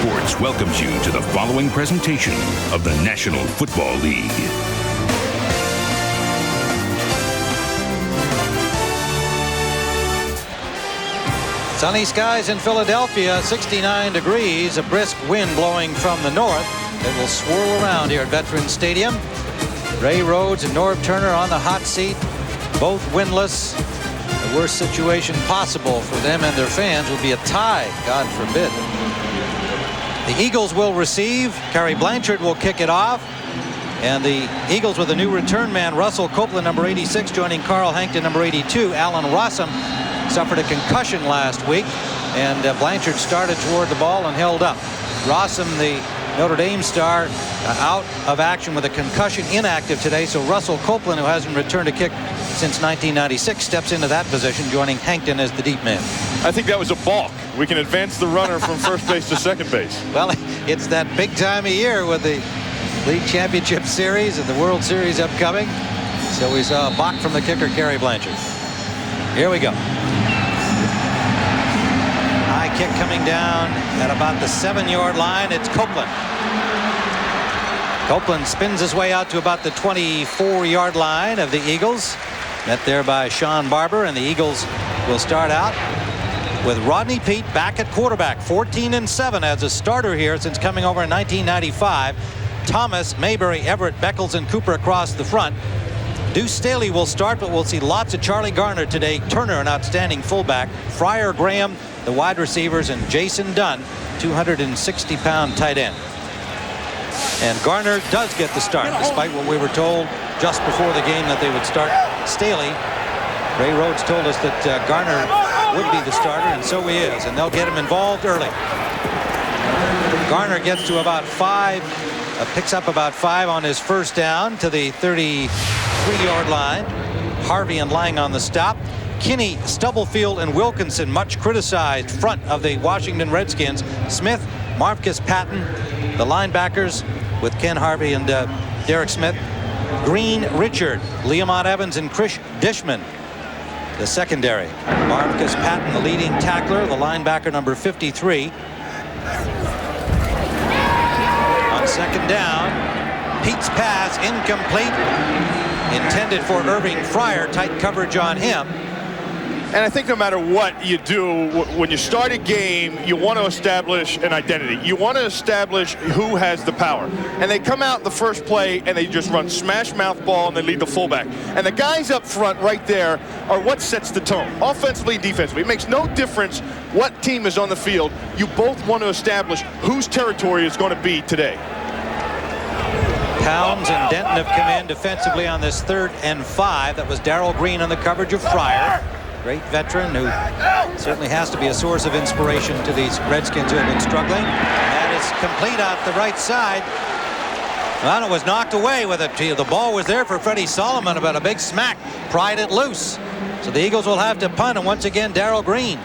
Sports welcomes you to the following presentation of the National Football League. Sunny skies in Philadelphia, 69 degrees, a brisk wind blowing from the north. It will swirl around here at Veterans Stadium. Ray Rhodes and Norv Turner on the hot seat, both winless. The worst situation possible for them and their fans would be a tie, God forbid. The Eagles will receive. Kerry Blanchard will kick it off. And the Eagles with a new return man, Russell Copeland, number 86, joining Carl Hankton, number 82. Alan Rossum suffered a concussion last week, and Blanchard started toward the ball and held up. Rossum, the Notre Dame star, out of action with a concussion, inactive today. So Russell Copeland, who hasn't returned a kick since 1996, steps into that position, joining Hankton as the deep man. I think that was a balk. We can advance the runner from first base to second base. Well, it's that big time of year with the League Championship Series and the World Series upcoming. So we saw a balk from the kicker, Kerry Blanchard. Here we go. High kick coming down at about the 7-yard line. It's Copeland. Copeland spins his way out to about the 24-yard line of the Eagles. Met there by Sean Barber, and the Eagles will start out with Rodney Peete back at quarterback, 14-7 as a starter here since coming over in 1995. Thomas, Mayberry, Everett, Beckles, and Cooper across the front. Deuce Staley will start, but we'll see lots of Charlie Garner today. Turner, an outstanding fullback. Fryer, Graham, the wide receivers, and Jason Dunn, 260-pound tight end. And Garner does get the start, despite what we were told just before the game that they would start Staley. Ray Rhodes told us that Garner would be the starter, and so he is, and they'll get him involved early. Garner gets to about 5, picks up about 5 on his first down to the 33-yard line. Harvey and Lang on the stop. Kinney, Stubblefield, and Wilkinson, much criticized front of the Washington Redskins. Smith, Marcus Patton, the linebackers with Ken Harvey and Derek Smith. Green, Richard, Leamont Evans, and Chris Dishman, the secondary. Marcus Patton, the leading tackler, the linebacker number 53. On second down, Pete's pass incomplete, intended for Irving Fryer. Tight coverage on him. And I think no matter what you do, when you start a game, you want to establish an identity. You want to establish who has the power. And they come out in the first play and they just run smash mouth ball and they lead the fullback. And the guys up front right there are what sets the tone, offensively and defensively. It makes no difference what team is on the field. You both want to establish whose territory is going to be today. Towns and Denton have come in defensively on this 3rd and 5. That was Darrell Green on the coverage of Fryer. Great veteran who certainly has to be a source of inspiration to these Redskins who have been struggling. That is complete out the right side. Well, it was knocked away with it. The ball was there for Freddie Solomon, but a big smack pried it loose. So the Eagles will have to punt, and once again, Darrell Green.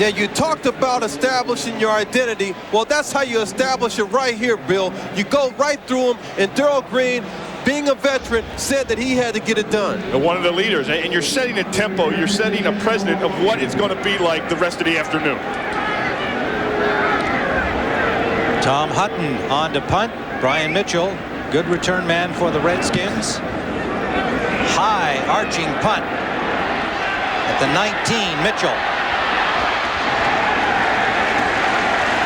Yeah, you talked about establishing your identity. Well, that's how you establish it right here, Bill. You go right through them, and Darrell Green, being a veteran, said that he had to get it done. And one of the leaders, and you're setting a tempo, you're setting a precedent of what it's going to be like the rest of the afternoon. Tom Hutton on to punt. Brian Mitchell, good return man for the Redskins. High arching punt at the 19, Mitchell.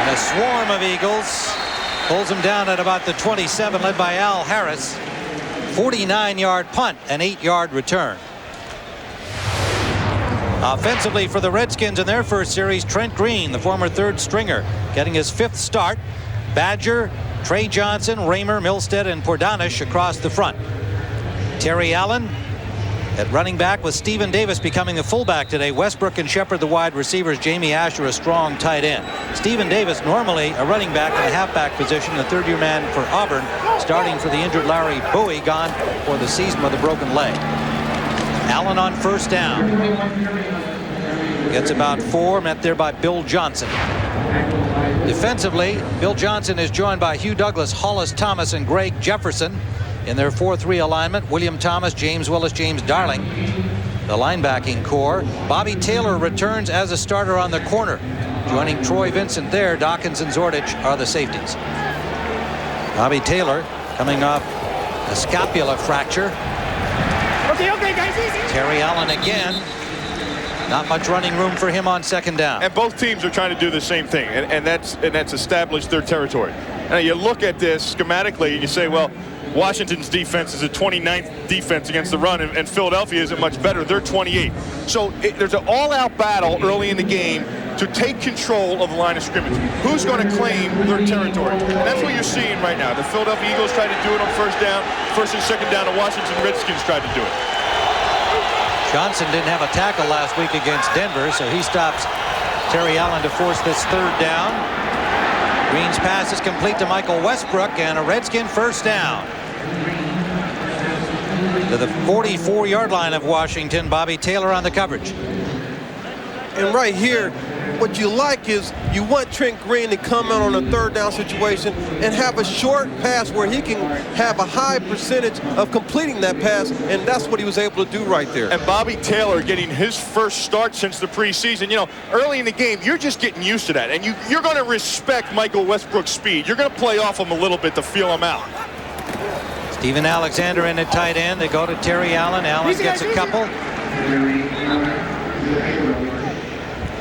And a swarm of Eagles pulls him down at about the 27, led by Al Harris. 49-yard punt, an 8-yard return. Offensively for the Redskins in their first series, Trent Green, the former 3rd stringer, getting his 5th start. Badger, Trey Johnson, Raymer, Milstead, and Pordanish across the front. Terry Allen at running back, with Stephen Davis becoming the fullback today. Westbrook and Shepard the wide receivers. Jamie Asher a strong tight end. Stephen Davis normally a running back in the halfback position, the 3rd-year man for Auburn, starting for the injured Larry Bowie, gone for the season with a broken leg. Allen on first down. Gets about 4, met there by Bill Johnson. Defensively, Bill Johnson is joined by Hugh Douglas, Hollis Thomas, and Greg Jefferson. In their 4-3 alignment, William Thomas, James Willis, James Darling, the linebacking core. Bobby Taylor returns as a starter on the corner. Joining Troy Vincent there, Dawkins and Zordich are the safeties. Bobby Taylor coming off a scapula fracture. Okay, guys, easy. Terry Allen again. Not much running room for him on second down. And both teams are trying to do the same thing, and that's establish their territory. Now you look at this schematically and you say, well, Washington's defense is a 29th defense against the run, and Philadelphia isn't much better. They're 28. So there's an all-out battle early in the game to take control of the line of scrimmage. Who's going to claim their territory? And that's what you're seeing right now. The Philadelphia Eagles tried to do it on first and second down. The Washington Redskins tried to do it. Johnson didn't have a tackle last week against Denver, so he stops Terry Allen to force this third down. Green's pass is complete to Michael Westbrook, and a Redskin first down. To the 44-yard line of Washington. Bobby Taylor on the coverage. And right here, what you like is you want Trent Green to come out on a third down situation and have a short pass where he can have a high percentage of completing that pass, and that's what he was able to do right there. And Bobby Taylor getting his first start since the preseason. You know, early in the game, you're just getting used to that, and you're going to respect Michael Westbrook's speed. You're going to play off him a little bit to feel him out. Steven Alexander in at tight end. They go to Terry Allen. Allen gets a couple.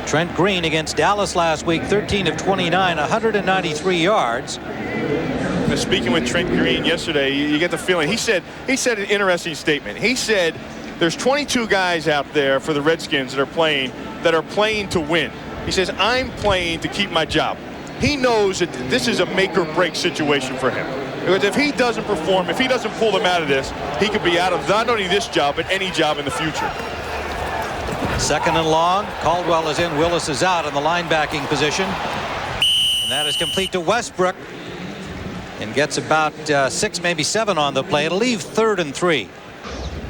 Trent Green against Dallas last week, 13 of 29, 193 yards. Speaking with Trent Green yesterday, you get the feeling he said an interesting statement. He said there's 22 guys out there for the Redskins that are playing to win. He says, I'm playing to keep my job. He knows that this is a make or break situation for him. Because if he doesn't perform, if he doesn't pull them out of this, he could be out of not only this job, but any job in the future. Second and long. Caldwell is in. Willis is out in the linebacking position. And that is complete to Westbrook. And gets about 6, maybe 7 on the play. It'll leave 3rd and 3.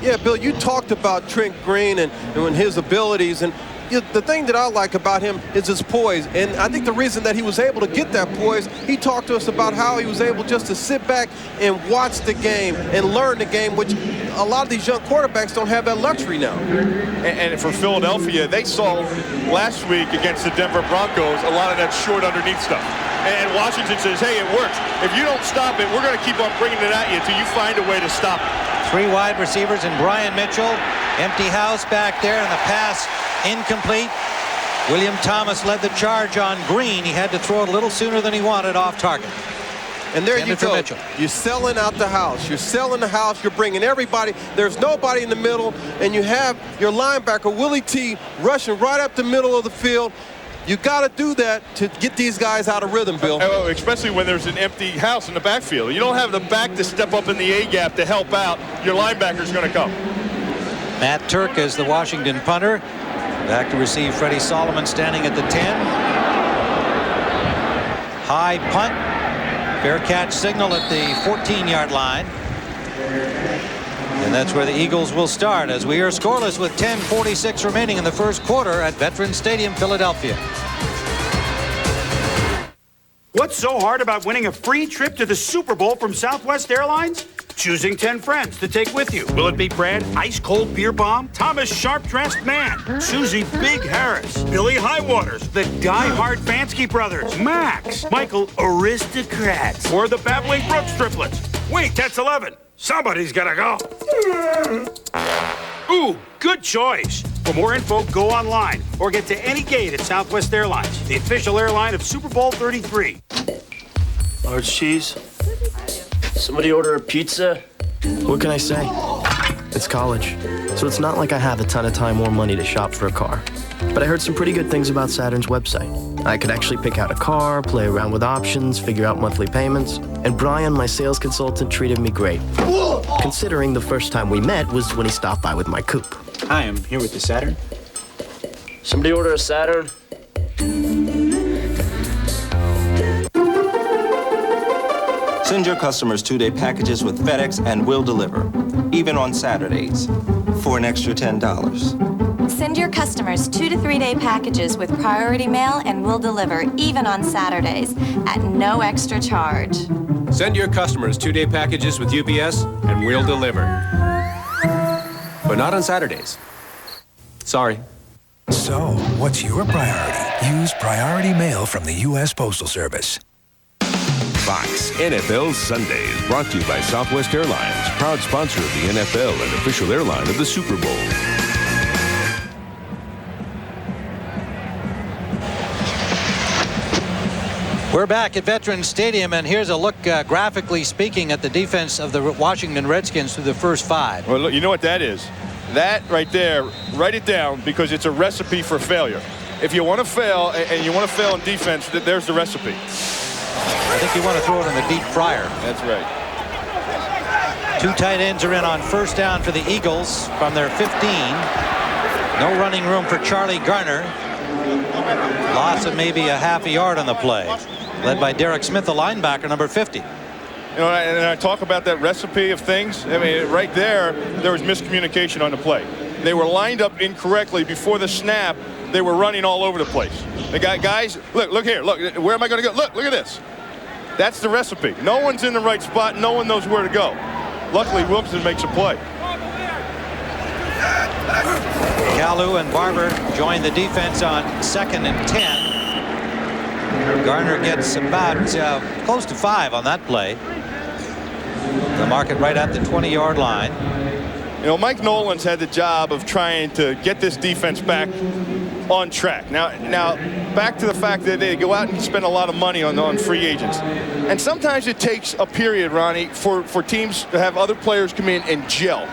Yeah, Bill, you talked about Trent Green and his abilities, and the thing that I like about him is his poise. And I think the reason that he was able to get that poise, he talked to us about how he was able just to sit back and watch the game and learn the game, which a lot of these young quarterbacks don't have that luxury now. And for Philadelphia, they saw last week against the Denver Broncos a lot of that short underneath stuff. And Washington says, hey, it works. If you don't stop it, we're going to keep on bringing it at you until you find a way to stop it. 3 wide receivers and Brian Mitchell. Empty house back there, and the pass incomplete. William Thomas led the charge on Green. He had to throw it a little sooner than he wanted off target. And there you go. Mitchell. You're selling out the house. You're selling the house. You're bringing everybody. There's nobody in the middle, and you have your linebacker, Willie T, rushing right up the middle of the field. You got to do that to get these guys out of rhythm, Bill. Especially when there's an empty house in the backfield. You don't have the back to step up in the A-gap to help out. Your linebacker's going to come. Matt Turk is the Washington punter. Back to receive Freddie Solomon standing at the 10. High punt. Fair catch signal at the 14-yard line. And that's where the Eagles will start as we are scoreless with 10:46 remaining in the first quarter at Veterans Stadium, Philadelphia. What's so hard about winning a free trip to the Super Bowl from Southwest Airlines? Choosing 10 friends to take with you. Will it be Brad Ice-Cold Beer Bomb, Thomas Sharp-Dressed Man, Susie Big Harris, Billy Highwaters, the Die-Hard Fansky Brothers, Max, Michael Aristocrats, or the Babbling Brooks Triplets? Wait, that's 11. Somebody's gotta go. Ooh, good choice. For more info, go online or get to any gate at Southwest Airlines, the official airline of Super Bowl 33. Large cheese. Somebody order a pizza? What can I say? It's college, so it's not like I have a ton of time or money to shop for a car. But I heard some pretty good things about Saturn's website. I could actually pick out a car, play around with options, figure out monthly payments, and Brian, my sales consultant, treated me great. Considering the first time we met was when he stopped by with my coupe. Hi, I'm here with the Saturn. Somebody order a Saturn? Send your customers 2-day packages with FedEx and we'll deliver, even on Saturdays, for an extra $10. Send your customers 2 to 3 day packages with priority mail and we'll deliver, even on Saturdays, at no extra charge. Send your customers 2-day packages with UPS and we'll deliver. But not on Saturdays. Sorry. So, what's your priority? Use Priority Mail from the U.S. Postal Service. Fox NFL Sundays, brought to you by Southwest Airlines, proud sponsor of the NFL and official airline of the Super Bowl. We're back at Veterans Stadium, and here's a look, graphically speaking, at the defense of the Washington Redskins through the first 5. Well, look, you know what that is? That right there, write it down, because it's a recipe for failure. If you want to fail, and you want to fail in defense, there's the recipe. I think you want to throw it in the deep fryer. That's right. 2 tight ends are in on first down for the Eagles from their 15. No running room for Charlie Garner. Loss of maybe a half a yard on the play. Led by Derek Smith, the linebacker, number 50. You know, and I talk about that recipe of things. I mean, right there was miscommunication on the play. They were lined up incorrectly before the snap. They were running all over the place. They got guys, look here, look, where am I going to go? Look at this. That's the recipe. No one's in the right spot. No one knows where to go. Luckily, Wilson makes a play. Kalu and Barber join the defense on 2nd and 10. Garner gets about close to 5 on that play. The market right at the 20-yard line. You know, Mike Nolan's had the job of trying to get this defense back on track. Now, back to the fact that they go out and spend a lot of money on free agents. And sometimes it takes a period, Ronnie, for teams to have other players come in and gel,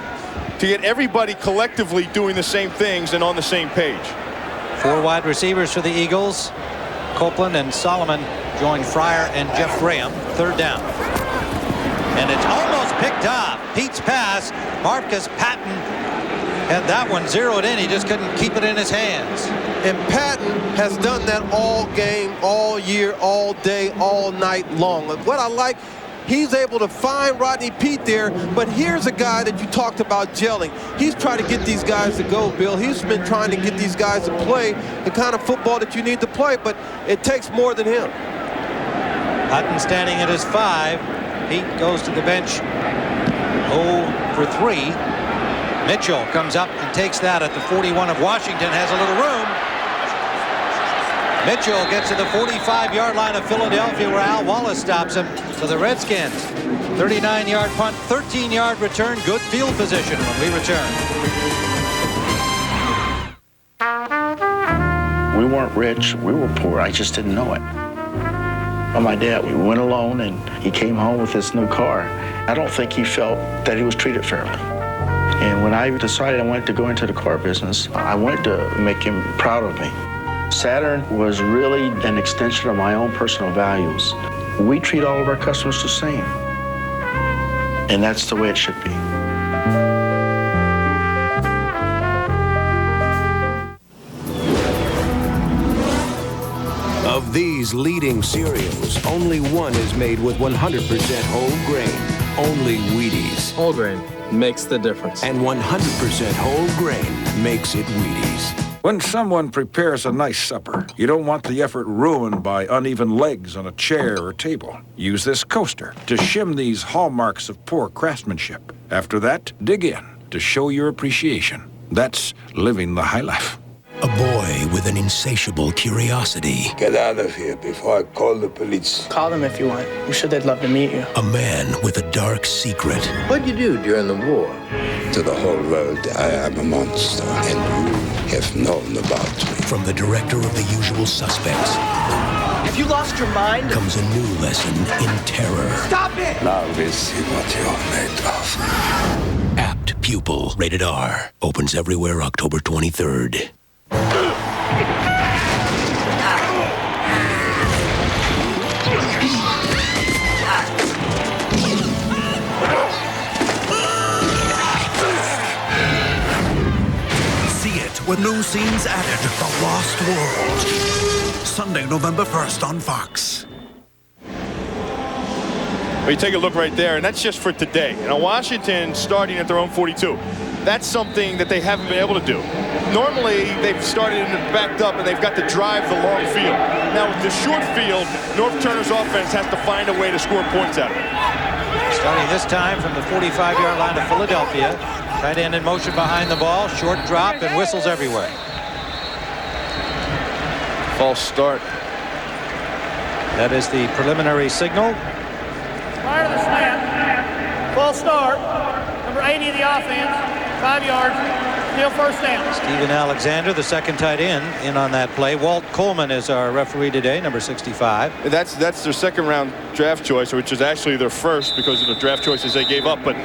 to get everybody collectively doing the same things and on the same page. 4 wide receivers for the Eagles. Copeland and Solomon join Fryer and Jeff Graham. 3rd down. And it's almost picked off. Pete's pass. Marcus Patton had that one zeroed in. He just couldn't keep it in his hands. And Patton has done that all game, all year, all day, all night long. What I like, he's able to find Rodney Pete there, but here's a guy that you talked about gelling. He's trying to get these guys to go, Bill. He's been trying to get these guys to play the kind of football that you need to play, but it takes more than him. Hutton standing at his 5. Pete goes to the bench. 0 for 3. Mitchell comes up and takes that at the 41 of Washington. Has a little room. Mitchell gets to the 45-yard line of Philadelphia, where Al Wallace stops him. So the Redskins, 39-yard punt, 13-yard return. Good field position when we return. We weren't rich. We were poor. I just didn't know it. Well, my dad, we went alone, and he came home with this new car. I don't think he felt that he was treated fairly. And when I decided I wanted to go into the car business, I wanted to make him proud of me. Saturn was really an extension of my own personal values. We treat all of our customers the same. And that's the way it should be. Of these leading cereals, only one is made with 100% whole grain. Only Wheaties. Whole grain makes the difference. And 100% whole grain makes it Wheaties. When someone prepares a nice supper, you don't want the effort ruined by uneven legs on a chair or table. Use this coaster to shim these hallmarks of poor craftsmanship. After that, dig in to show your appreciation. That's living the high life. A boy with an insatiable curiosity. Get out of here before I call the police. Call them if you want. I'm sure they'd love to meet you. A man with a dark secret. What'd you do during the war? To the whole world, I am a monster, and you have known about me. From the director of The Usual Suspects. Have you lost your mind? Comes a new lesson in terror. Stop it! Now we'll see what you're made of. Apt Pupil. Rated R. Opens everywhere October 23rd. With new scenes added, The Lost World. Sunday, November 1st on Fox. Well, you take a look right there, and that's just for today. You know, Washington starting at their own 42. That's something that they haven't been able to do. Normally, they've started and backed up, and they've got to drive the long field. Now, with the short field, North Turner's offense has to find a way to score points out of it. Starting this time from the 45-yard line of Philadelphia. Tight end in motion behind the ball. Short drop and whistles everywhere. False start. That is the preliminary signal. Prior to the slant, false start, number 80 of the offense, 5 yards, still first down. Steven Alexander, the second tight end, in on that play. Walt Coleman is our referee today, number 65. That's their second round draft choice, which is actually their first because of the draft choices they gave up. But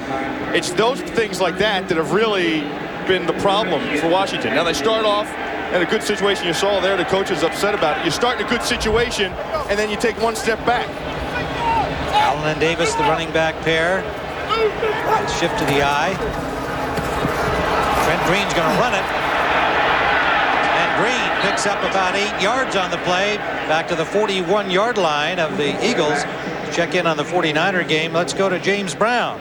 it's those things like that that have really been the problem for Washington. Now they start off in a good situation. You saw there the coach is upset about it. You start in a good situation and then you take one step back. Allen and Davis, the running back pair. Shift to the eye. Trent Green's going to run it. And Green picks up about 8 yards on the play. Back to the 41-yard line of the Eagles. Check in on the 49er game. Let's go to James Brown.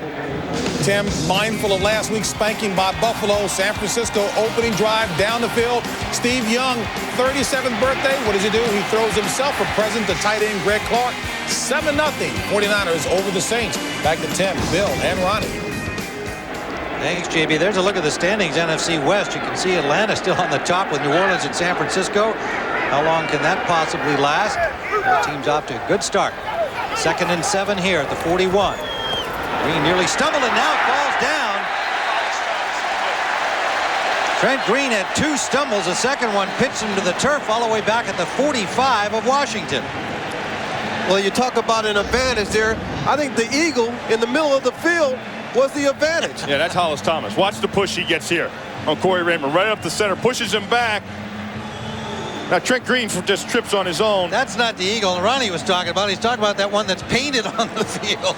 Tim, mindful of last week's spanking by Buffalo, San Francisco opening drive down the field. Steve Young, 37th birthday. What does he do? He throws himself a present to tight end Greg Clark. 7-0. 49ers over the Saints. Back to Tim, Bill, and Ronnie. Thanks, JB. There's a look at the standings, NFC West. You can see Atlanta still on the top with New Orleans and San Francisco. How long can that possibly last? The team's off to a good start. 2nd and 7 here at the 41. Green nearly stumbled and now falls down. Trent Green had 2 stumbles. The second one pitched him to the turf all the way back at the 45 of Washington. Well, you talk about an advantage there. I think the Eagle in the middle of the field was the advantage. Yeah, that's Hollis Thomas. Watch the push he gets here on Corey Raymond. Right up the center, pushes him back. Now Trent Green just trips on his own. That's not the Eagle Ronnie was talking about. He's talking about that one that's painted on the field.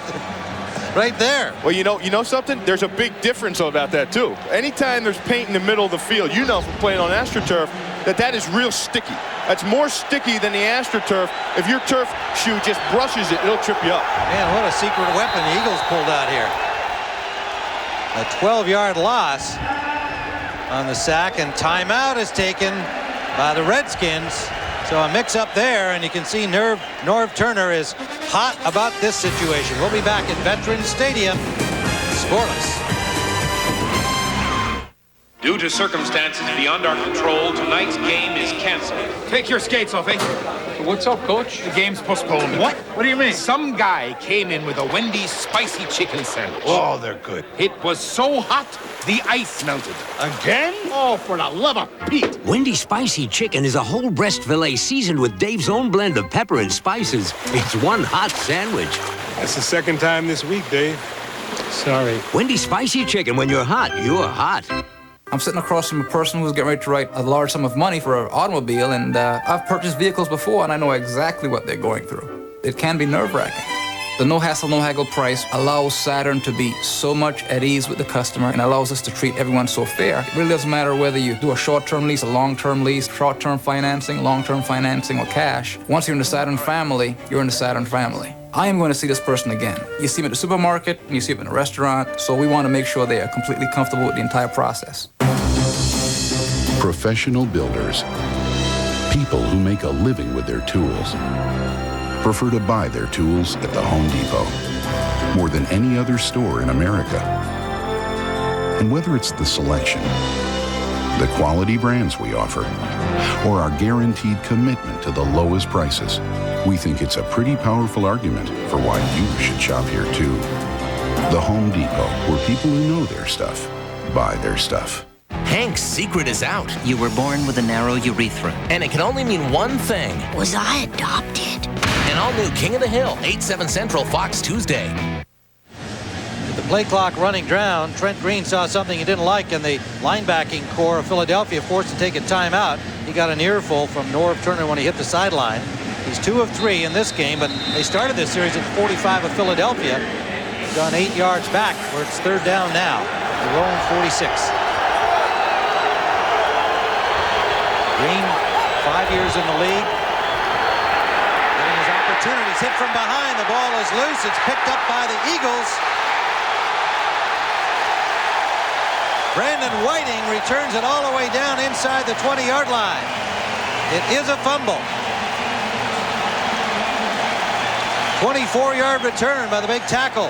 Right there. Well, you know something? There's a big difference about that, too. Anytime there's paint in the middle of the field, you know from playing on AstroTurf, that is real sticky. That's more sticky than the AstroTurf. If your turf shoe just brushes it, it'll trip you up. Man, what a secret weapon the Eagles pulled out here. A 12-yard loss on the sack, and timeout is taken by the Redskins. So a mix-up there, and you can see Norv Turner is hot about this situation. We'll be back at Veterans Stadium, scoreless. Due to circumstances beyond our control, tonight's game is canceled. Take your skates off, eh? What's up, Coach? The game's postponed. What? What do you mean? Some guy came in with a Wendy's spicy chicken sandwich. Oh, they're good. It was so hot, the ice melted. Again? Oh, for the love of Pete. Wendy's Spicy Chicken is a whole breast filet seasoned with Dave's own blend of pepper and spices. It's one hot sandwich. That's the second time this week, Dave. Sorry. Wendy's Spicy Chicken, when you're hot, you're hot. I'm sitting across from a person who's getting ready to write a large sum of money for an automobile, and I've purchased vehicles before, and I know exactly what they're going through. It can be nerve-wracking. The no hassle, no haggle price allows Saturn to be so much at ease with the customer and allows us to treat everyone so fair. It really doesn't matter whether you do a short-term lease, a long-term lease, short-term financing, long-term financing, or cash. Once you're in the Saturn family, you're in the Saturn family. I am going to see this person again. You see them at the supermarket, and you see them in a restaurant, so we want to make sure they are completely comfortable with the entire process. Professional builders, people who make a living with their tools, prefer to buy their tools at the Home Depot more than any other store in America. And whether it's the selection, the quality brands we offer, or our guaranteed commitment to the lowest prices, we think it's a pretty powerful argument for why you should shop here too. The Home Depot, where people who know their stuff buy their stuff. Hank's secret is out. You were born with a narrow urethra. And it can only mean one thing. Was I adopted? An all-new King of the Hill, 8/7 Central, Fox Tuesday. With the play clock running down, Trent Green saw something he didn't like, and the linebacking core of Philadelphia forced to take a timeout. He got an earful from Norv Turner when he hit the sideline. He's 2 of 3 in this game, but they started this series at the 45 of Philadelphia. Gone 8 yards back, where it's 3rd down now. Their own 46. Green, 5 years in the league. Getting his opportunities. Hit from behind. The ball is loose. It's picked up by the Eagles. Brandon Whiting returns it all the way down inside the 20-yard line. It is a fumble. 24-yard return by the big tackle.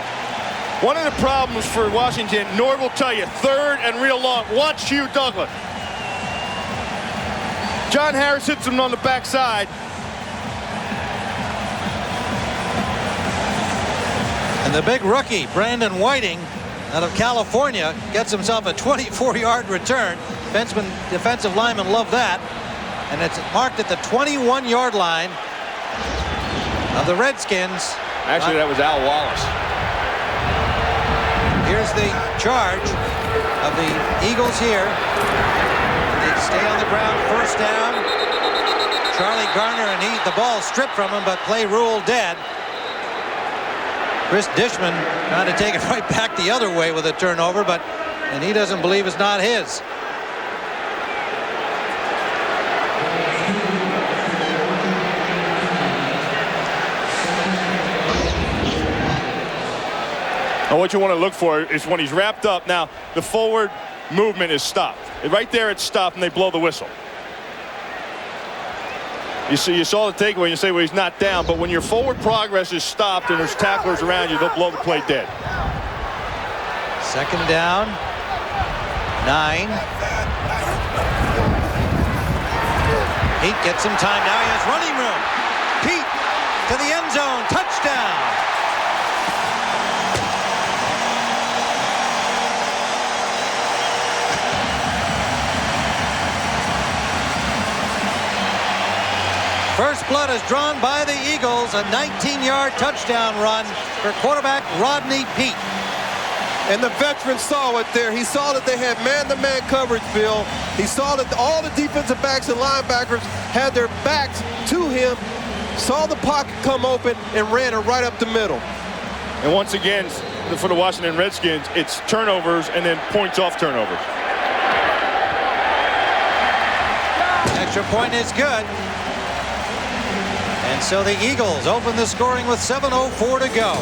One of the problems for Washington, Norv will tell you, 3rd and real long. Watch Hugh Douglas. John Harris hits him on the backside. And the big rookie, Brandon Whiting, out of California, gets himself a 24-yard return. Defensive linemen love that. And it's marked at the 21-yard line of the Redskins. Actually, that was Al Wallace. Here's the charge of the Eagles here. They stay on the ground, first down. Charlie Garner, and the ball stripped from him, but play rule dead. Chris Dishman trying to take it right back the other way with a turnover, and he doesn't believe it's not his. And what you want to look for is when he's wrapped up. Now, the forward movement is stopped. Right there, it's stopped, and they blow the whistle. You saw the takeaway, you say, well, he's not down. But when your forward progress is stopped and there's tacklers around you, they'll blow the play dead. Second down. 9. Pete gets some time. Now he has running room. Pete to the end zone. Touchdown. First blood is drawn by the Eagles. A 19-yard touchdown run for quarterback Rodney Pete. And the veteran saw it there. He saw that they had man-to-man coverage, Bill. He saw that all the defensive backs and linebackers had their backs to him, saw the pocket come open, and ran it right up the middle. And once again, for the Washington Redskins, it's turnovers and then points off turnovers. Extra point is good. And so the Eagles open the scoring with 7:04 to go.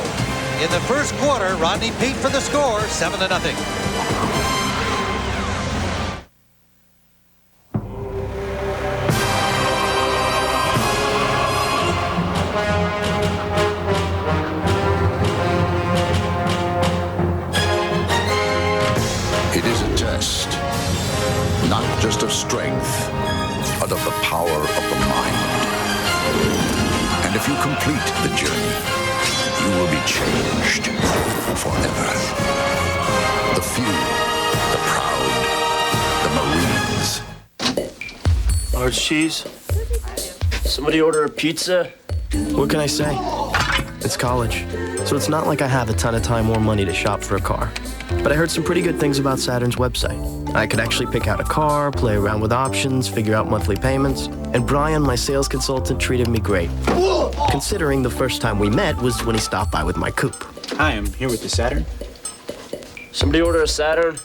In the first quarter, Rodney Pete for the score, 7-0. It is a test, not just of strength, but of the power of the mind. And if you complete the journey, you will be changed forever. The few, the proud, the Marines. Large cheese. Somebody order a pizza. What can I say? It's college, so it's not like I have a ton of time or money to shop for a car. But I heard some pretty good things about Saturn's website. I could actually pick out a car, play around with options, figure out monthly payments. And Brian, my sales consultant, treated me great. Considering the first time we met was when he stopped by with my coupe. Hi, I'm here with the Saturn. Somebody order a Saturn?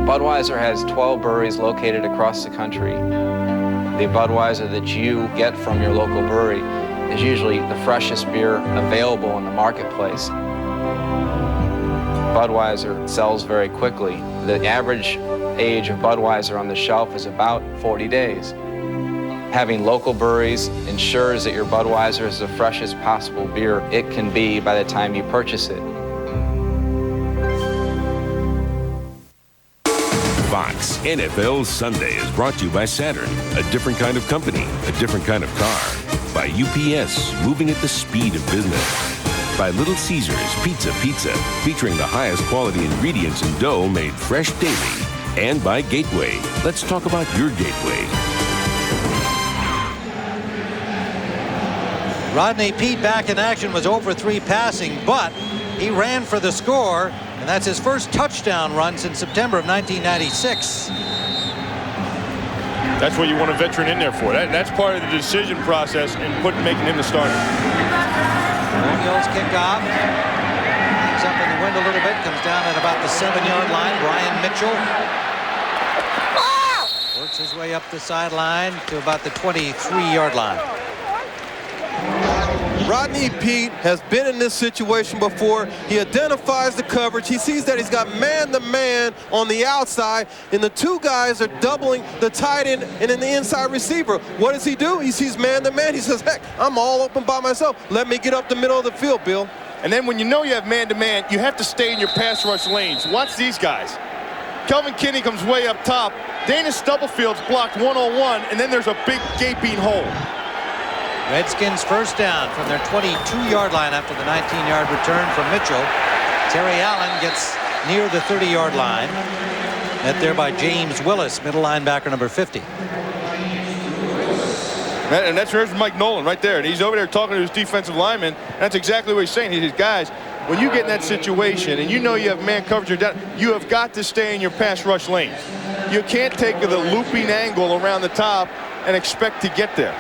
Budweiser has 12 breweries located across the country. The Budweiser that you get from your local brewery is usually the freshest beer available in the marketplace. Budweiser sells very quickly. The average age of Budweiser on the shelf is about 40 days. Having local breweries ensures that your Budweiser is the freshest possible beer it can be by the time you purchase it. Fox NFL Sunday is brought to you by Saturn, a different kind of company, a different kind of car. By UPS, moving at the speed of business. By Little Caesars Pizza, featuring the highest quality ingredients and dough made fresh daily. And by Gateway. Let's talk about your Gateway. Rodney Pete back in action, was over 3 passing, but he ran for the score, and that's his first touchdown run since September of 1996. That's what you want a veteran in there for. That's part of the decision process and making him the starter. O'Neill's kickoff. Comes up in the wind a little bit, comes down at about the 7-yard line. Brian Mitchell works his way up the sideline to about the 23-yard line. Rodney Pete has been in this situation before. He identifies the coverage. He sees that he's got man-to-man on the outside, and the two guys are doubling the tight end and then the inside receiver. What does he do? He sees man-to-man. He says, heck, I'm all open by myself. Let me get up the middle of the field, Bill. And then when you know you have man-to-man, you have to stay in your pass rush lanes. Watch these guys. Kelvin Kinney comes way up top. Dana Stubblefield's blocked one-on-one, and then there's a big gaping hole. Redskins first down from their 22-yard line after the 19-yard return from Mitchell. Terry Allen gets near the 30-yard line. Met there by James Willis, middle linebacker number 50. And that's Mike Nolan right there. And he's over there talking to his defensive lineman. That's exactly what he's saying. He says, guys, when you get in that situation and you know you have man coverage, you have got to stay in your pass rush lane. You can't take the looping angle around the top and expect to get there.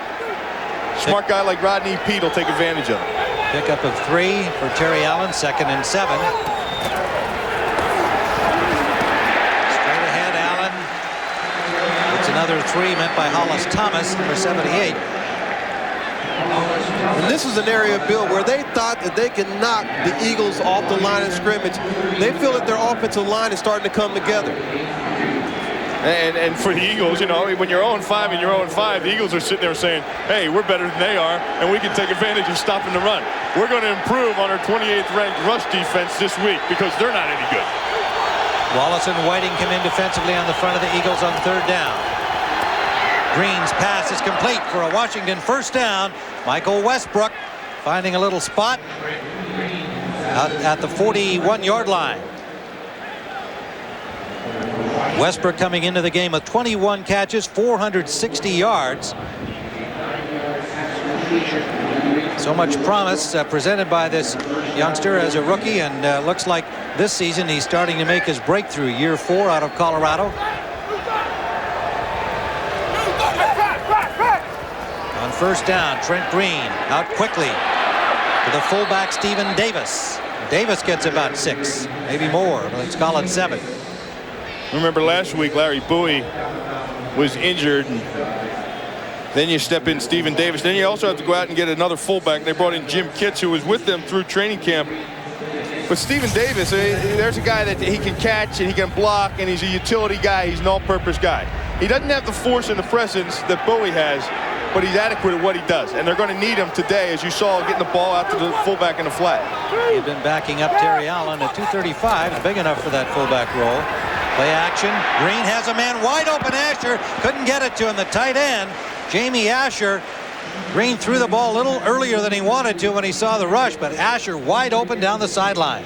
Smart guy like Rodney Peete will take advantage of it. Pickup of 3 for Terry Allen, 2nd and 7. Straight ahead, Allen. It's another 3 met by Hollis Thomas, number 78. And this is an area, Bill, where they thought that they could knock the Eagles off the line of scrimmage. They feel that their offensive line is starting to come together. And for the Eagles, you know, when you're 0-5 and you're 0-5, the Eagles are sitting there saying, hey, we're better than they are, and we can take advantage of stopping the run. We're going to improve on our 28th ranked rush defense this week because they're not any good. Wallace and Whiting come in defensively on the front of the Eagles on 3rd down. Green's pass is complete for a Washington first down. Michael Westbrook finding a little spot out at the 41-yard line. Westbrook coming into the game with 21 catches, 460 yards. So much promise presented by this youngster as a rookie, and looks like this season he's starting to make his breakthrough. Year 4 out of Colorado. On first down, Trent Green out quickly to the fullback Stephen Davis. Davis gets about 6, maybe more, but let's call it 7. Remember last week, Larry Bowie was injured, and then you step in Stephen Davis. Then you also have to go out and get another fullback. They brought in Jim Kitts, who was with them through training camp. But Stephen Davis, there's a guy that he can catch and he can block, and he's a utility guy. He's an all-purpose guy. He doesn't have the force and the presence that Bowie has, but he's adequate at what he does. And they're going to need him today, as you saw, getting the ball out to the fullback in the flat. He'd been backing up Terry Allen at 235, big enough for that fullback role. Play action. Green has a man wide open. Asher couldn't get it to him. The tight end, Jamie Asher. Green threw the ball a little earlier than he wanted to when he saw the rush, but Asher wide open down the sideline.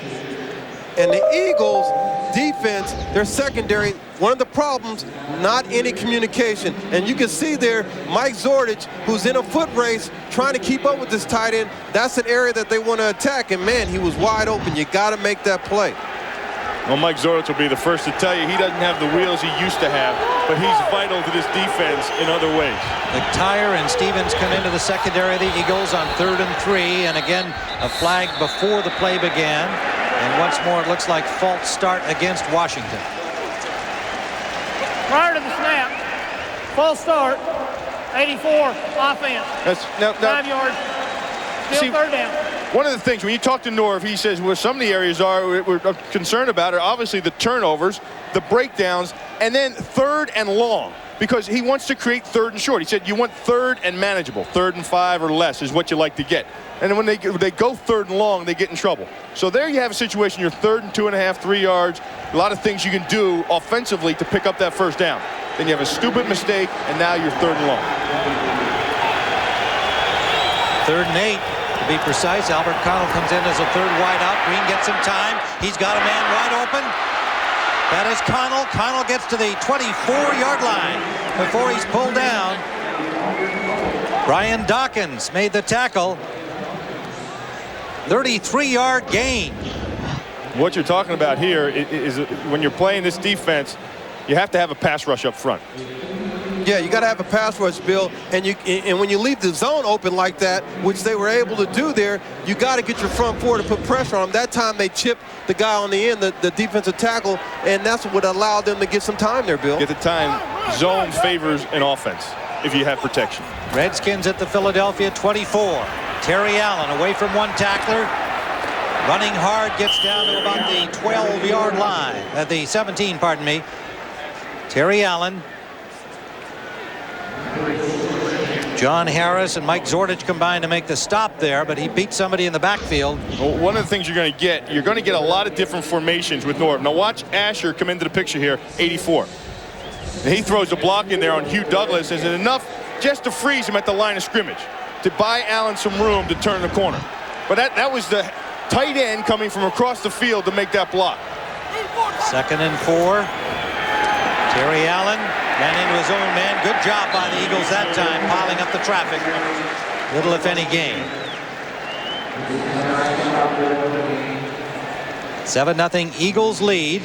And the Eagles defense, their secondary, one of the problems, not any communication. And you can see there Mike Zordich, who's in a foot race trying to keep up with this tight end. That's an area that they want to attack, and man, he was wide open. You got to make that play. Well, Mike Zordich will be the first to tell you he doesn't have the wheels he used to have, but he's vital to this defense in other ways. McTire and Stevens come into the secondary of the Eagles on 3rd and 3, and again a flag before the play began, and once more it looks like false start against Washington. Prior to the snap, false start, 84 offense. That's, now, 5 yards, still 3rd down. One of the things, when you talk to Norv, he says, well, some of the areas we're concerned about are obviously the turnovers, the breakdowns, and then 3rd and long, because he wants to create 3rd and short. He said you want 3rd and manageable. 3rd and 5 or less is what you like to get. And then when they go 3rd and long, they get in trouble. So there you have a situation, you're 3rd and 2.5, 3 yards. A lot of things you can do offensively to pick up that first down. Then you have a stupid mistake, and now you're 3rd and long. 3rd and 8. To be precise, Albert Connell comes in as a 3rd wide out. Green gets some time. He's got a man wide open. That is Connell. Connell gets to the 24-yard line before he's pulled down. Brian Dawkins made the tackle. 33-yard gain. What you're talking about here is when you're playing this defense, you have to have a pass rush up front. Yeah, you got to have a pass rush, Bill, and when you leave the zone open like that, which they were able to do there, you got to get your front four to put pressure on them. That time they chipped the guy on the end, the defensive tackle, and that's what allowed them to get some time there, Bill. Get the time. Zone favors an offense if you have protection. Redskins at the Philadelphia 24. Terry Allen away from one tackler. Running hard, gets down to about the 12-yard line. At the 17, pardon me. Terry Allen. John Harris and Mike Zordich combined to make the stop there, but he beat somebody in the backfield. Well, one of the things you're going to get a lot of different formations with Norv. Now watch Asher come into the picture here, 84. And he throws a block in there on Hugh Douglas. Is it enough just to freeze him at the line of scrimmage, to buy Allen some room to turn the corner? But that was the tight end coming from across the field to make that block. 2nd and 4. Terry Allen ran into his own man. Good job by the Eagles that time, piling up the traffic. Little if any gain. 7-0 Eagles lead.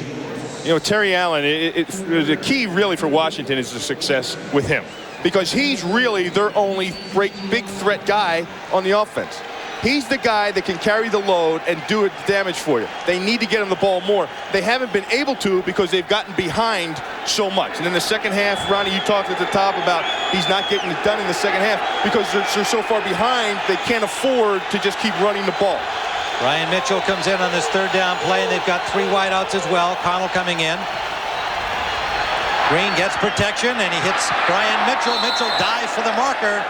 You know, Terry Allen, the key really for Washington is the success with him, because he's really their only big threat guy on the offense. He's the guy that can carry the load and do damage for you. They need to get him the ball more. They haven't been able to because they've gotten behind so much. And in the second half, Ronnie, you talked at the top about he's not getting it done in the second half because they're so far behind, they can't afford to just keep running the ball. Ryan Mitchell comes in on this 3rd down play, and they've got 3 wideouts as well. Connell coming in. Green gets protection, and he hits Brian Mitchell. Mitchell dives for the marker,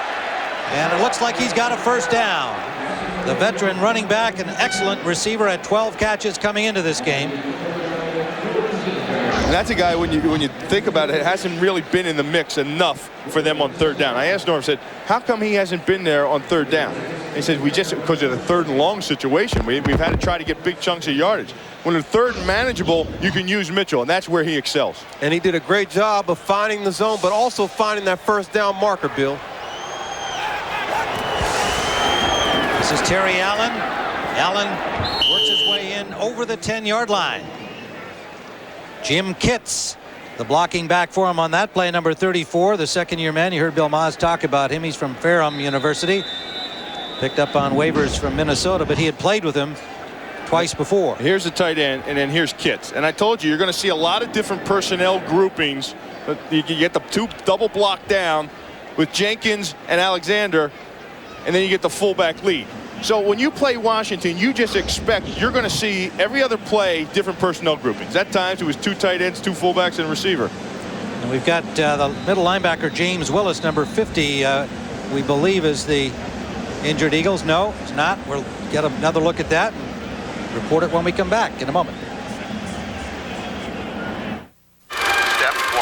and it looks like he's got a 1st down. The veteran running back, an excellent receiver, at 12 catches coming into this game. And that's a guy, when you think about it, hasn't really been in the mix enough for them on 3rd down. I asked Norm, said, how come he hasn't been there on 3rd down? He said, because of the 3rd and long situation. We've had to try to get big chunks of yardage. When they're 3rd and manageable, you can use Mitchell, and that's where he excels. And he did a great job of finding the zone, but also finding that 1st down marker, Bill. This is Terry Allen. Allen works his way in over the 10-yard line. Jim Kitts, the blocking back for him on that play, number 34, the 2nd-year man. You heard Bill Maas talk about him. He's from Ferrum University. Picked up on waivers from Minnesota, but he had played with him twice before. Here's the tight end, and then here's Kitts. And I told you, you're going to see a lot of different personnel groupings. You can get the 2 double block down with Jenkins and Alexander, and then you get the fullback lead. So when you play Washington, you just expect you're going to see every other play different personnel groupings. At times it was 2 tight ends, 2 fullbacks, and a receiver. And we've got the middle linebacker James Willis, number 50, we believe is the injured Eagles. No, it's not. We'll get another look at that and report it when we come back in a moment.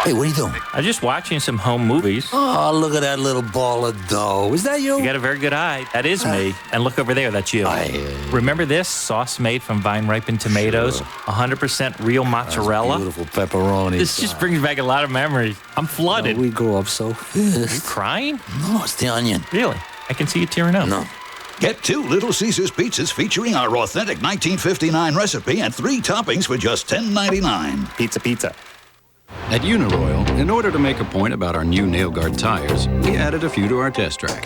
Hey, what are you doing? I'm just watching some home movies. Oh, look at that little ball of dough. Is that you? You got a very good eye. That is me. And look over there, that's you. Remember this? Sauce made from vine-ripened tomatoes, 100% real mozzarella. That's beautiful pepperoni. This just brings back a lot of memories. I'm flooded. No, we grew up so fast. Are you crying? No, it's the onion. Really? I can see you tearing up. No. Get 2 Little Caesars pizzas featuring our authentic 1959 recipe and 3 toppings for just $10.99. Pizza. At Uniroyal, in order to make a point about our new nail guard tires, we added a few to our test track.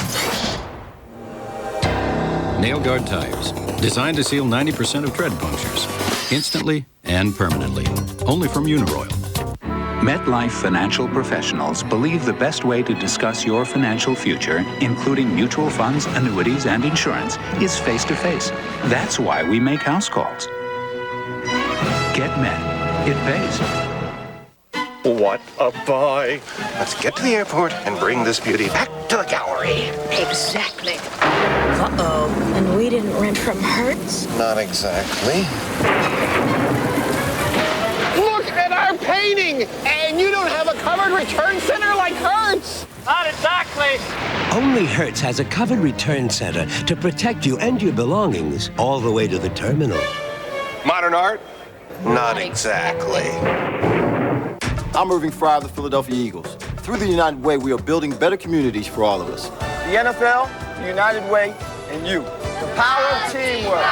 Nail guard tires, designed to seal 90% of tread punctures, instantly and permanently. Only from Uniroyal. MetLife financial professionals believe the best way to discuss your financial future, including mutual funds, annuities, and insurance, is face-to-face. That's why we make house calls. Get Met. It pays. What a buy. Let's get to the airport and bring this beauty back to the gallery. Exactly. Uh-oh. And we didn't rent from Hertz? Not exactly. Look at our painting! And you don't have a covered return center like Hertz! Not exactly. Only Hertz has a covered return center to protect you and your belongings all the way to the terminal. Modern art? Not exactly. I'm Irving Frye of the Philadelphia Eagles. Through the United Way, we are building better communities for all of us. The NFL, the United Way, and you. The power of teamwork.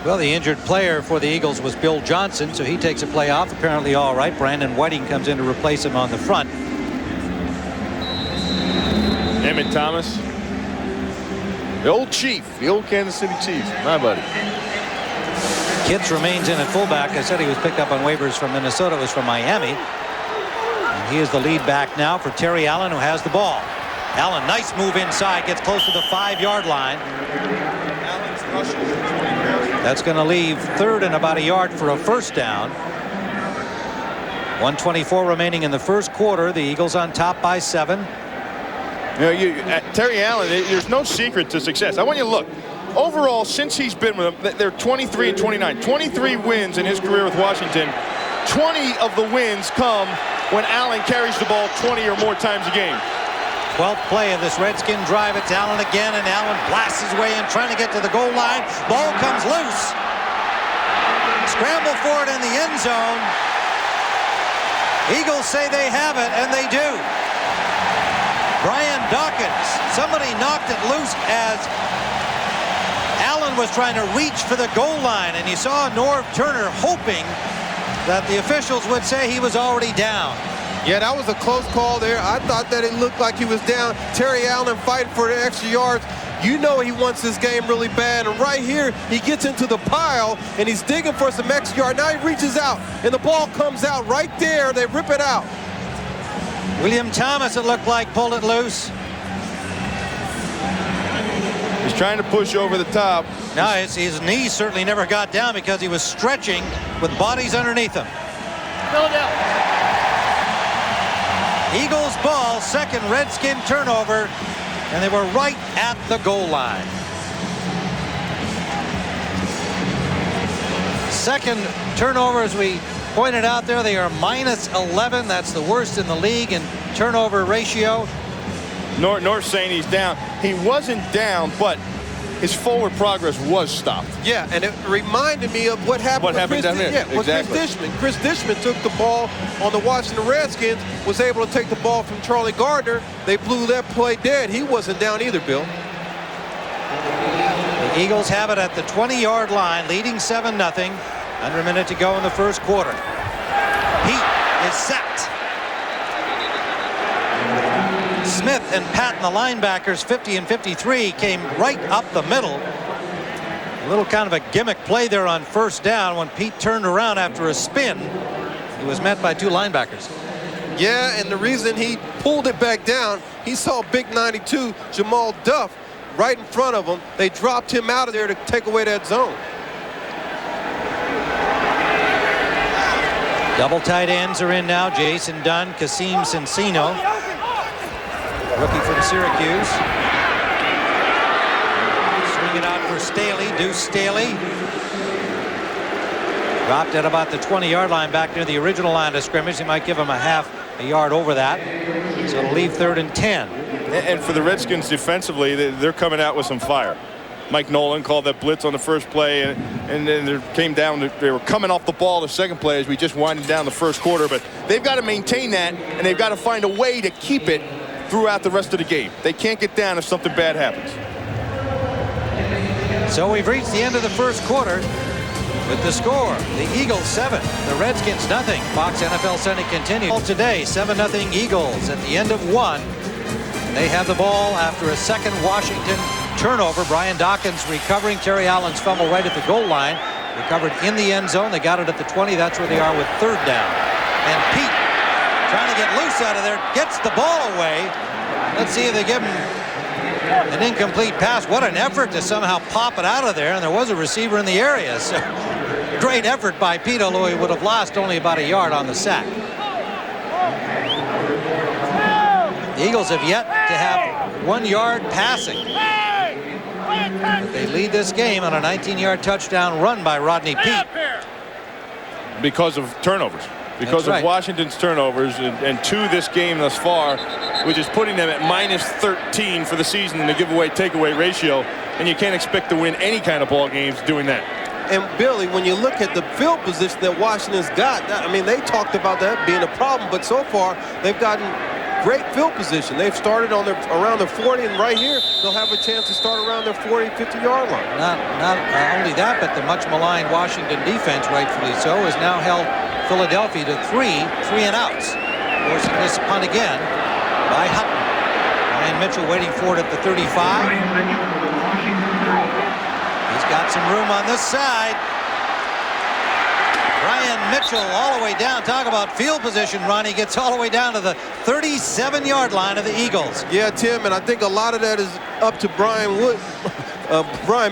Well, the injured player for the Eagles was Bill Johnson, so he takes a play off. Apparently all right. Brandon Whiting comes in to replace him on the front. Emmett Thomas. The old Chief, the old Kansas City Chief. My buddy. Kitts remains in at fullback. I said he was picked up on waivers from Minnesota. It was from Miami. And he is the lead back now for Terry Allen, who has the ball. Allen, nice move inside, gets close to the 5-yard line. That's going to leave 3rd and about a yard for a 1st down. 1:24 remaining in the 1st quarter. The Eagles on top by 7. Terry Allen, there's no secret to success. I want you to look. Overall, since he's been with them, they're 23 and 29. 23 wins in his career with Washington. 20 of the wins come when Allen carries the ball 20 or more times a game. 12th play of this Redskin drive. It's Allen again, and Allen blasts his way in, trying to get to the goal line. Ball comes loose. Scramble for it in the end zone. Eagles say they have it, and they do. Brian Dawkins, somebody knocked it loose as Allen was trying to reach for the goal line, and you saw Norv Turner hoping that the officials would say he was already down. Yeah, that was a close call there. I thought that it looked like he was down. Terry Allen fighting for the extra yards. You know he wants this game really bad. And right here, he gets into the pile, and he's digging for some extra yard. Now he reaches out, and the ball comes out right there. They rip it out. William Thomas, it looked like, pulled it loose. He's trying to push over the top. No, his knees certainly never got down because he was stretching with bodies underneath him. Philadelphia. Eagles ball, second Redskin turnover, and they were right at the goal line. Second turnover, as we pointed out there, they are minus 11. That's the worst in the league in turnover ratio. North's saying he's down. He wasn't down, but his forward progress was stopped. Yeah, and it reminded me of what happened with down there. Yeah, with exactly. Chris Dishman. Chris Dishman took the ball on the Washington Redskins, was able to take the ball from Charlie Gardner. They blew that play dead. He wasn't down either, Bill. The Eagles have it at the 20-yard line, leading 7-0. Under a minute to go in the first quarter. Pete is sacked. Smith and Patton, the linebackers, 50 and 53, came right up the middle. A little kind of a gimmick play there on first down when Pete turned around after a spin. He was met by two linebackers. Yeah, and the reason he pulled it back down, he saw big 92 Jamal Duff right in front of him. They dropped him out of there to take away that zone. Double tight ends are in now. Jason Dunn, Kasim Cincino, rookie from Syracuse. Swing it out for Staley, Deuce Staley. Dropped at about the 20-yard line back near the original line of scrimmage. He might give him a yard over that. So it'll leave 3rd and 10. And for the Redskins defensively, they're coming out with some fire. Mike Nolan called that blitz on the first play, and then they came down. They were coming off the ball the second play as we just winded down the first quarter. But they've got to maintain that, and they've got to find a way to keep it throughout the rest of the game. They can't get down if something bad happens. So we've reached the end of the first quarter with the score. The Eagles 7, the Redskins nothing. Fox NFL Sunday continues today. 7-0 Eagles at the end of 1. They have the ball after a second Washington turnover. Brian Dawkins recovering Terry Allen's fumble right at the goal line. Recovered in the end zone. They got it at the 20. That's where they are with 3rd down. And Pete trying to get loose out of there. Gets the ball away. Let's see if they give him an incomplete pass. What an effort to somehow pop it out of there. And there was a receiver in the area. So great effort by Pete, although he would have lost only about a yard on the sack. The Eagles have yet to have 1 yard passing. But they lead this game on a 19-yard touchdown run by Rodney Peete. Because of turnovers. Because of Washington's turnovers, and 2 this game thus far, which is putting them at minus 13 for the season in the giveaway takeaway ratio. And you can't expect to win any kind of ball games doing that. And Billy, when you look at the field position that Washington's got, I mean, they talked about that being a problem, but so far they've gotten great field position. They've started on around their 40, and right here they'll have a chance to start around their 40, 50-yard line. Not only that, but the much maligned Washington defense, rightfully so, has now held Philadelphia to 3 and-outs. Forcing this punt again by Hutton. Ryan Mitchell waiting for it at the 35. He's got some room on this side. Ryan Mitchell all the way down. Talk about field position, Ronnie. Gets all the way down to the 37-yard line of the Eagles. Yeah, Tim, and I think a lot of that is up to Brian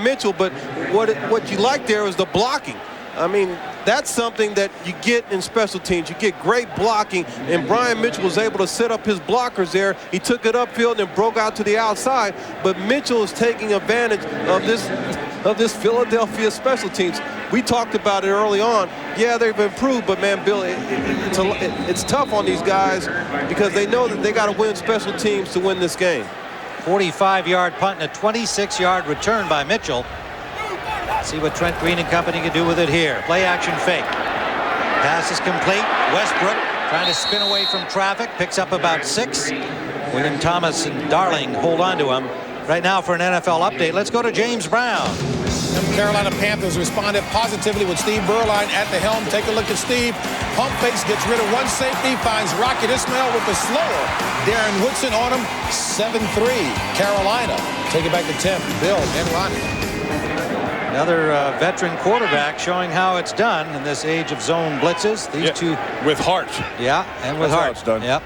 Mitchell, but what you like there is the blocking. I mean, that's something that you get in special teams. You get great blocking, and Brian Mitchell was able to set up his blockers there. He took it upfield and broke out to the outside, but Mitchell is taking advantage of this Philadelphia special teams. We talked about it early on. Yeah, they've improved, but man, Bill, it's tough on these guys because they know that they got to win special teams to win this game. 45-yard punt and a 26-yard return by Mitchell. See what Trent Green and company can do with it here. Play action fake. Pass is complete. Westbrook trying to spin away from traffic. Picks up about 6. William Thomas and Darling hold on to him. Right now for an NFL update, let's go to James Brown. The Carolina Panthers responded positively with Steve Berline at the helm. Take a look at Steve. Pump fakes, gets rid of one safety, finds Rocket Ismail with the slower Darren Woodson on him. 7-3, Carolina. Take it back to Tim, Bill, and Ronnie. Another veteran quarterback showing how it's done in this age of zone blitzes. These two with heart. Yeah, and with heart. It's done. Yep.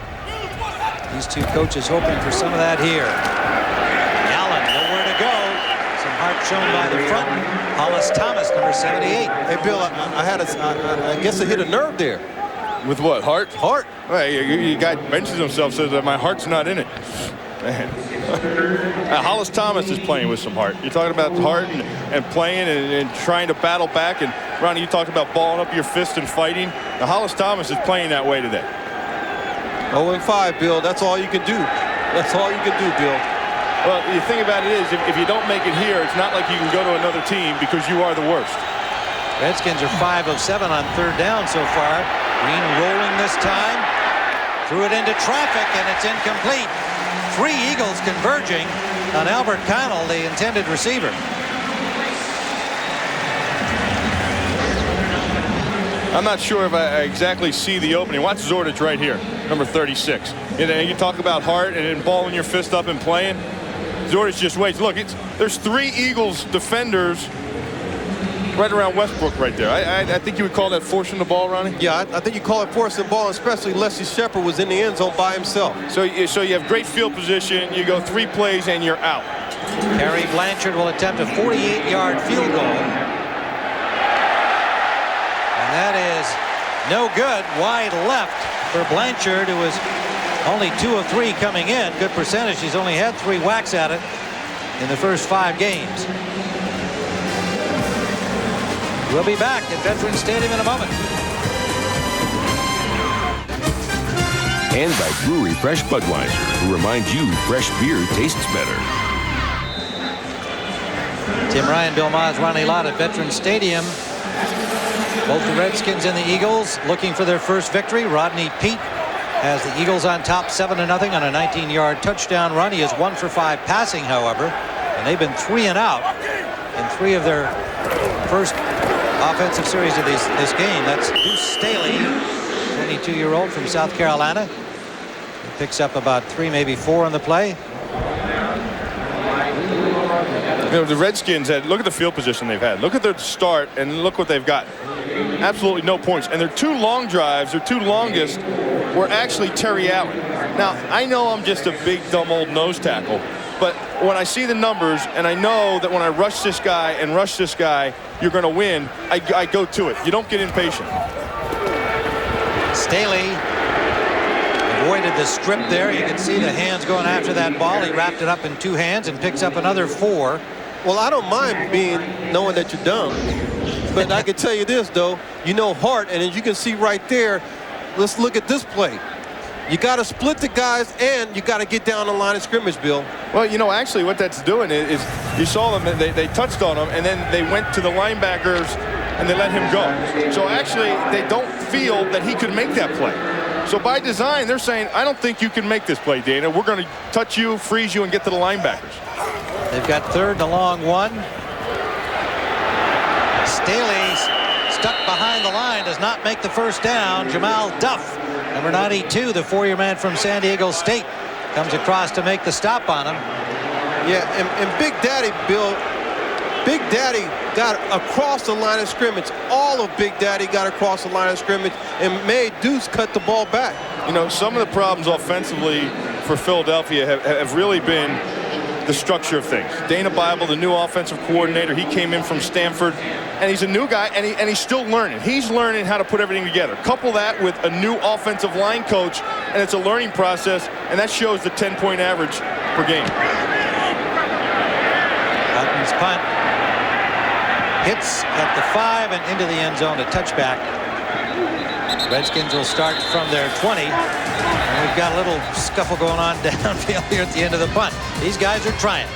These two coaches hoping for some of that here. Allen, nowhere to go. Some heart shown by the front. Hollis Thomas, number 78. Hey, Bill, I guess I hit a nerve there. With what, heart? Heart. Well, you guy benches himself, says that my heart's not in it. Man. Hollis Thomas is playing with some heart. You're talking about heart and playing and trying to battle back. And Ronnie, you talked about balling up your fist and fighting. Now, Hollis Thomas is playing that way today. 0-5, Bill. That's all you can do. That's all you can do, Bill. Well, the thing about it is, if you don't make it here, it's not like you can go to another team because you are the worst. Redskins are 5 of 7 on third down so far. Green rolling this time. Threw it into traffic, and it's incomplete. 3 Eagles converging on Albert Connell, the intended receiver. I'm not sure if I exactly see the opening. Watch Zordich right here, number 36. You talk about heart and balling your fist up and playing. Zordich just waits. Look, there's 3 Eagles defenders right around Westbrook right there. I think you would call that forcing the ball, Ronnie? Yeah, I think you call it forcing the ball, especially Leslie Shepard was in the end zone by himself. So you have great field position. You go 3 plays and you're out. Harry Blanchard will attempt a 48-yard field goal. And that is no good. Wide left for Blanchard, who was only 2 of 3 coming in. Good percentage. He's only had 3 whacks at it in the first 5 games. We'll be back at Veterans Stadium in a moment. And by Brewery Fresh Budweiser, who reminds you fresh beer tastes better. Tim Ryan, Bill Maas, Ronnie Lott at Veterans Stadium. Both the Redskins and the Eagles looking for their first victory. Rodney Peete has the Eagles on top 7-0 on a 19-yard touchdown run. He is 1 for 5 passing, however, and they've been 3 and out in 3 of their first offensive series of this game. That's Deuce Staley, 22-year-old from South Carolina. He picks up about 3, maybe 4 on the play. You know, the Redskins look at the field position they've had. Look at their start and look what they've got. Absolutely no points. And their 2 long drives, their 2 longest, were actually Terry Allen. Now, I know I'm just a big, dumb old nose tackle, but when I see the numbers and I know that when I rush this guy and rush this guy, you're going to win, I go to it. You don't get impatient. Staley avoided the strip there. You can see the hands going after that ball. He wrapped it up in 2 hands and picks up another 4. Well, I don't mind knowing that you're dumb. But I can tell you this, though. You know heart, and as you can see right there, let's look at this play. You got to split the guys, and you got to get down the line of scrimmage, Bill. Well, you know, actually what that's doing is you saw them, they touched on him, and then they went to the linebackers, and they let him go. So actually, they don't feel that he could make that play. So by design, they're saying, I don't think you can make this play, Dana. We're going to touch you, freeze you, and get to the linebackers. They've got 3rd and a long 1. Staley's stuck behind the line, does not make the first down. Jamal Duff, number 92, the 4-year man from San Diego State, comes across to make the stop on him. Yeah, and Big Daddy, Bill, Big Daddy got across the line of scrimmage. All of Big Daddy got across the line of scrimmage and made Deuce cut the ball back. You know, some of the problems offensively for Philadelphia have really been the structure of things. Dana Bible, the new offensive coordinator, he came in from Stanford, and he's a new guy, and he's still learning. He's learning how to put everything together. Couple that with a new offensive line coach, and it's a learning process, and that shows the 10-point average per game. Hutton's punt hits at the 5 and into the end zone, a touchback. Redskins will start from their 20. And we've got a little scuffle going on downfield here at the end of the punt. These guys are trying.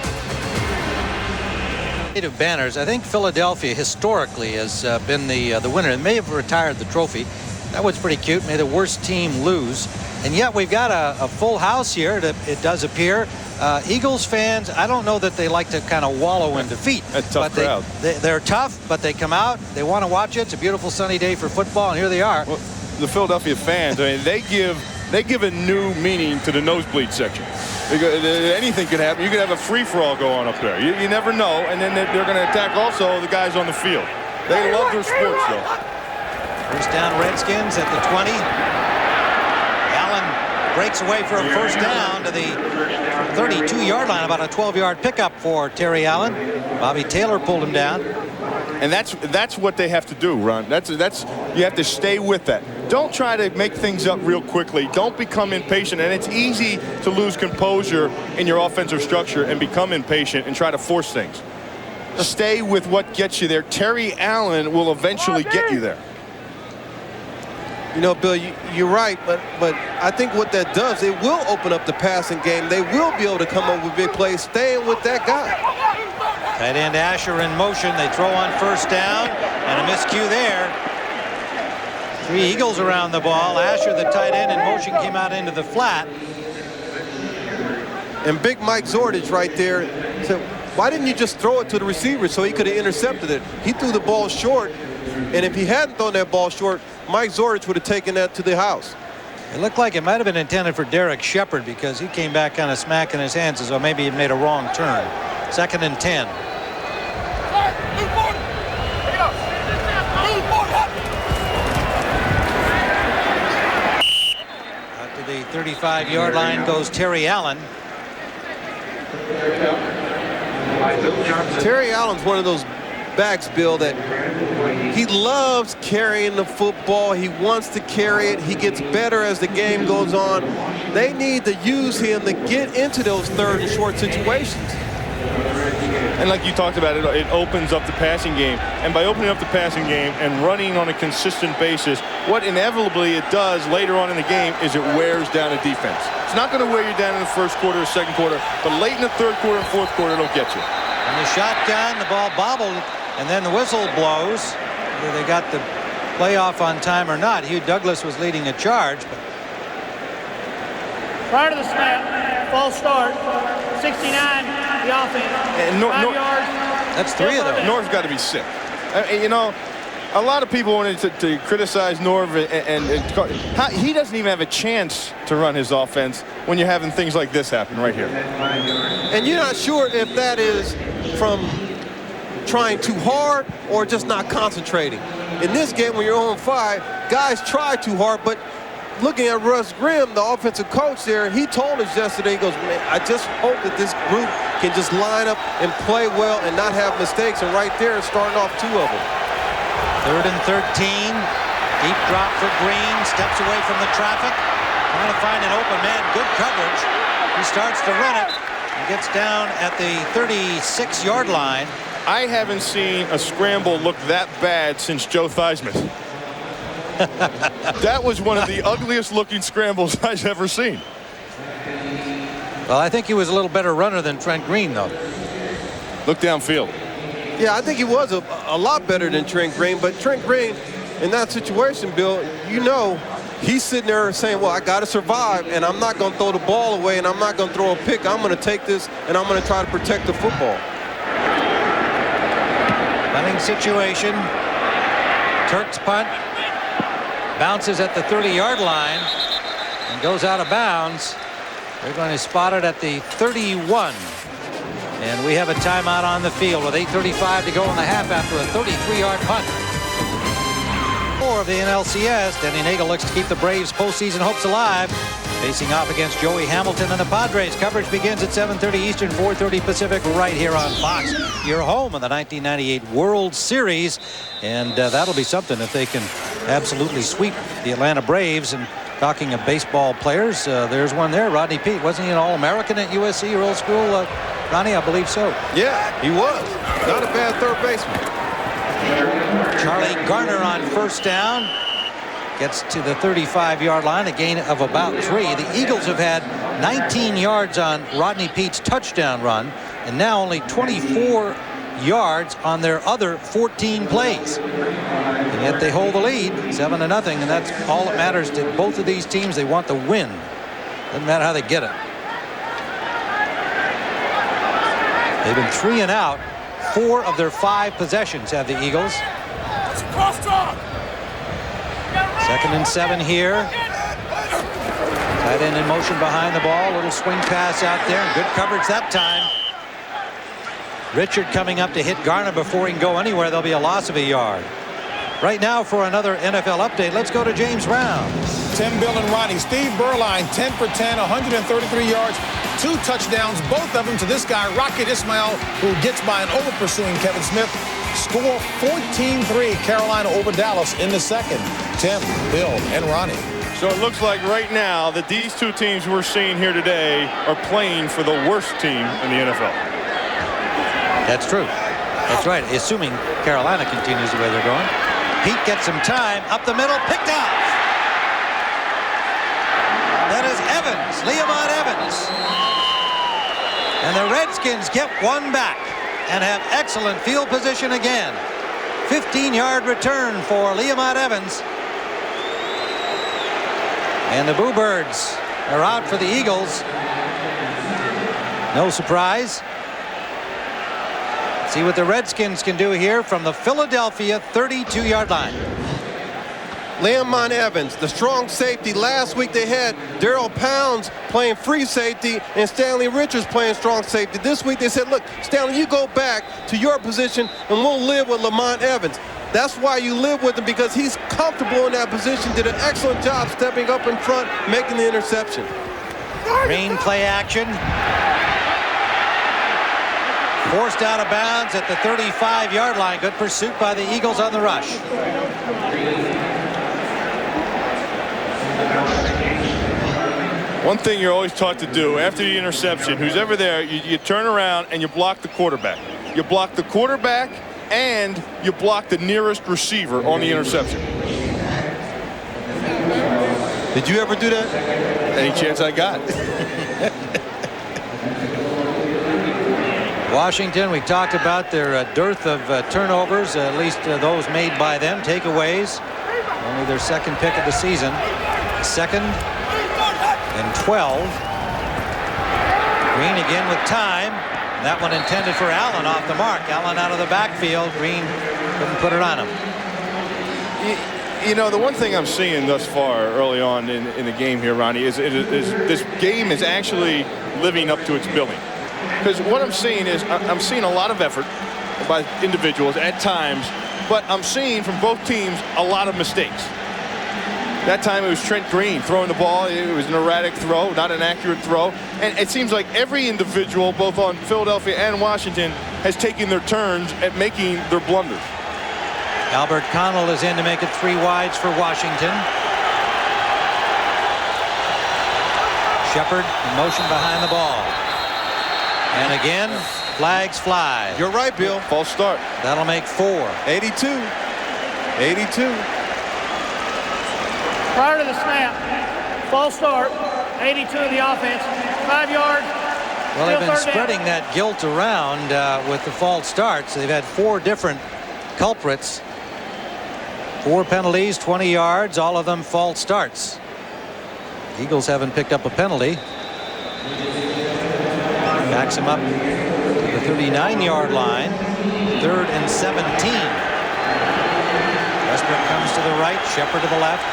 Banners. I think Philadelphia historically has been the winner and may have retired the trophy. That was pretty cute. May the worst team lose. And yet we've got a full house here. It does appear. Eagles fans, I don't know that they like to kind of wallow in defeat. That's a tough crowd. They're tough, but they come out. They want to watch it. It's a beautiful sunny day for football, and here they are. Well, the Philadelphia fans, I mean, they give a new meaning to the nosebleed section. Anything could happen. You could have a free-for-all go on up there. You never know. And then they're going to attack also the guys on the field. They love their sports, though. First down, Redskins at the 20. Allen breaks away for a first down to the 32-yard line, about a 12-yard pickup for Terry Allen. Bobby Taylor pulled him down. And that's what they have to do, Ron. That's you have to stay with that. Don't try to make things up real quickly. Don't become impatient. And it's easy to lose composure in your offensive structure and become impatient and try to force things. Stay with what gets you there. Terry Allen will eventually get you there. You know, Bill, you're right, but I think what that does, it will open up the passing game. They will be able to come up with big plays, staying with that guy. Tight end Asher in motion. They throw on first down, and a miscue there. 3 Eagles around the ball. Asher, the tight end, in motion, came out into the flat. And big Mike Zordich right there said, why didn't you just throw it to the receiver so he could have intercepted it? He threw the ball short, and if he hadn't thrown that ball short, Mike Zordich would have taken that to the house. It looked like it might have been intended for Derek Shepard because he came back kind of smacking his hands as though maybe he made a wrong turn. 2nd and 10. Out to the 35-yard line goes Terry Allen. Terry Allen's one of those backs, Bill, that he loves carrying the football. He wants to carry it. He gets better as the game goes on. They need to use him to get into those 3rd and short situations. And like you talked about, it opens up the passing game. And by opening up the passing game and running on a consistent basis, what inevitably it does later on in the game is it wears down a defense. It's not going to wear you down in the 1st quarter or 2nd quarter, but late in the 3rd quarter and 4th quarter, it'll get you. And the shotgun, the ball bobbled, and then the whistle blows. Whether they got the playoff on time or not, Hugh Douglas was leading a charge. But prior to the snap, false start, 69, the offense. And 5 yards. That's 3 of them. Norv's got to be sick. You know, a lot of people wanted to criticize Norv, and he doesn't even have a chance to run his offense when you're having things like this happen right here. And you're not sure if that is from trying too hard or just not concentrating. In this game, when you're on 5, guys try too hard, but looking at Russ Grimm, the offensive coach there, he told us yesterday, he goes, man, I just hope that this group can just line up and play well and not have mistakes. And right there, starting off 2 of them. 3rd and 13. Deep drop for Green. Steps away from the traffic. Trying to find an open man. Good coverage. He starts to run it. He gets down at the 36-yard line. I haven't seen a scramble look that bad since Joe Theismann. That was one of the ugliest looking scrambles I've ever seen. Well, I think he was a little better runner than Trent Green, though. Look downfield. Yeah, I think he was a lot better than Trent Green, but Trent Green, in that situation, Bill, you know, he's sitting there saying, well, I got to survive, and I'm not going to throw the ball away, and I'm not going to throw a pick. I'm going to take this, and I'm going to try to protect the football. Punting situation. Turk's punt. Bounces at the 30-yard line and goes out of bounds. They're going to spot it at the 31. And we have a timeout on the field with 8:35 to go in the half after a 33-yard punt. 4 of the NLCS. Denny Nagel looks to keep the Braves' postseason hopes alive. facing off against Joey Hamilton and the Padres. Coverage begins at 7:30 Eastern, 4:30 Pacific, right here on Fox. Your home in the 1998 World Series, and that'll be something if they can absolutely sweep the Atlanta Braves. And talking of baseball players, there's one there, Rodney Peete. Wasn't he an All-American at USC, your old school, Ronnie? I believe so. Yeah, he was. Not a bad third baseman. Charlie Garner on first down. Gets to the 35-yard line, a gain of about 3. The Eagles have had 19 yards on Rodney Peete's touchdown run, and now only 24 yards on their other 14 plays. And yet they hold the lead, 7-0, and that's all that matters to both of these teams. They want the win. Doesn't matter how they get it. They've been 3 and out. 4 of their 5 possessions have the Eagles. Second and 7 here. Tight end in motion behind the ball. Little swing pass out there. Good coverage that time. Richard coming up to hit Garner before he can go anywhere. There'll be a loss of a yard. Right now for another NFL update, let's go to James Brown. Tim, Bill, and Ronnie. Steve Berline, 10 for 10, 133 yards, 2 touchdowns, both of them to this guy, Rocket Ismail, who gets by an over-pursuing Kevin Smith. Score 14-3, Carolina over Dallas in the second. Tim, Bill, and Ronnie. So it looks like right now that these two teams we're seeing here today are playing for the worst team in the NFL. That's true. That's right, assuming Carolina continues the way they're going. Pete gets some time, up the middle, picked off. That is Evans, Leamon Evans. And the Redskins get one back and have excellent field position again. 15-yard return for Leamon Evans. And the Boo Birds are out for the Eagles. No surprise. See what the Redskins can do here from the Philadelphia 32-yard line. Leamon Evans, the strong safety. Last week they had Darryl Pounds playing free safety and Stanley Richards playing strong safety. This week they said, look, Stanley, you go back to your position and we'll live with Leamon Evans. That's why you live with him, because he's comfortable in that position. Did an excellent job stepping up in front, making the interception. Green play action. Forced out of bounds at the 35-yard line. Good pursuit by the Eagles on the rush. One thing you're always taught to do after the interception, who's ever there, you turn around and you block the quarterback. You block the quarterback and you block the nearest receiver on the interception. Did you ever do that? Any chance I got. Washington, we talked about their dearth of turnovers, at least those made by them, takeaways. Only their second pick of the season. Second and 12. Green again with time. That one intended for Allen, off the mark. Allen out of the backfield. Green couldn't put it on him. You know, the one thing I'm seeing thus far early on in the game here, Ronnie, is this game is actually living up to its billing. Because what I'm seeing is I'm seeing a lot of effort by individuals at times, but I'm seeing from both teams a lot of mistakes. That time it was Trent Green throwing the ball. It was an erratic throw, not an accurate throw. And it seems like every individual, both on Philadelphia and Washington, has taken their turns at making their blunders. Albert Connell is in to make it 3 wides for Washington. Shepard in motion behind the ball. And again, flags fly. You're right, Bill. False start. That'll make 4. 82. 82. Prior to the snap, false start, 82 of the offense, 5 yards. Well, they've been spreading that guilt around with the false starts. They've had 4 different culprits. 4 penalties, 20 yards, all of them false starts. Eagles haven't picked up a penalty. Backs him up to the 39-yard line. 3rd and 17. Westbrook comes to the right, Shepard to the left.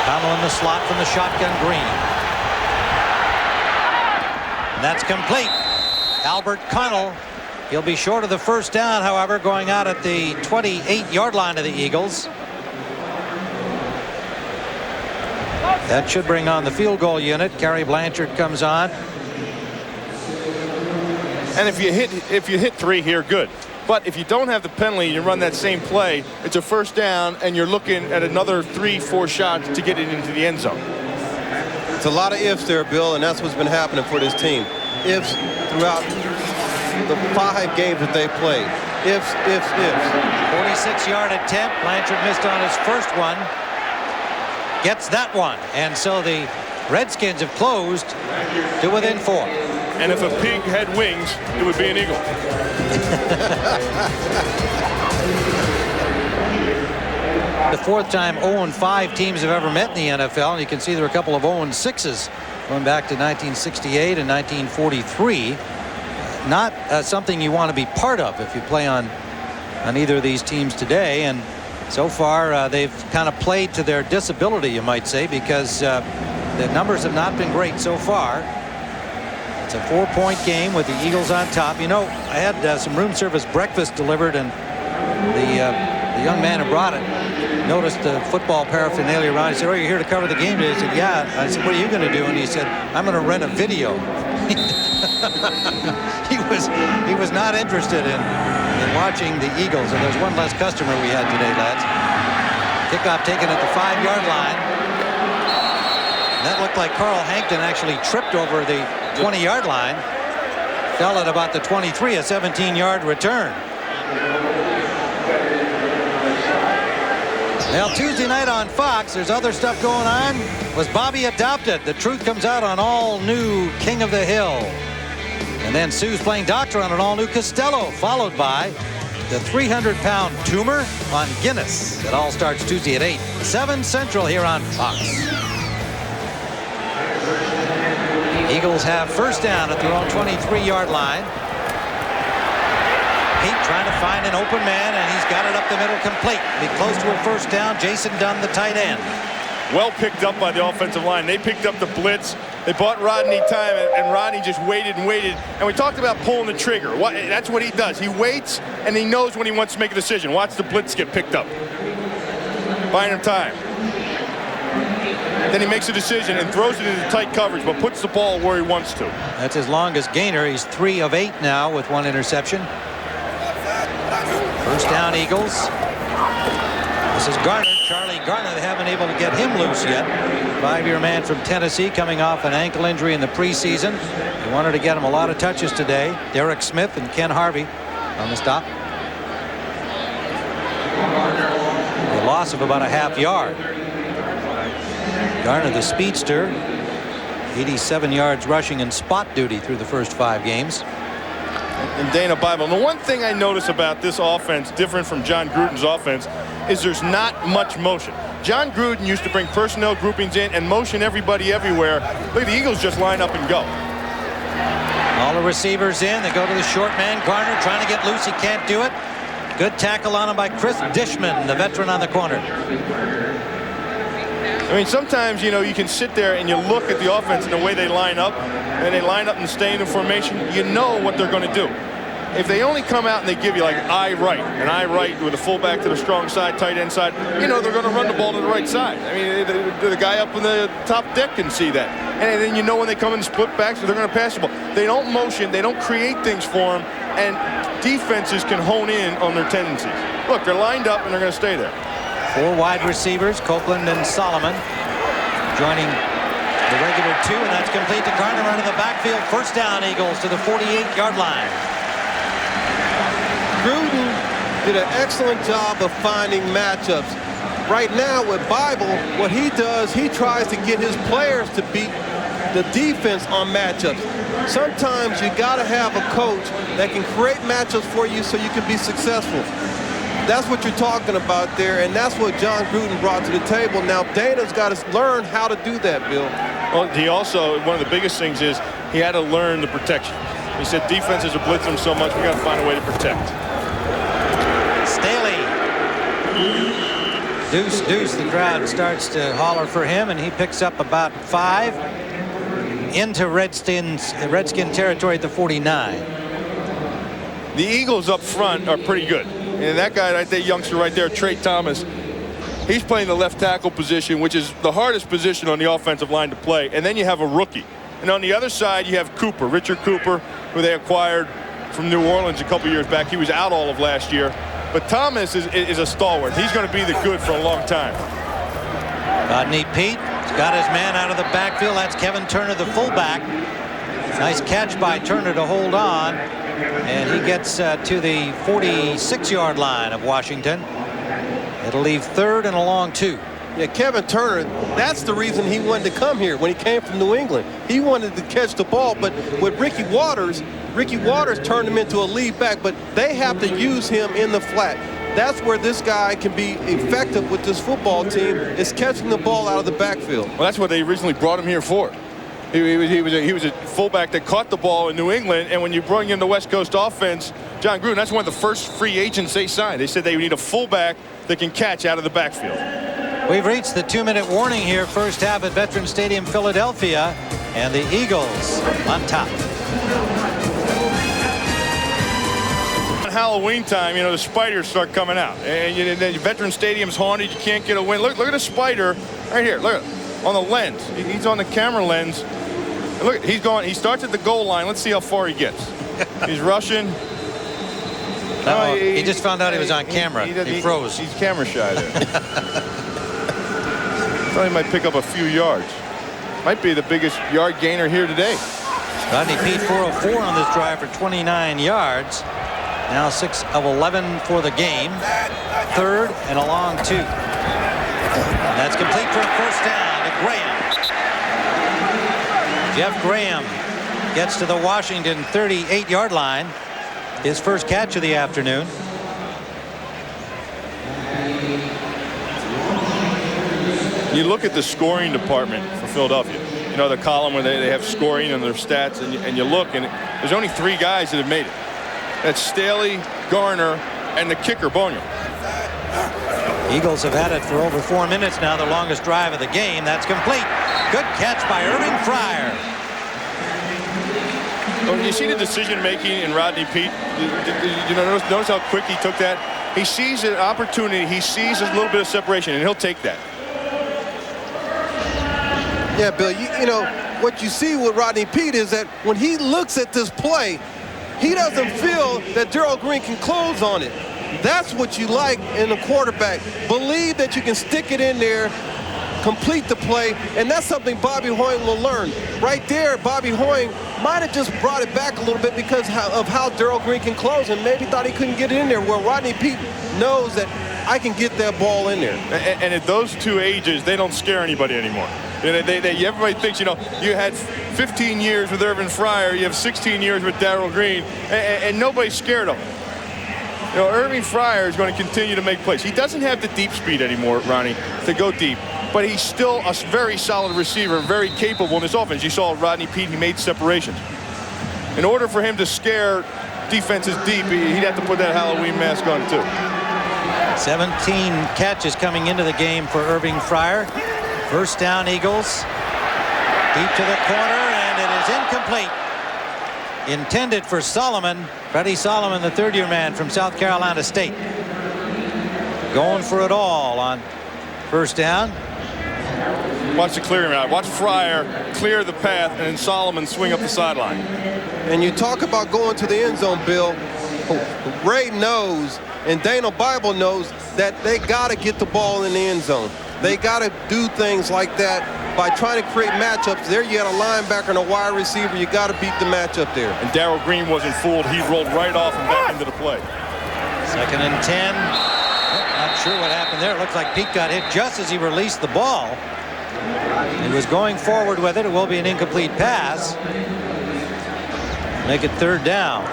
Connell in the slot from the shotgun, Green. And that's complete. Albert Connell. He'll be short of the first down, however, going out at the 28-yard line of the Eagles. That should bring on the field goal unit. Gary Blanchard comes on. And if you hit 3 here, good. But if you don't have the penalty, you run that same play, it's a first down, and you're looking at another 3-4 shots to get it into the end zone. It's a lot of ifs there, Bill, and that's what's been happening for this team. Ifs throughout the 5 games that they played. Ifs, ifs, ifs. 46-yard attempt. Blanchard missed on his first one. Gets that one. And so the Redskins have closed to within 4. And if a pig had wings, it would be an eagle. The 4th time 0-5 teams have ever met in the NFL, and you can see there are a couple of 0-6s going back to 1968 and 1943. Not something you want to be part of if you play on either of these teams today. And so far they've kind of played to their disability, you might say, because the numbers have not been great so far. It's a 4-point game with the Eagles on top. You know, I had some room service breakfast delivered, and the young man who brought it noticed the football paraphernalia around. He said, "Oh, you're here to cover the game today?" I said, "Yeah." I said, "What are you going to do?" And he said, "I'm going to rent a video." he was not interested in watching the Eagles. And there's one less customer we had today, lads. Kickoff taken at the 5-yard line. That looked like Carl Hankton actually tripped over the 20-yard line. Fell at about the 23, a 17-yard return. Well, Tuesday night on Fox, there's other stuff going on. Was Bobby adopted? The truth comes out on all-new King of the Hill. And then Sue's playing doctor on an all-new Costello, followed by the 300-pound tumor on Guinness. It all starts Tuesday at 8, 7 Central here on Fox. Eagles have first down at their own 23-yard line. Pete trying to find an open man, and he's got it up the middle complete. Be close to a first down. Jason Dunn, the tight end. Well picked up by the offensive line. They picked up the blitz. They bought Rodney time, and Rodney just waited and waited. And we talked about pulling the trigger. That's what he does. He waits, and he knows when he wants to make a decision. Watch the blitz get picked up. Buying him time. Then he makes a decision and throws it into tight coverage, but puts the ball where he wants to. That's his longest gainer. He's 3 of 8 now with 1 interception. First down, Eagles. This is Garner, Charlie Garner. They haven't been able to get him loose yet. 5-year man from Tennessee, coming off an ankle injury in the preseason. They wanted to get him a lot of touches today. Derek Smith and Ken Harvey on the stop. A loss of about a half-yard. Garner, the speedster, 87 yards rushing in spot duty through the first 5 games. And Dana Bible. And the one thing I notice about this offense, different from John Gruden's offense, is there's not much motion. John Gruden used to bring personnel groupings in and motion everybody everywhere. Look, the Eagles just line up and go. All the receivers in. They go to the short man. Garner trying to get loose. He can't do it. Good tackle on him by Chris Dishman, the veteran on the corner. I mean, sometimes, you know, you can sit there and you look at the offense and the way they line up, and they line up and stay in the formation, you know what they're going to do. If they only come out and they give you like I right with a fullback to the strong side, tight end side, you know they're going to run the ball to the right side. I mean, the guy up in the top deck can see that. And then you know when they come in split backs, they're going to pass the ball. They don't motion, they don't create things for them, and defenses can hone in on their tendencies. Look, they're lined up and they're going to stay there. 4 wide receivers, Copeland and Solomon, joining the regular 2, and that's complete to Garner out of the backfield. First down, Eagles to the 48-yard line. Gruden did an excellent job of finding matchups. Right now with Bible, what he does, he tries to get his players to beat the defense on matchups. Sometimes you got to have a coach that can create matchups for you so you can be successful. That's what you're talking about there, and that's what John Gruden brought to the table. Now, Dana's got to learn how to do that, Bill. Well, he also, one of the biggest things is he had to learn the protection. He said defenses are blitzing him so much, we got to find a way to protect. Staley. Deuce, deuce. The crowd starts to holler for him, and he picks up about 5 into Redskin territory at the 49. The Eagles up front are pretty good. And that guy right there, youngster right there, Trey Thomas, He's playing the left tackle position, which is the hardest position on the offensive line to play. And then you have a rookie. And on the other side, you have Cooper, Richard Cooper, who they acquired from New Orleans a couple years back. He was out all of last year. But Thomas is a stalwart. He's going to be the good for a long time. Rodney Peete has got his man out of the backfield. That's Kevin Turner, the fullback. Nice catch by Turner to hold on. And he gets to the 46-yard line of Washington. It'll leave third and a long 2. Yeah, Kevin Turner, that's the reason he wanted to come here when he came from New England. He wanted to catch the ball, but with Ricky Waters turned him into a lead back, but they have to use him in the flat. That's where this guy can be effective with this football team, is catching the ball out of the backfield. Well, that's what they originally brought him here for. He was a fullback that caught the ball in New England, and when you bring in the West Coast offense, John Gruden, that's one of the first free agents they signed. They said they need a fullback that can catch out of the backfield. We've reached the 2-minute warning here, first half at Veterans Stadium, Philadelphia, and the Eagles on top. On Halloween time, you know, the spiders start coming out, and then Veterans Stadium's haunted. You can't get a win. Look at the spider right here. Look on the lens. He's on the camera lens. And look, he's going. He starts at the goal line. Let's see how far he gets. He's rushing. He just found out he was on camera. He froze. He's camera shy there. Thought he might pick up a few yards. Might be the biggest yard gainer here today. Rodney Peete 404 on this drive for 29 yards. Now 6 of 11 for the game. Third and a long 2. And that's complete for a first down to Graham. Jeff Graham gets to the Washington 38-yard line. His first catch of the afternoon. You look at the scoring department for Philadelphia. You know, the column where they have scoring and their stats, and you look, and there's only 3 guys that have made it. That's Staley, Garner, and the kicker, Bonio. Eagles have had it for over 4 minutes now, the longest drive of the game. That's complete. Good catch by Irving Fryer. Well, you see the decision-making in Rodney Peete? You know, notice how quick he took that? He sees an opportunity. He sees a little bit of separation, and he'll take that. Yeah, Bill, you know, what you see with Rodney Peete is that when he looks at this play, he doesn't feel that Darrell Green can close on it. That's what you like in a quarterback. Believe that you can stick it in there, complete the play, and that's something Bobby Hoying will learn. Right there, Bobby Hoying might have just brought it back a little bit because of how Darrell Green can close, and maybe thought he couldn't get it in there, where Rodney Peete knows that I can get that ball in there. And at those 2 ages, they don't scare anybody anymore. Everybody thinks, you know, you had 15 years with Irvin Fryer, you have 16 years with Darrell Green, and nobody's scared of him. You know, Irving Fryer is going to continue to make plays. He doesn't have the deep speed anymore, Ronnie, to go deep, but he's still a very solid receiver, very capable in this offense. You saw Rodney Peete, he made separations. In order for him to scare defenses deep, he'd have to put that Halloween mask on too. 17 catches coming into the game for Irving Fryer. First down, Eagles. Deep to the corner, and it is incomplete. Intended for Solomon. Freddie Solomon, the third-year man from South Carolina State. Going for it all on first down. Watch the clearing out. Watch Fryer clear the path, and then Solomon swing up the sideline. And you talk about going to the end zone, Bill. Ray knows, and Dana Bible knows, that they got to get the ball in the end zone. They got to do things like that by trying to create matchups. There you got a linebacker and a wide receiver. You got to beat the matchup there. And Darrell Green wasn't fooled. He rolled right off and back into the play. 2nd and 10. Not sure what happened there. It looks like Peete got hit just as he released the ball. He was going forward with it. It will be an incomplete pass. Make it third down.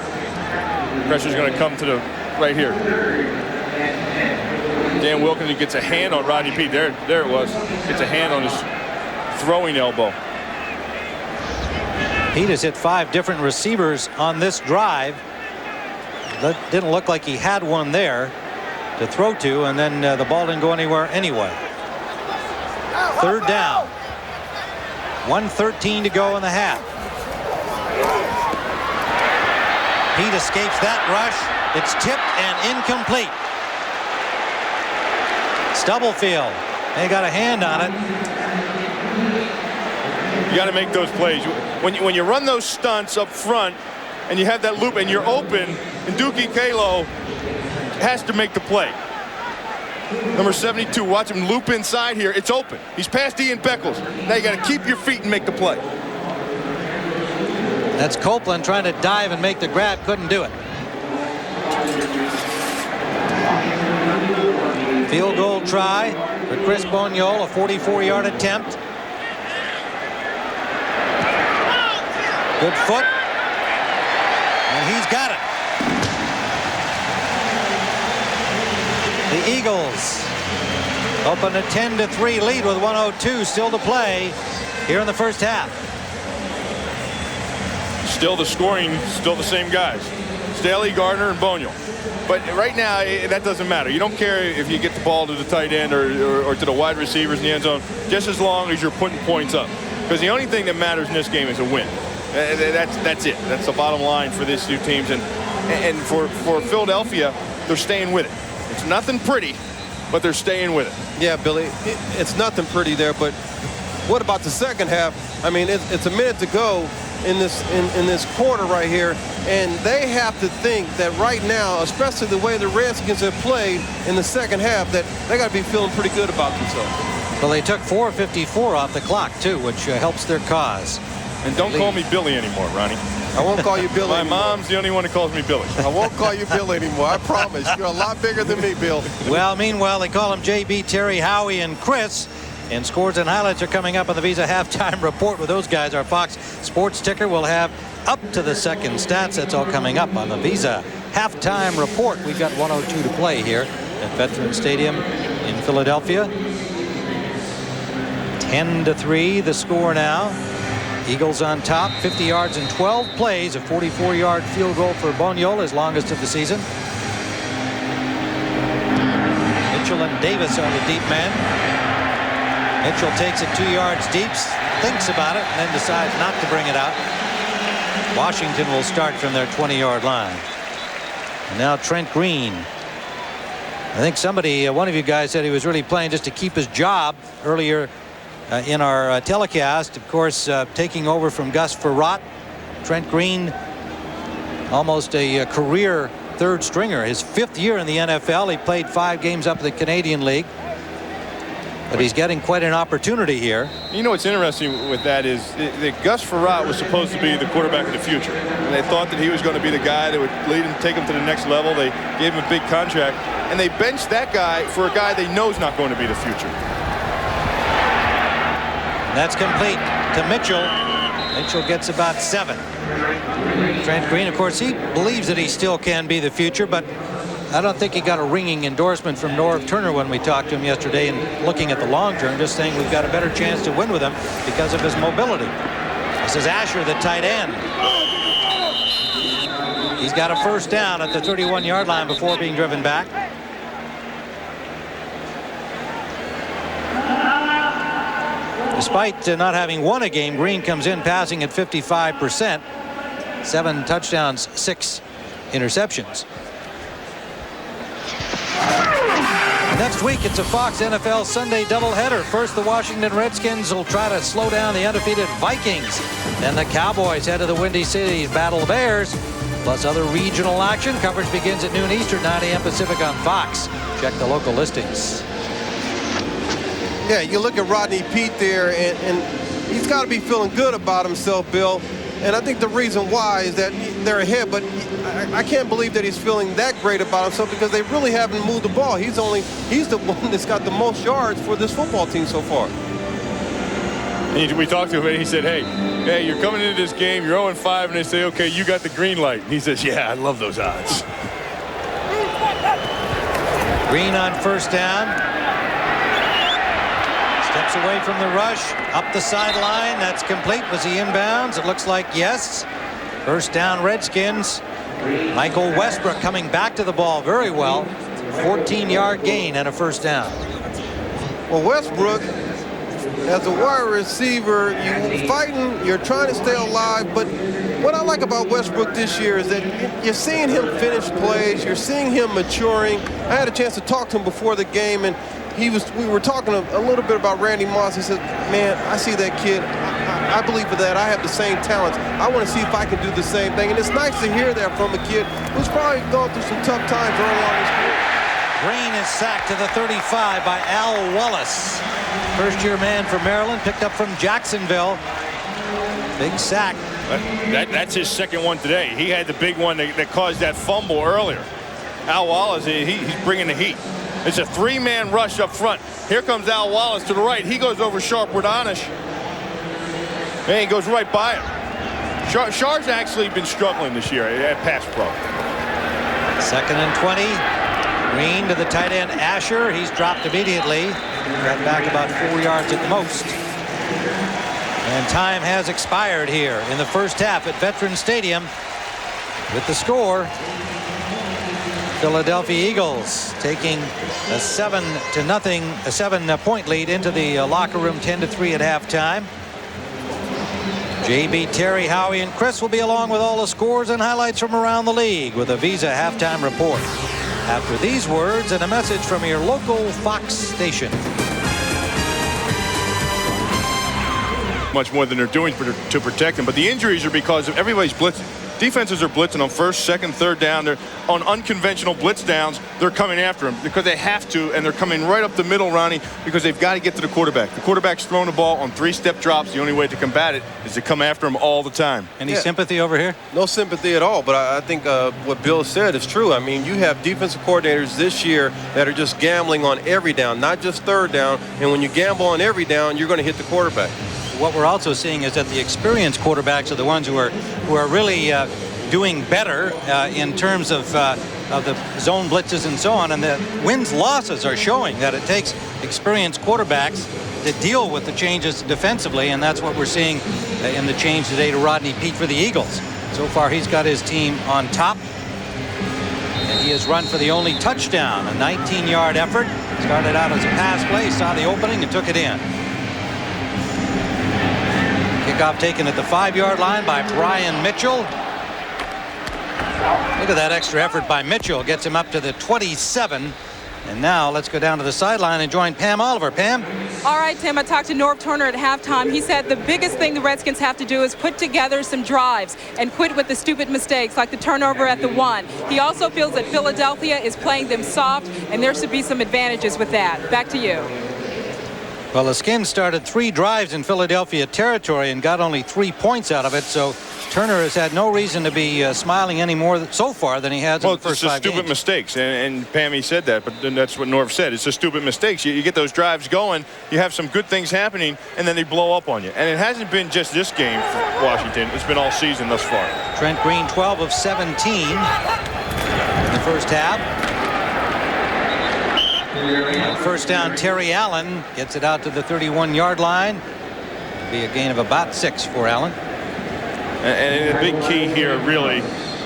Pressure's going to come to the right here. Dan Wilkins gets a hand on Rodney Peete. There it was. Gets a hand on his throwing elbow. Peete has hit 5 different receivers on this drive. That didn't look like he had one there to throw to, and then the ball didn't go anywhere anyway. Third down. 1:13 to go in the half. Peete escapes that rush. It's tipped and incomplete. Stubblefield. They got a hand on it. You got to make those plays. When you run those stunts up front and you have that loop and you're open, and Dookie Kalo has to make the play. Number 72, watch him loop inside here. It's open. He's past Ian Beckles. Now you got to keep your feet and make the play. That's Copeland trying to dive and make the grab. Couldn't do it. Field goal try for Chris Boniol, a 44-yard attempt. Good foot. And he's got it. The Eagles open a 10-3 lead with 1:02 still to play here in the first half. Still the scoring, still the same guys. Staley, Gardner, and Boniol. But right now, that doesn't matter. You don't care if you get the ball to the tight end or to the wide receivers in the end zone, just as long as you're putting points up. Because the only thing that matters in this game is a win. That's it. That's the bottom line for these two teams. And for Philadelphia, they're staying with it. It's nothing pretty, but they're staying with it. Yeah, Billy, it's nothing pretty there, but what about the second half? I mean, it's a minute to go in this quarter right here, and they have to think that right now, especially the way the Redskins have played in the second half, that they got to be feeling pretty good about themselves. Well, they took 4:54 off the clock too, which helps their cause. And don't call me Billy anymore, Ronnie. I won't call you Billy My anymore. mom's the only one that calls me Billy. I won't call you Billy anymore. I promise. You're a lot bigger than me, Bill. Well, meanwhile, they call him JB, Terry, Howie, and Chris. And scores and highlights are coming up on the Visa halftime report with those guys. Our Fox Sports ticker will have up to the second stats. That's all coming up on the Visa halftime report. We've got 1:02 to play here at Veterans Stadium in Philadelphia. 10-3 the score now. Eagles on top, 50 yards in 12 plays. A 44-yard field goal for Boniol, his longest of the season. Mitchell and Davis are the deep men. Mitchell takes it 2 yards deep, thinks about it, and then decides not to bring it out. Washington will start from their 20-yard line. And now Trent Green. I think somebody, one of you guys said he was really playing just to keep his job earlier in our telecast. Of course, taking over from Gus Frerotte. Trent Green, almost a career third stringer. His 5th year in the NFL. He played 5 games up in the Canadian League. But he's getting quite an opportunity here. You know what's interesting with that is that Gus Frerotte was supposed to be the quarterback of the future. And they thought that he was going to be the guy that would lead him, take him to the next level. They gave him a big contract. And they benched that guy for a guy they know is not going to be the future. That's complete to Mitchell. Mitchell gets about 7. Trent Green, of course, he believes that he still can be the future, but I don't think he got a ringing endorsement from Norv Turner when we talked to him yesterday and looking at the long term, just saying we've got a better chance to win with him because of his mobility. This is Asher, the tight end. He's got a first down at the 31-yard line before being driven back. Despite not having won a game, Green comes in passing at 55%. 7 touchdowns, 6 interceptions. Next week, it's a Fox NFL Sunday doubleheader. First, the Washington Redskins will try to slow down the undefeated Vikings. Then the Cowboys head to the Windy City to battle the Bears. Plus other regional action. Coverage begins at noon Eastern, 9 a.m. Pacific on Fox. Check the local listings. Yeah, you look at Rodney Peete there, and he's got to be feeling good about himself, Bill. And I think the reason why is that they're ahead, but I can't believe that he's feeling that great about himself because they really haven't moved the ball. He's the one that's got the most yards for this football team so far. We talked to him and he said, hey, you're coming into this game, you're 0-5, and they say, okay, you got the green light. And he says, yeah, I love those odds. Green on first down. Steps away from the rush, up the sideline. That's complete. Was he inbounds? It looks like yes. First down, Redskins. Michael Westbrook coming back to the ball very well. 14-yard gain and a first down. Well, Westbrook, as a wide receiver, you're fighting, you're trying to stay alive, but what I like about Westbrook this year is that you're seeing him finish plays, you're seeing him maturing. I had a chance to talk to him before the game, and we were talking a little bit about Randy Moss. He said, man, I see that kid. I believe in that. I have the same talents. I want to see if I can do the same thing. And it's nice to hear that from a kid who's probably gone through some tough times early on in his career. Green is sacked to the 35 by Al Wallace. First-year man for Maryland, picked up from Jacksonville. Big sack. That's his second one today. He had the big one that caused that fumble earlier. Al Wallace, he's bringing the heat. It's a three-man rush up front. Here comes Al Wallace to the right. He goes over Sharpwood Anish. And he goes right by him. Shar's actually been struggling this year at pass pro. 2nd and 20. Green to the tight end Asher. He's dropped immediately. Got back about 4 yards at the most. And time has expired here in the first half at Veterans Stadium. With the score, Philadelphia Eagles taking a 7-point lead into the locker room, 10-3 at halftime. JB, Terry, Howie, and Chris will be along with all the scores and highlights from around the league with a Visa halftime report. After these words and a message from your local Fox station. Much more than they're doing to protect them, but the injuries are because of everybody's blitzing. Defenses are blitzing on first, second, third down. They're on unconventional blitz downs. They're coming after them because they have to, and they're coming right up the middle, Ronnie, because they've got to get to the quarterback. The quarterback's throwing the ball on 3-step drops. The only way to combat it is to come after him all the time. Any sympathy over here? No sympathy at all, but I think what Bill said is true. I mean, you have defensive coordinators this year that are just gambling on every down, not just third down, and when you gamble on every down, you're going to hit the quarterback. What we're also seeing is that the experienced quarterbacks are the ones who are really doing better in terms of the zone blitzes and so on, and the wins-losses are showing that it takes experienced quarterbacks to deal with the changes defensively, and that's what we're seeing in the change today to Rodney Peete for the Eagles. So far, he's got his team on top, and he has run for the only touchdown, a 19-yard effort. Started out as a pass play, saw the opening, and took it in. Kickoff taken at the 5-yard line by Brian Mitchell. Look at that extra effort by Mitchell. Gets him up to the 27. And now let's go down to the sideline and join Pam Oliver. Pam? All right, Tim, I talked to Norv Turner at halftime. He said the biggest thing the Redskins have to do is put together some drives and quit with the stupid mistakes like the turnover at the 1. He also feels that Philadelphia is playing them soft, and there should be some advantages with that. Back to you. Well, the Skins started 3 drives in Philadelphia territory and got only 3 points out of it, so Turner has had no reason to be smiling any more so far than he has in the first 5 games. Well, it's the stupid mistakes, and Pammy said that, but then that's what Norv said. It's the stupid mistakes. You get those drives going, you have some good things happening, and then they blow up on you. And it hasn't been just this game for Washington. It's been all season thus far. Trent Green, 12 of 17 in the first half. On first down, Terry Allen gets it out to the 31-yard line. It'll be a gain of about 6 for Allen. And the big key here really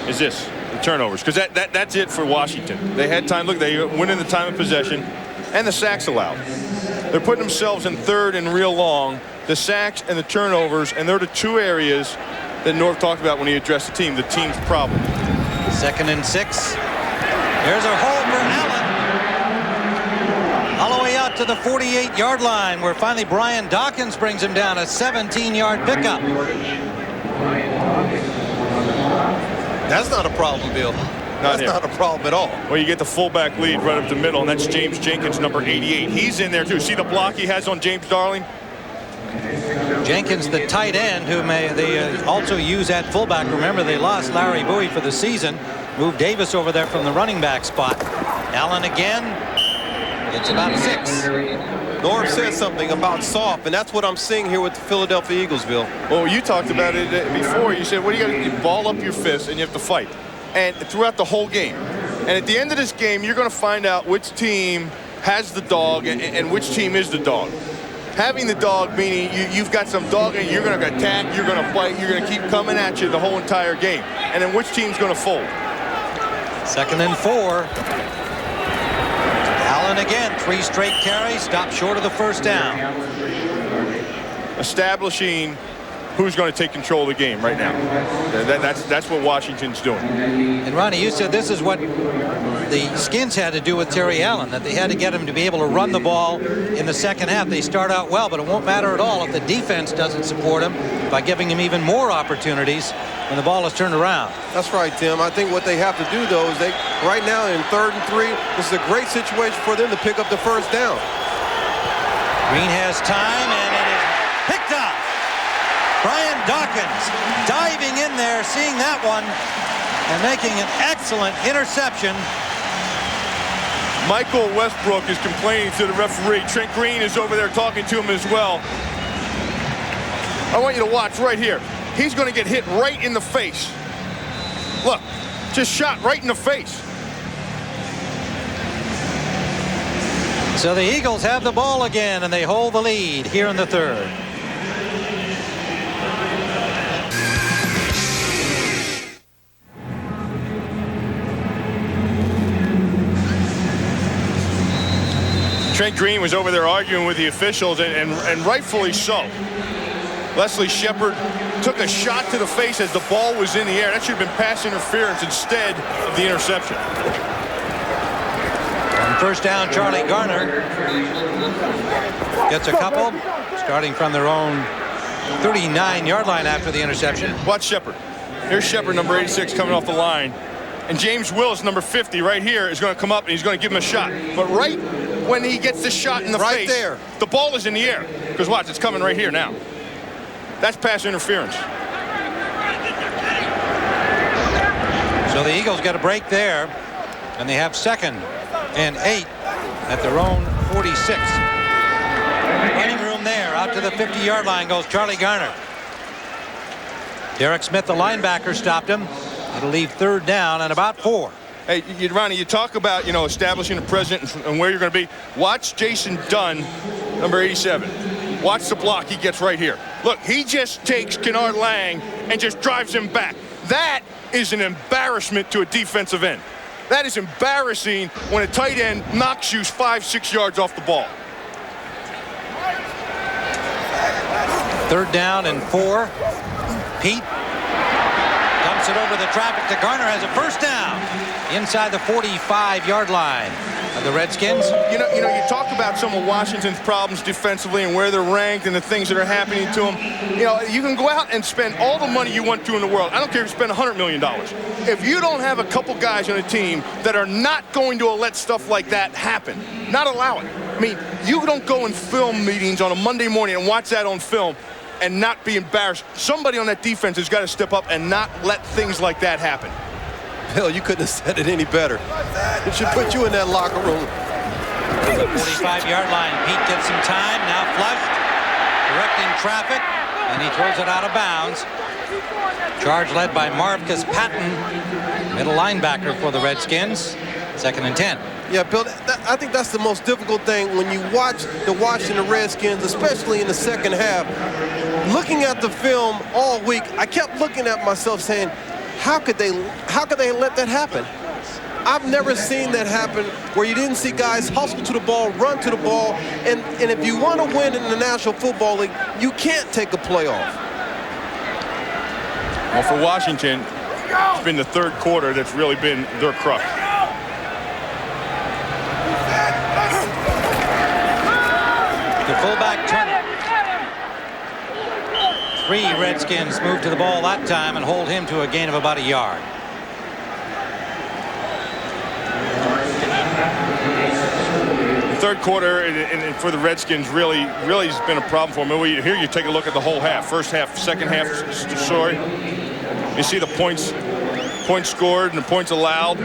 is this, the turnovers, because that's it for Washington. They had time. Look, they win in the time of possession, and the sacks allowed. They're putting themselves in third and real long. The sacks and the turnovers, and they're the 2 areas that Norv talked about when he addressed the team, the team's problem. 2nd and 6. There's a hole for Allen. All the way out to the 48-yard line, where finally Brian Dawkins brings him down, a 17-yard pickup. That's not a problem, Bill. That's not a problem at all. Well, you get the fullback lead right up the middle, and that's James Jenkins, number 88. He's in there, too. See the block he has on James Darling? Jenkins, the tight end, who they also use at fullback. Remember, they lost Larry Bowie for the season. Moved Davis over there from the running back spot. Allen again. It's about 6. Norv said something about soft, and that's what I'm seeing here with the Philadelphia Eagles, Bill. Well, you talked about it before. You said, what do you got to do? You ball up your fist, and you have to fight. And throughout the whole game. And at the end of this game, you're going to find out which team has the dog and which team is the dog. Having the dog meaning you've got some dog in you, you're going to attack, you're going to fight, you're going to keep coming at you the whole entire game. And then which team's going to fold? 2nd and 4. Allen again, 3 straight carries, stopped short of the first down. Establishing who's going to take control of the game right now. That's what Washington's doing. And Ronnie, you said this is what the Skins had to do with Terry Allen, that they had to get him to be able to run the ball in the second half. They start out well, but it won't matter at all if the defense doesn't support him by giving him even more opportunities when the ball is turned around. That's right, Tim. I think what they have to do, though, is right now in 3rd and 3, this is a great situation for them to pick up the first down. Green has time, and it is picked up. Brian Dawkins diving in there, seeing that one, and making an excellent interception. Michael Westbrook is complaining to the referee. Trent Green is over there talking to him as well. I want you to watch right here. He's going to get hit right in the face. Look, just shot right in the face. So the Eagles have the ball again, and they hold the lead here in the 3rd. Trent Green was over there arguing with the officials, and rightfully so. Leslie Shepard took a shot to the face as the ball was in the air. That should have been pass interference instead of the interception. On first down, Charlie Garner gets a couple, starting from their own 39-yard line after the interception. Watch Shepard. Here's Shepard, number 86, coming off the line. And James Willis, number 50, right here, is going to come up and he's going to give him a shot. But right when he gets the shot in the face, there, the ball is in the air. Because watch, it's coming right here now. That's pass interference. So the Eagles get a break there, and they have 2nd and 8 at their own 46. Running room there, out to the 50-yard line goes Charlie Garner. Derek Smith, the linebacker, stopped him. It'll leave 3rd down and about 4. Hey, Ronnie, you talk about, establishing a presence and where you're going to be. Watch Jason Dunn, number 87. Watch the block he gets right here. Look, he just takes Kennard Lang and just drives him back. That is an embarrassment to a defensive end. That is embarrassing when a tight end knocks you 5-6 yards off the ball. 3rd down and 4. Pete dumps it over the traffic to Garner, has a first down inside the 45-yard line of the Redskins. You you talk about some of Washington's problems defensively and where they're ranked and the things that are happening to them. You can go out and spend all the money you want to in the world. I don't care if you spend $100 million. If you don't have a couple guys on a team that are not going to let stuff like that happen, not allow it. I mean, you don't go in film meetings on a Monday morning and watch that on film and not be embarrassed. Somebody on that defense has got to step up and not let things like that happen. Bill, you couldn't have said it any better. It should put you in that locker room. The 45-yard line. Pete gets some time. Now flushed. Directing traffic. And he throws it out of bounds. Charge led by Marcus Patton, middle linebacker for the Redskins. 2nd and 10. Yeah, Bill, I think that's the most difficult thing when you watch the Washington Redskins, especially in the second half. Looking at the film all week, I kept looking at myself saying, how could they let that happen? I've never seen that happen where you didn't see guys hustle to the ball, run to the ball, and if you want to win in the National Football League, you can't take a play off. Well, for Washington, it's been the 3rd quarter that's really been their crux. The fullback Turner. 3 Redskins move to the ball that time and hold him to a gain of about a yard. The 3rd quarter and for the Redskins really has been a problem for them. Here you take a look at the whole half. First half, second half story. You see the points scored and the points allowed,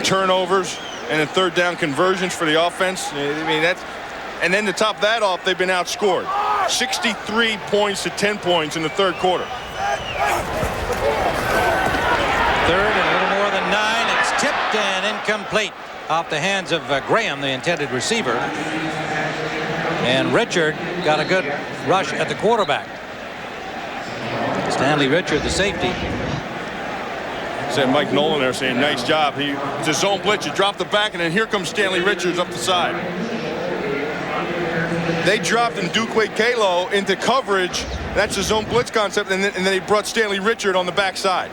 turnovers, and then 3rd down conversions for the offense. I mean, and then to top that off, they've been outscored. 63 points to 10 points in the 3rd quarter. 3rd and a little more than 9. It's tipped and incomplete off the hands of Graham, the intended receiver. And Richard got a good rush at the quarterback. Stanley Richard, the safety. Said Mike Nolan there saying, nice job. It's a zone blitz. You drop the back, and then here comes Stanley Richards up the side. They dropped Ndukwe Kalo into coverage. That's the zone blitz concept, and then they brought Stanley Richard on the backside.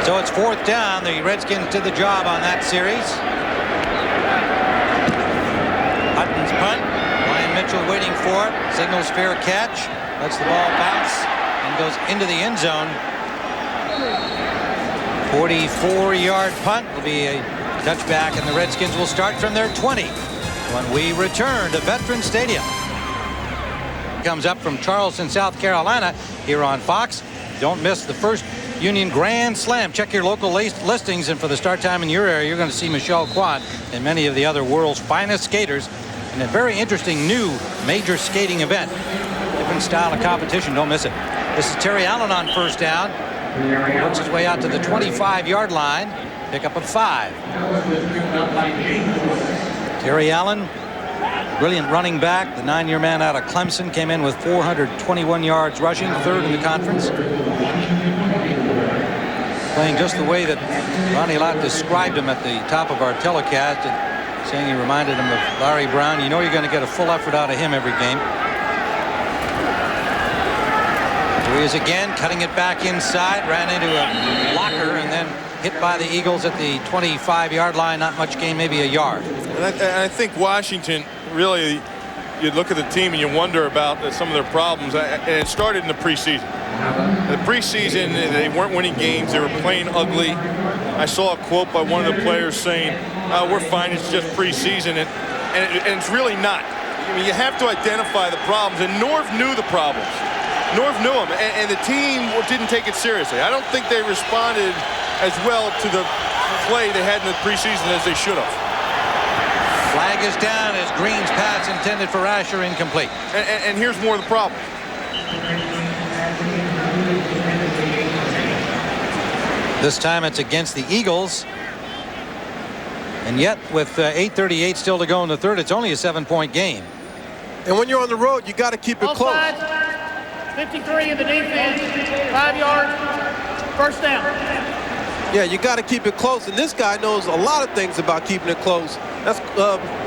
So it's 4th down. The Redskins did the job on that series. Hutton's punt. Ryan Mitchell waiting for it. Signals fair catch. Lets the ball bounce and goes into the end zone. 44-yard punt will be a touchback, and the Redskins will start from their 20 when we return to Veterans Stadium. Comes up from Charleston, South Carolina, here on Fox. Don't miss the first Union Grand Slam. Check your local listings, and for the start time in your area, you're going to see Michelle Quant and many of the other world's finest skaters in a very interesting new major skating event. Different style of competition. Don't miss it. This is Terry Allen on first down. Works his way out to the 25-yard line. Pickup of 5. Terry Allen, brilliant running back. The 9-year man out of Clemson came in with 421 yards rushing, 3rd in the conference. Playing just the way that Ronnie Lott described him at the top of our telecast, saying he reminded him of Larry Brown. You know you're going to get a full effort out of him every game. Here he is again, cutting it back inside, ran into a blocker, and then hit by the Eagles at the 25-yard line. Not much gain, maybe a yard. And I think Washington, really, you look at the team and you wonder about some of their problems. And it started in the preseason. The preseason, they weren't winning games. They were playing ugly. I saw a quote by one of the players saying, we're fine, it's just preseason. And it's really not. I mean, you have to identify the problems. And Norv knew the problems. Norv knew them. And the team didn't take it seriously. I don't think they responded as well to the play they had in the preseason as they should have. Flag is down as Green's pass intended for Asher incomplete. And here's more of the problem. This time it's against the Eagles. And yet with 8:38 still to go in the third, it's only a 7-point game. And when you're on the road, you got to keep it All close. sides, 53 in the defense, 5 yards, first down. Yeah, you got to keep it close, and this guy knows a lot of things about keeping it close. That's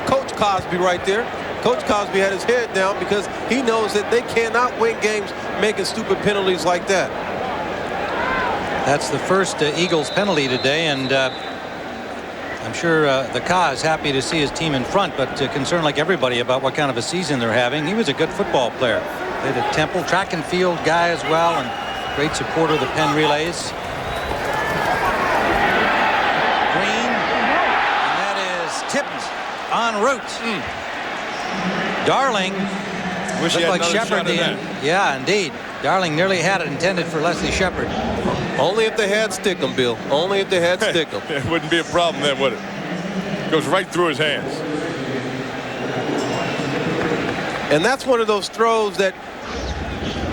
Coach Cosby right there. Coach Cosby had his head down because he knows that they cannot win games making stupid penalties like that. That's the first Eagles penalty today, and I'm sure the Ka is happy to see his team in front, but concerned like everybody about what kind of a season they're having. He was a good football player. Played at Temple, track and field guy as well, and great supporter of the Penn Relays. Green, and that is tipped en route. Darling Wish he looked had like another Shepard. shot at that. Yeah, indeed. Darling nearly had it intended for Leslie Shepard. Only if they had Stickum, Bill. Only if they had Stickum. It wouldn't be a problem then, would it? Goes right through his hands. And that's one of those throws that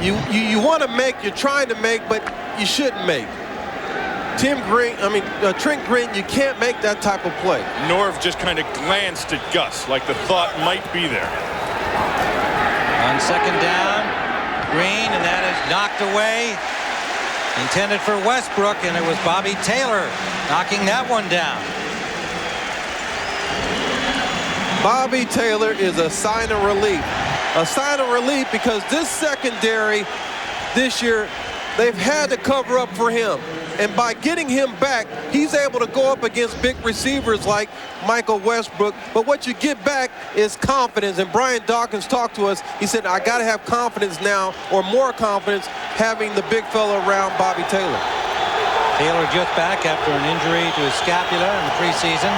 you want to make, you're trying to make, but you shouldn't make. Trent Green, you can't make that type of play. Norv just kind of glanced at Gus like the thought might be there. On second down, Green, and that is knocked away. Intended for Westbrook, and it was Bobby Taylor knocking that one down. Bobby Taylor is a sign of relief. A sign of relief because this secondary this year, they've had to cover up for him. And by getting him back, he's able to go up against big receivers like Michael Westbrook. But what you get back is confidence. And Brian Dawkins talked to us. He said, I got to have confidence now, or more confidence, having the big fella around Bobby Taylor. Taylor just back after an injury to his scapula in the preseason.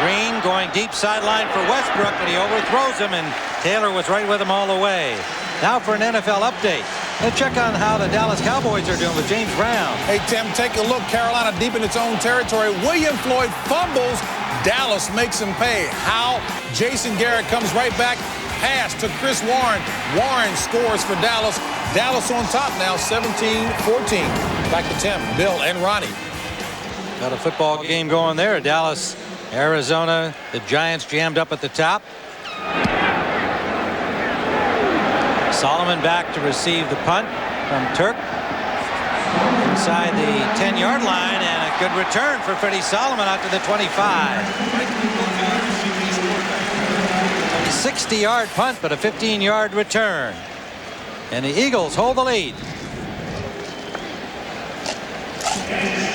Green going deep sideline for Westbrook, but he overthrows him, and Taylor was right with him all the way. Now for an NFL update. Let's check on how the Dallas Cowboys are doing with James Brown. Hey, Tim, take a look. Carolina deep in its own territory. William Floyd fumbles. Dallas makes him pay. How? Jason Garrett comes right back. Pass to Chris Warren. Warren scores for Dallas. Dallas on top now, 17-14. Back to Tim, Bill, and Ronnie. Got a football game going there. Dallas, Arizona. The Giants jammed up at the top. Solomon back to receive the punt from Turk. Inside the 10-yard line, and a good return for Freddie Solomon out to the 25. 60-yard punt, but a 15-yard return. And the Eagles hold the lead.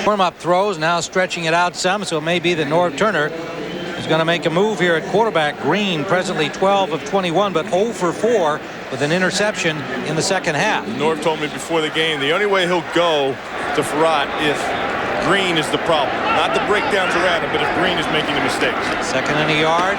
Warm-up throws, now stretching it out some, so it may be that Norv Turner is going to make a move here at quarterback. Green presently 12 of 21, but 0 for 4 with an interception in the second half. Norv told me before the game the only way he'll go to Farrat if Green is the problem. Not the breakdowns around him, but if Green is making the mistakes. Second and a yard.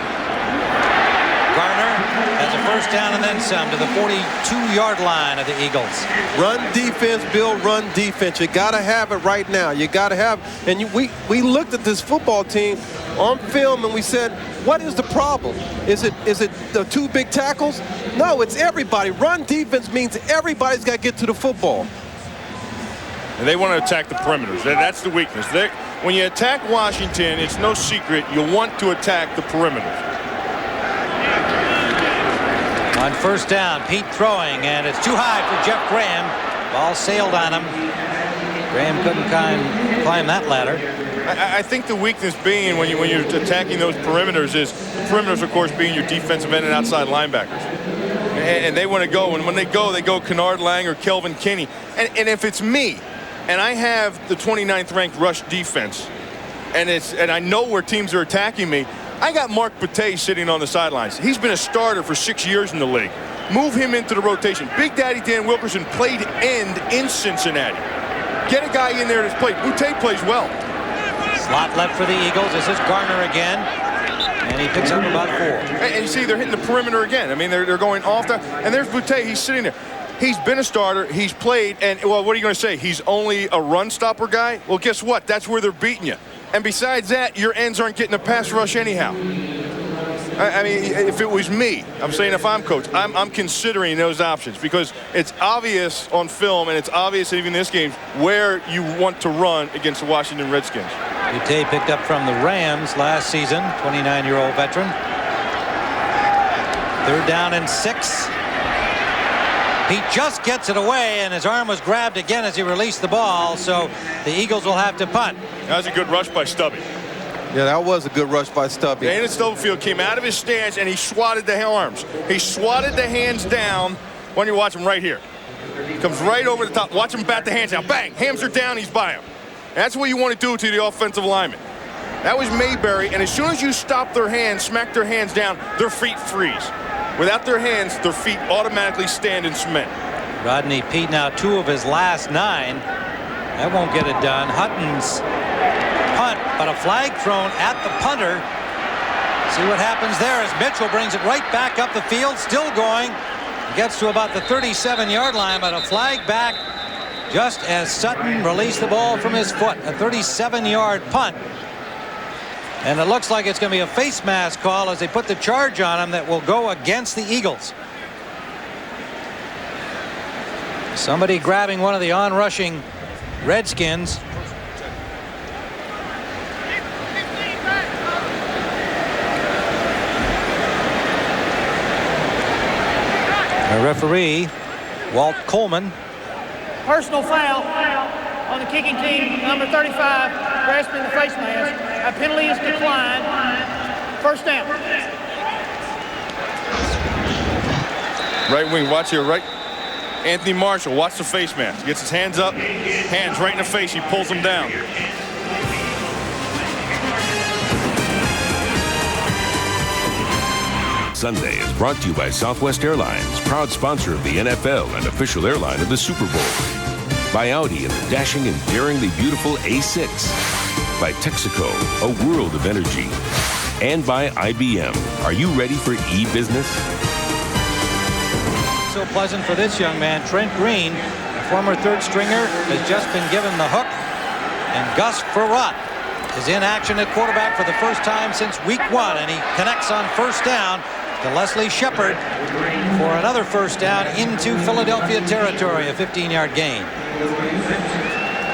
Garner has a first down and then some to the 42-yard line of the Eagles. Run defense, Bill, run defense. You got to have it right now. You got to have, and we looked at this football team on film and we said, what is the problem? Is it the 2 big tackles? No, it's everybody. Run defense means everybody's got to get to the football. And they want to attack the perimeters. That's the weakness. When you attack Washington, it's no secret you want to attack the perimeters. On first down, Pete throwing, and it's too high for Jeff Graham. Ball sailed on him. Graham couldn't climb that ladder. I think the weakness being when you're attacking those perimeters is the perimeters, of course, being your defensive end and outside linebackers. And they want to go, and when they go Kennard Lang or Kelvin Kinney. And if it's me, and I have the 29th ranked rush defense, and I know where teams are attacking me, I got Mark Bate sitting on the sidelines. He's been a starter for 6 years in the league. Move him into the rotation. Big Daddy Dan Wilkerson played end in Cincinnati. Get a guy in there that's played. Bate plays well. Slot left for the Eagles. This is Garner again. And he picks up about 4. And you see they're hitting the perimeter again. I mean, they're going off the. And there's Bate. He's sitting there. He's been a starter. He's played. And, well, what are you going to say? He's only a run stopper guy? Well, guess what? That's where they're beating you. And besides that, your ends aren't getting a pass rush anyhow. I mean, if it was me, I'm saying if I'm coach, I'm considering those options because it's obvious on film and it's obvious even in this game where you want to run against the Washington Redskins. Bate picked up from the Rams last season, 29-year-old veteran. 3rd down and 6. He just gets it away, and his arm was grabbed again as he released the ball, so the Eagles will have to punt. That was a good rush by Stubby. Yeah, that was a good rush by Stubby. Dana Stubblefield came out of his stance, and he swatted the arms. He swatted the hands down. When you watch him right here. Comes right over the top. Watch him bat the hands down. Bang! Hands are down, he's by him. That's what you want to do to the offensive lineman. That was Mayberry, and as soon as you stop their hands, smack their hands down, their feet freeze. Without their hands, their feet automatically stand in cement. Rodney Peete now 2 of his last 9. That won't get it done. Hutton's punt, but a flag thrown at the punter. See what happens there as Mitchell brings it right back up the field, still going. He gets to about the 37-yard line, but a flag back just as Sutton released the ball from his foot. A 37-yard punt. And it looks like it's going to be a face mask call as they put the charge on him that will go against the Eagles. Somebody grabbing one of the on-rushing Redskins. The referee, Walt Coleman. Personal foul on the kicking team, number 35, grasping the face mask. A penalty is declined. First down. Right wing, watch here, right? Anthony Marshall, watch the face mask. Gets his hands up, hands right in the face. He pulls them down. Sunday is brought to you by Southwest Airlines, proud sponsor of the NFL and official airline of the Super Bowl. By Audi and the dashing and daringly beautiful A6. By Texaco, a world of energy. And by IBM. Are you ready for e-business? So pleasant for this young man. Trent Green, a former 3rd stringer, has just been given the hook. And Gus Farrat is in action at quarterback for the first time since week 1. And he connects on first down to Leslie Shepard for another first down into Philadelphia territory, a 15-yard gain.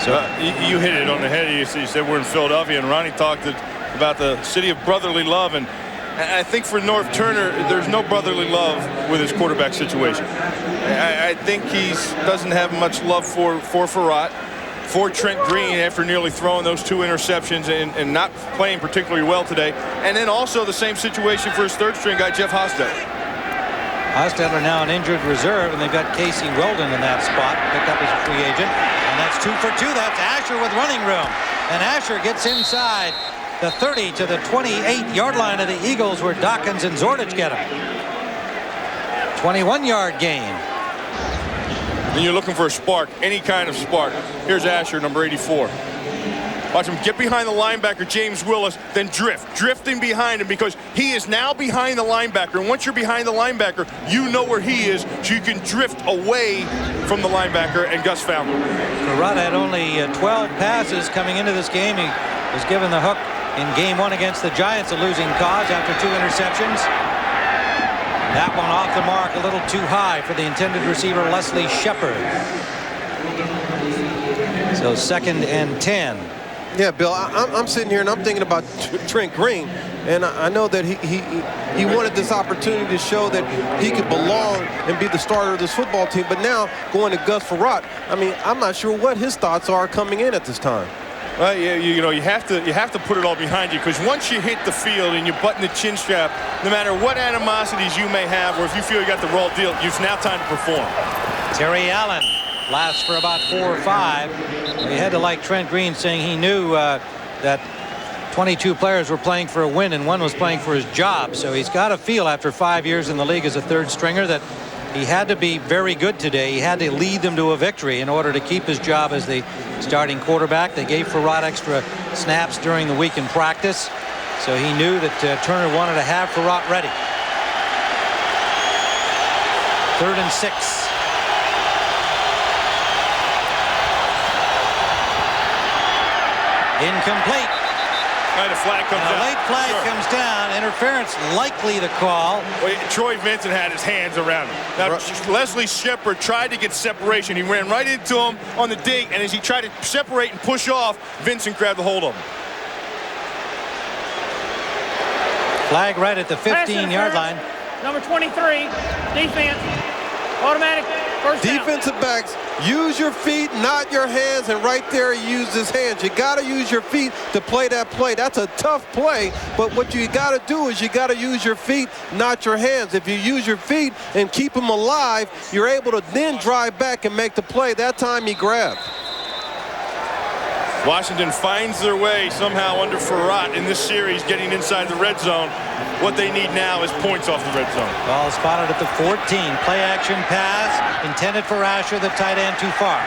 So you hit it on the head. You said we're in Philadelphia, and Ronnie talked about the city of brotherly love. And I think for Norv Turner, there's no brotherly love with his quarterback situation. I think he doesn't have much love for Farrat. for Trent Green after nearly throwing those 2 interceptions and not playing particularly well today. And then also the same situation for his third-string guy, Jeff Hostetler. Hostetler now an injured reserve, and they've got Casey Weldon in that spot, picked up as a free agent. And that's 2 for 2. That's Asher with running room. And Asher gets inside the 30 to the 28-yard line of the Eagles, where Dawkins and Zordich get him. 21-yard gain. And you're looking for a spark, any kind of spark. Here's Asher, number 84. Watch him get behind the linebacker, James Willis, then drifting behind him, because he is now behind the linebacker. And once you're behind the linebacker, you know where he is, so you can drift away from the linebacker, and Gus found him. Carrata had only 12 passes coming into this game. He was given the hook in game 1 against the Giants, a losing cause after 2 interceptions. That one off the mark, a little too high for the intended receiver, Leslie Shepard. So 2nd and 10. Yeah, Bill, I'm sitting here and I'm thinking about Trent Green, and I know that he wanted this opportunity to show that he could belong and be the starter of this football team. But now going to Gus Frerotte, I mean, I'm not sure what his thoughts are coming in at this time. Well, you know, you have to put it all behind you, because once you hit the field and you button the chin strap, no matter what animosities you may have, or if you feel you got the raw deal, it's now time to perform. Terry Allen lasts for about 4 or 5. He had to like Trent Green, saying he knew that 22 players were playing for a win and 1 was playing for his job. So he's got to feel, after 5 years in the league as a third stringer, that he had to be very good today. He had to lead them to a victory in order to keep his job as the starting quarterback. They gave Frerotte extra snaps during the week in practice, so he knew that Turner wanted to have Frerotte ready. 3rd and 6. Incomplete. And a flag comes down. A late flag comes down. Interference likely the call. Well, Troy Vincent had his hands around him. Now, Leslie Shepard tried to get separation. He ran right into him on the dig, and as he tried to separate and push off, Vincent grabbed a hold of him. Flag right at the 15-yard line. Number 23, defense, automatic first down. Defensive backs, use your feet, not your hands, and right there he used his hands. You got to use your feet to play that play. That's a tough play, but what you got to do is you got to use your feet, not your hands. If you use your feet and keep them alive, you're able to then drive back and make the play. That time he grabbed. Washington finds their way somehow under Frerotte in this series, getting inside the red zone. What they need now is points off the red zone. Ball spotted at the 14. Play action pass intended for Asher, the tight end, too far.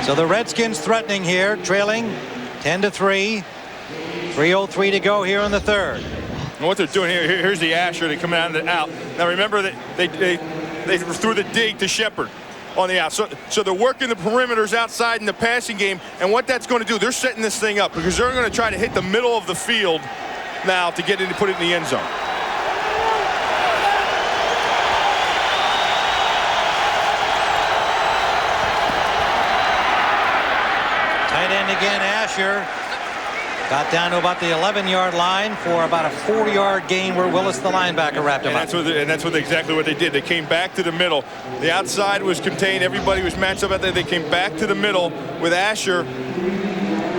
So the Redskins threatening here, trailing 10-3. 3:03 to go here in the 3rd. And what they're doing here's the Asher. They come out and out. Now remember that they threw the dig to Shepard on the out. So they're working the perimeters outside in the passing game, and what that's going to do, they're setting this thing up because they're going to try to hit the middle of the field now to get in to put it in the end zone. Tight end again, Asher. Got down to about the 11-yard line for about a 4-yard gain where Willis, the linebacker, wrapped him up. And that's exactly what they did. They came back to the middle. The outside was contained. Everybody was matched up out there. They came back to the middle with Asher,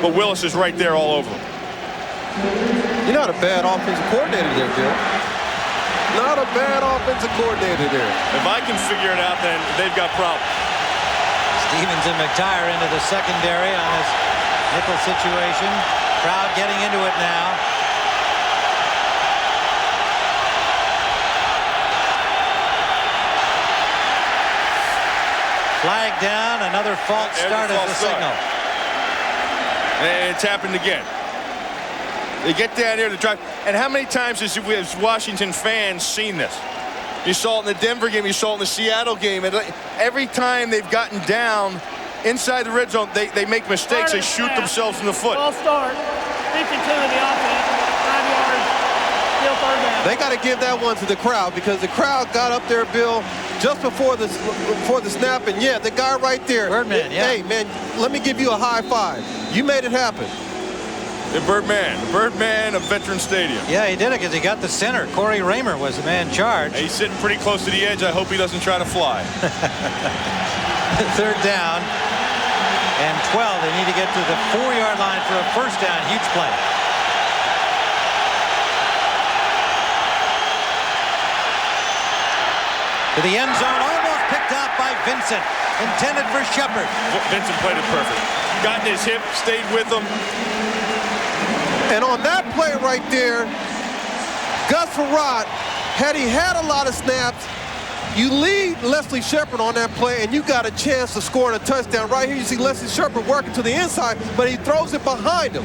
but Willis is right there all over him. You're not a bad offensive coordinator there, Bill. Not a bad offensive coordinator there. If I can figure it out, then they've got problems. Stevens and McTire into the secondary on this nickel situation. Crowd getting into it now. Flag down, another false start as the signal. And it's happened again. They get down there to drive. And how many times has Washington fans seen this? You saw it in the Denver game, you saw it in the Seattle game. And every time they've gotten down inside the red zone, they make mistakes. They shoot themselves in the foot. Ball start. 52 in the offense. 5 yards. Still 3rd down. They got to give that one to the crowd because the crowd got up there, Bill, just before the snap. And yeah, the guy right there. Birdman, yeah. Hey, man, let me give you a high five. You made it happen. The Birdman of Veteran Stadium. Yeah, he did it because he got the center. Corey Raymer was the man charged. He's sitting pretty close to the edge. I hope he doesn't try to fly. Third down and 12. They need to get to the 4-yard line for a first down. Huge play. To the end zone, almost picked off by Vincent. Intended for Shepard. Vincent played it perfect. Got in his hip, stayed with him. And on that play right there, Gus Farad, had he had a lot of snaps, you lead Leslie Shepard on that play, and you got a chance to score a touchdown. Right here, you see Leslie Shepard working to the inside, but he throws it behind him.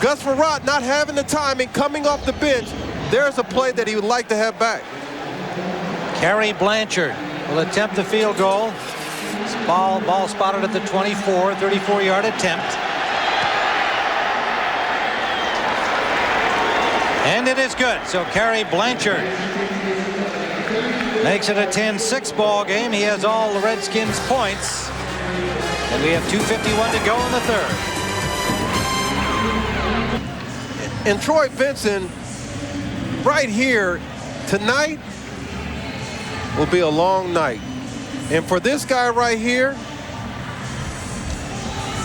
Gus Farad not having the timing, coming off the bench. There's a play that he would like to have back. Kerry Blanchard will attempt the field goal. Ball spotted at the 24, 34-yard attempt. And it is good. So Kerry Blanchard makes it a 10-6 ball game. He has all the Redskins points. And we have 2:51 to go in the third. And Troy Vincent, right here, tonight will be a long night. And for this guy right here,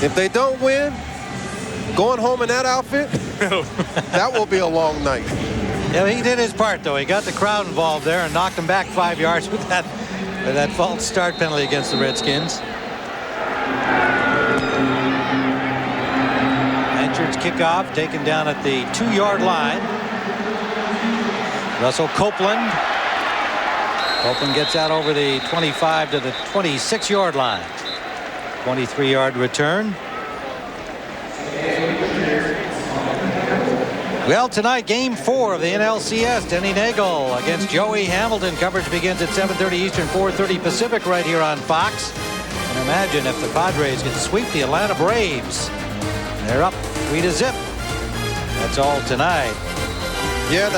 if they don't win, going home in that outfit, that will be a long night. Yeah, he did his part, though. He got the crowd involved there and knocked them back 5 yards with that false start penalty against the Redskins. Blanchard's kickoff taken down at the 2-yard line. Russell Copeland. Copeland gets out over the 25 to the 26-yard line. 23-yard return. Well, tonight, game 4 of the NLCS. Denny Nagel against Joey Hamilton. Coverage begins at 7:30 Eastern, 4:30 Pacific right here on Fox. And imagine if the Padres get to sweep the Atlanta Braves. They're up 3-0. That's all tonight. Yeah,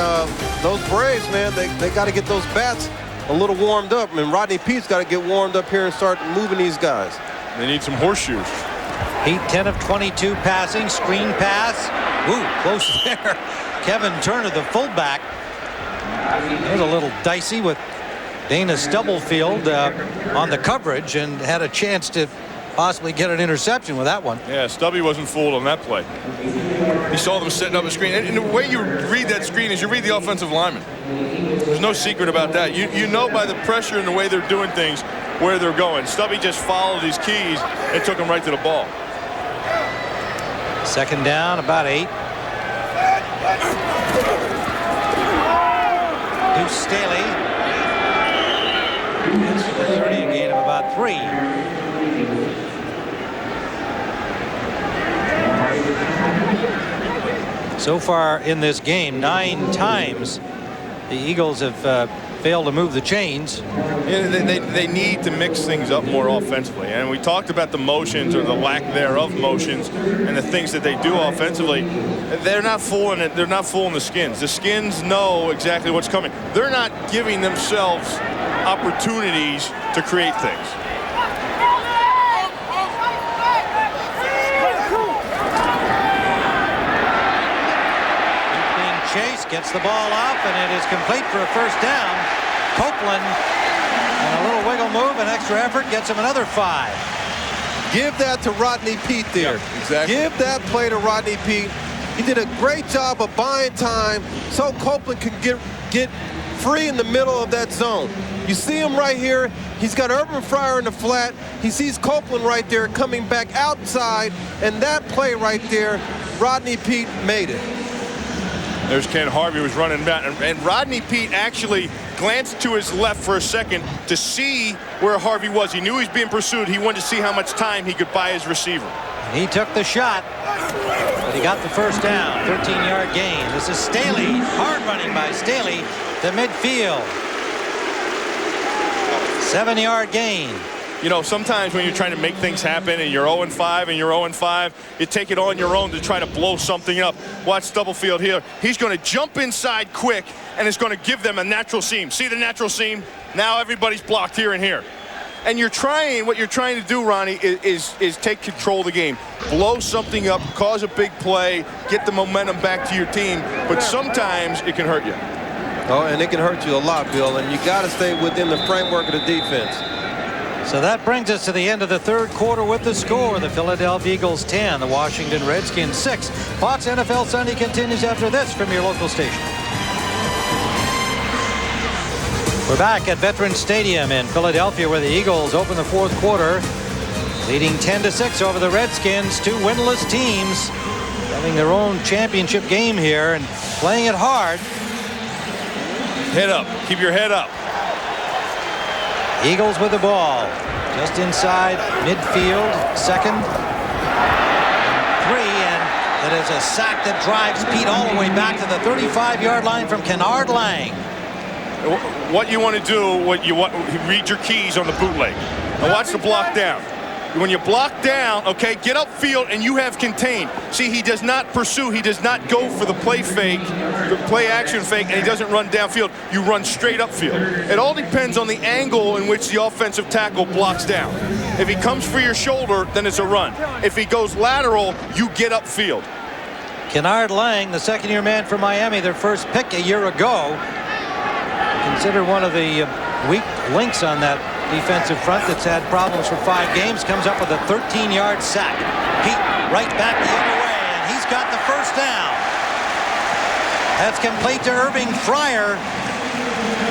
those Braves, man, they got to get those bats a little warmed up. I mean, Rodney Pete's got to get warmed up here and start moving these guys. They need some horseshoes. Pete 10 of 22 passing, screen pass. Ooh, close there. Kevin Turner, the fullback. It was a little dicey with Dana Stubblefield on the coverage and had a chance to possibly get an interception with that one. Yeah, Stubby wasn't fooled on that play. He saw them setting up a screen. And the way you read that screen is you read the offensive lineman. There's no secret about that. You know by the pressure and the way they're doing things where they're going. Stubby just followed his keys and took him right to the ball. Second down, about 8. Deuce Staley gets to the 30, a gain of about 3. So far in this game, 9 times the Eagles have failed to move the chains. Yeah, they need to mix things up more offensively. And we talked about the motions or the lack thereof motions and the things that they do offensively. They're not fooling it. They're not fooling the Skins. The Skins know exactly what's coming. They're not giving themselves opportunities to create things. Chase gets the ball off, and it is complete for a first down. Copeland, and a little wiggle move, an extra effort, gets him another 5. Give that to Rodney Peete there. Yeah, exactly. Give that play to Rodney Peete. He did a great job of buying time so Copeland could get free in the middle of that zone. You see him right here. He's got Urban Fryer in the flat. He sees Copeland right there coming back outside, and that play right there, Rodney Peete made it. There's Ken Harvey was running back, and Rodney Peete actually glanced to his left for a second to see where Harvey was. He knew he was being pursued. He wanted to see how much time he could buy his receiver. He took the shot, but he got the first down. 13-yard gain. This is Staley. Hard running by Staley to midfield. 7-yard gain. You know, sometimes when you're trying to make things happen and you're 0-5 and you're 0-5, you take it on your own to try to blow something up. Watch Stubblefield here. He's going to jump inside quick, and it's going to give them a natural seam. See the natural seam? Now everybody's blocked here and here. And what you're trying to do, Ronnie, is take control of the game. Blow something up, cause a big play, get the momentum back to your team. But sometimes it can hurt you. Oh, and it can hurt you a lot, Bill. And you got to stay within the framework of the defense. So that brings us to the end of the third quarter with the score. The Philadelphia Eagles 10, the Washington Redskins 6. Fox NFL Sunday continues after this from your local station. We're back at Veterans Stadium in Philadelphia, where the Eagles open the fourth quarter, leading 10-6 over the Redskins. Two winless teams having their own championship game here and playing it hard. Head up. Keep your head up. Eagles with the ball. Just inside midfield. Second. 3, and that is a sack that drives Pete all the way back to the 35-yard line from Kennard Lang. What you want to do, read your keys on the bootleg. Now watch the block down. When you block down, okay, get upfield and you have contained. See, he does not pursue. He does not go for the play fake, the play action fake, and he doesn't run downfield. You run straight upfield. It all depends on the angle in which the offensive tackle blocks down. If he comes for your shoulder, then it's a run. If he goes lateral, you get upfield. Kennard Lang, the second-year man for Miami, their first pick a year ago. Considered one of the weak links on that defensive front that's had problems for 5 games. Comes up with a 13-yard sack. Pete right back the other way, and he's got the first down. That's complete to Irving Fryer.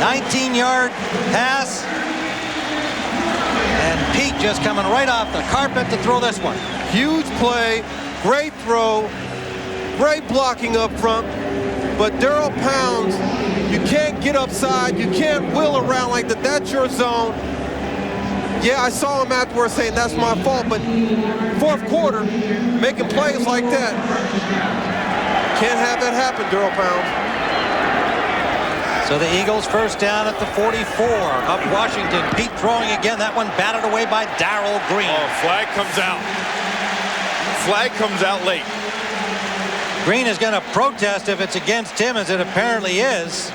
19-yard pass. And Pete just coming right off the carpet to throw this one. Huge play, great throw, great blocking up front. But Daryl Pounds, you can't get upside, you can't wheel around like that. That's your zone. Yeah, I saw him afterwards saying that's my fault, but fourth quarter, making plays like that, can't have that happen, Daryl Pounds. So the Eagles first down at the 44 of Washington. Pete throwing again. That one batted away by Darrell Green. Oh, flag comes out. Flag comes out late. Green is going to protest if it's against him, as it apparently is.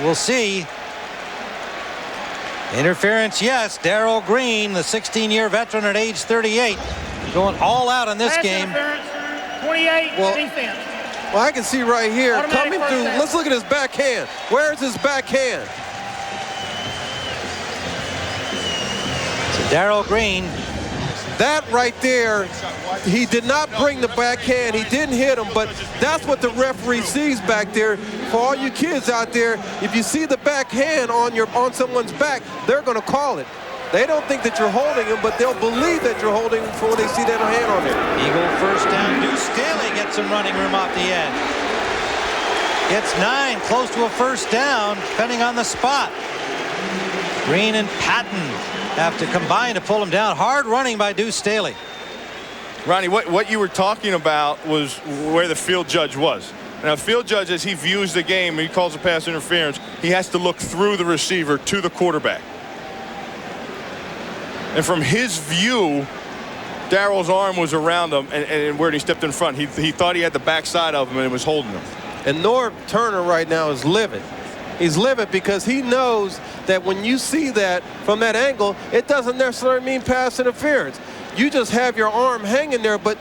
We'll see. Interference, yes. Darrell Green, the 16-year veteran at age 38, going all out in this game. 28 defense. Well, I can see right here, Automatic coming through. Let's look at his backhand. Where's his backhand? So Darrell Green. That right there, he did not bring the backhand. He didn't hit him, but that's what the referee sees back there. For all you kids out there, if you see the backhand on someone's back, they're going to call it. They don't think that you're holding him, but they'll believe that you're holding him before they see that hand on there. Eagle first down. Deuce Staley gets some running room off the edge. Gets 9, close to a first down, depending on the spot. Green and Patton have to combine to pull him down. Hard running by Deuce Staley. Ronnie, what you were talking about was where the field judge was. Now, field judge, as he views the game, he calls a pass interference, he has to look through the receiver to the quarterback. And from his view, Darrell's arm was around him, and where he stepped in front, he thought he had the backside of him and it was holding him. And Norv Turner right now is livid. He's livid because he knows that when you see that from that angle, it doesn't necessarily mean pass interference. You just have your arm hanging there, but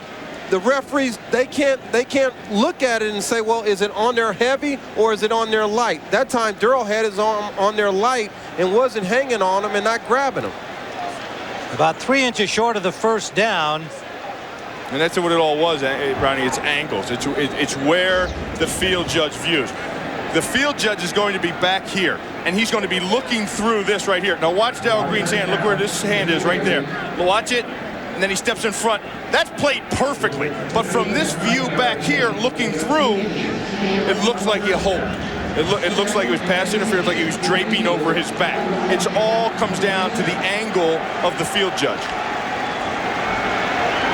the referees, they can't look at it and say, well, is it on there heavy or is it on there light? That time, Darrell had his arm on there light and wasn't hanging on him and not grabbing him. About 3 inches short of the first down. And that's what it all was, Ronnie. It's angles. It's where the field judge views. The field judge is going to be back here, and he's going to be looking through this right here. Now watch Darrell Green's hand. Look where this hand is right there. Watch it, and then he steps in front. That's played perfectly. But from this view back here, looking through, it looks like a hold. It looks like it was pass interference, like he was draping over his back. It all comes down to the angle of the field judge.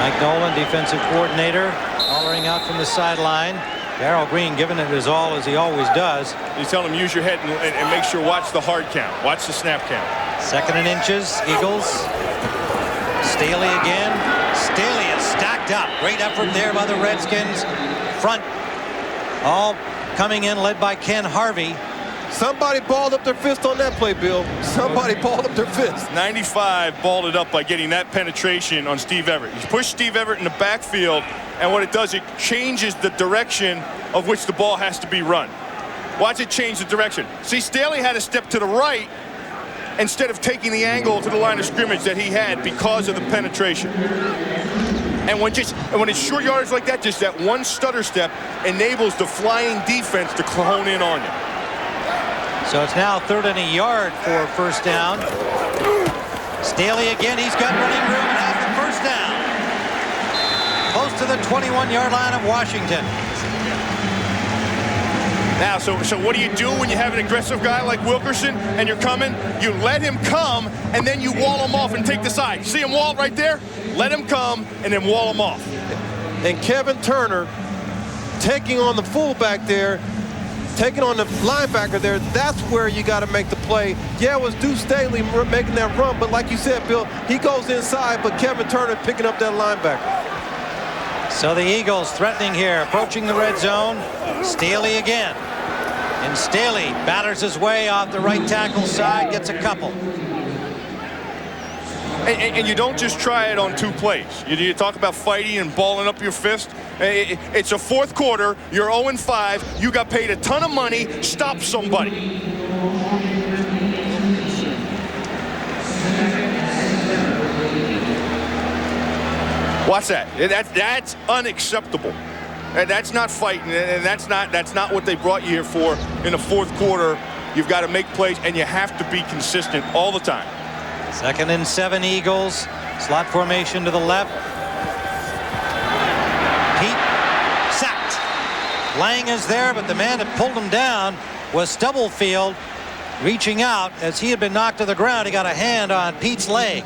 Mike Nolan, defensive coordinator, hollering out from the sideline. Darrell Green giving it his all, as he always does. He's telling him use your head and make sure, watch the hard count. Watch the snap count. 2nd and inches, Eagles. Staley again. Staley is stacked up. Great effort there by the Redskins. Front all coming in, led by Ken Harvey. Somebody balled up their fist on that play, Bill. Somebody balled up their fist. 95 balled it up by getting that penetration on Steve Everett. He pushed Steve Everett in the backfield, and what it does, it changes the direction of which the ball has to be run. Watch it change the direction. See, Staley had to step to the right, instead of taking the angle to the line of scrimmage that he had because of the penetration. And when it's short yardage like that, just that one stutter step enables the flying defense to hone in on you. So it's now 3rd and a yard for first down. Staley again, he's got running room and has the first down. Close to the 21-yard line of Washington. Now, so what do you do when you have an aggressive guy like Wilkerson and you're coming? You let him come, and then you wall him off and take the side. See him wall right there? Let him come, and then wall him off. And Kevin Turner taking on the fullback there, taking on the linebacker there, that's where you got to make the play. Yeah, it was Deuce Staley making that run, but like you said, Bill, he goes inside, but Kevin Turner picking up that linebacker. So the Eagles threatening here, approaching the red zone. Staley again. And Staley batters his way off the right tackle side, gets a couple. And you don't just try it on 2 plays. You talk about fighting and balling up your fist. It's a 4th quarter. You're 0-5. You got paid a ton of money. Stop somebody. Watch that. That's unacceptable. That's not fighting, and that's not what they brought you here for in the 4th quarter. You've got to make plays, and you have to be consistent all the time. 2nd and 7 Eagles. Slot formation to the left. Pete sacked. Lang is there, but the man that pulled him down was Stubblefield, reaching out as he had been knocked to the ground. He got a hand on Pete's leg.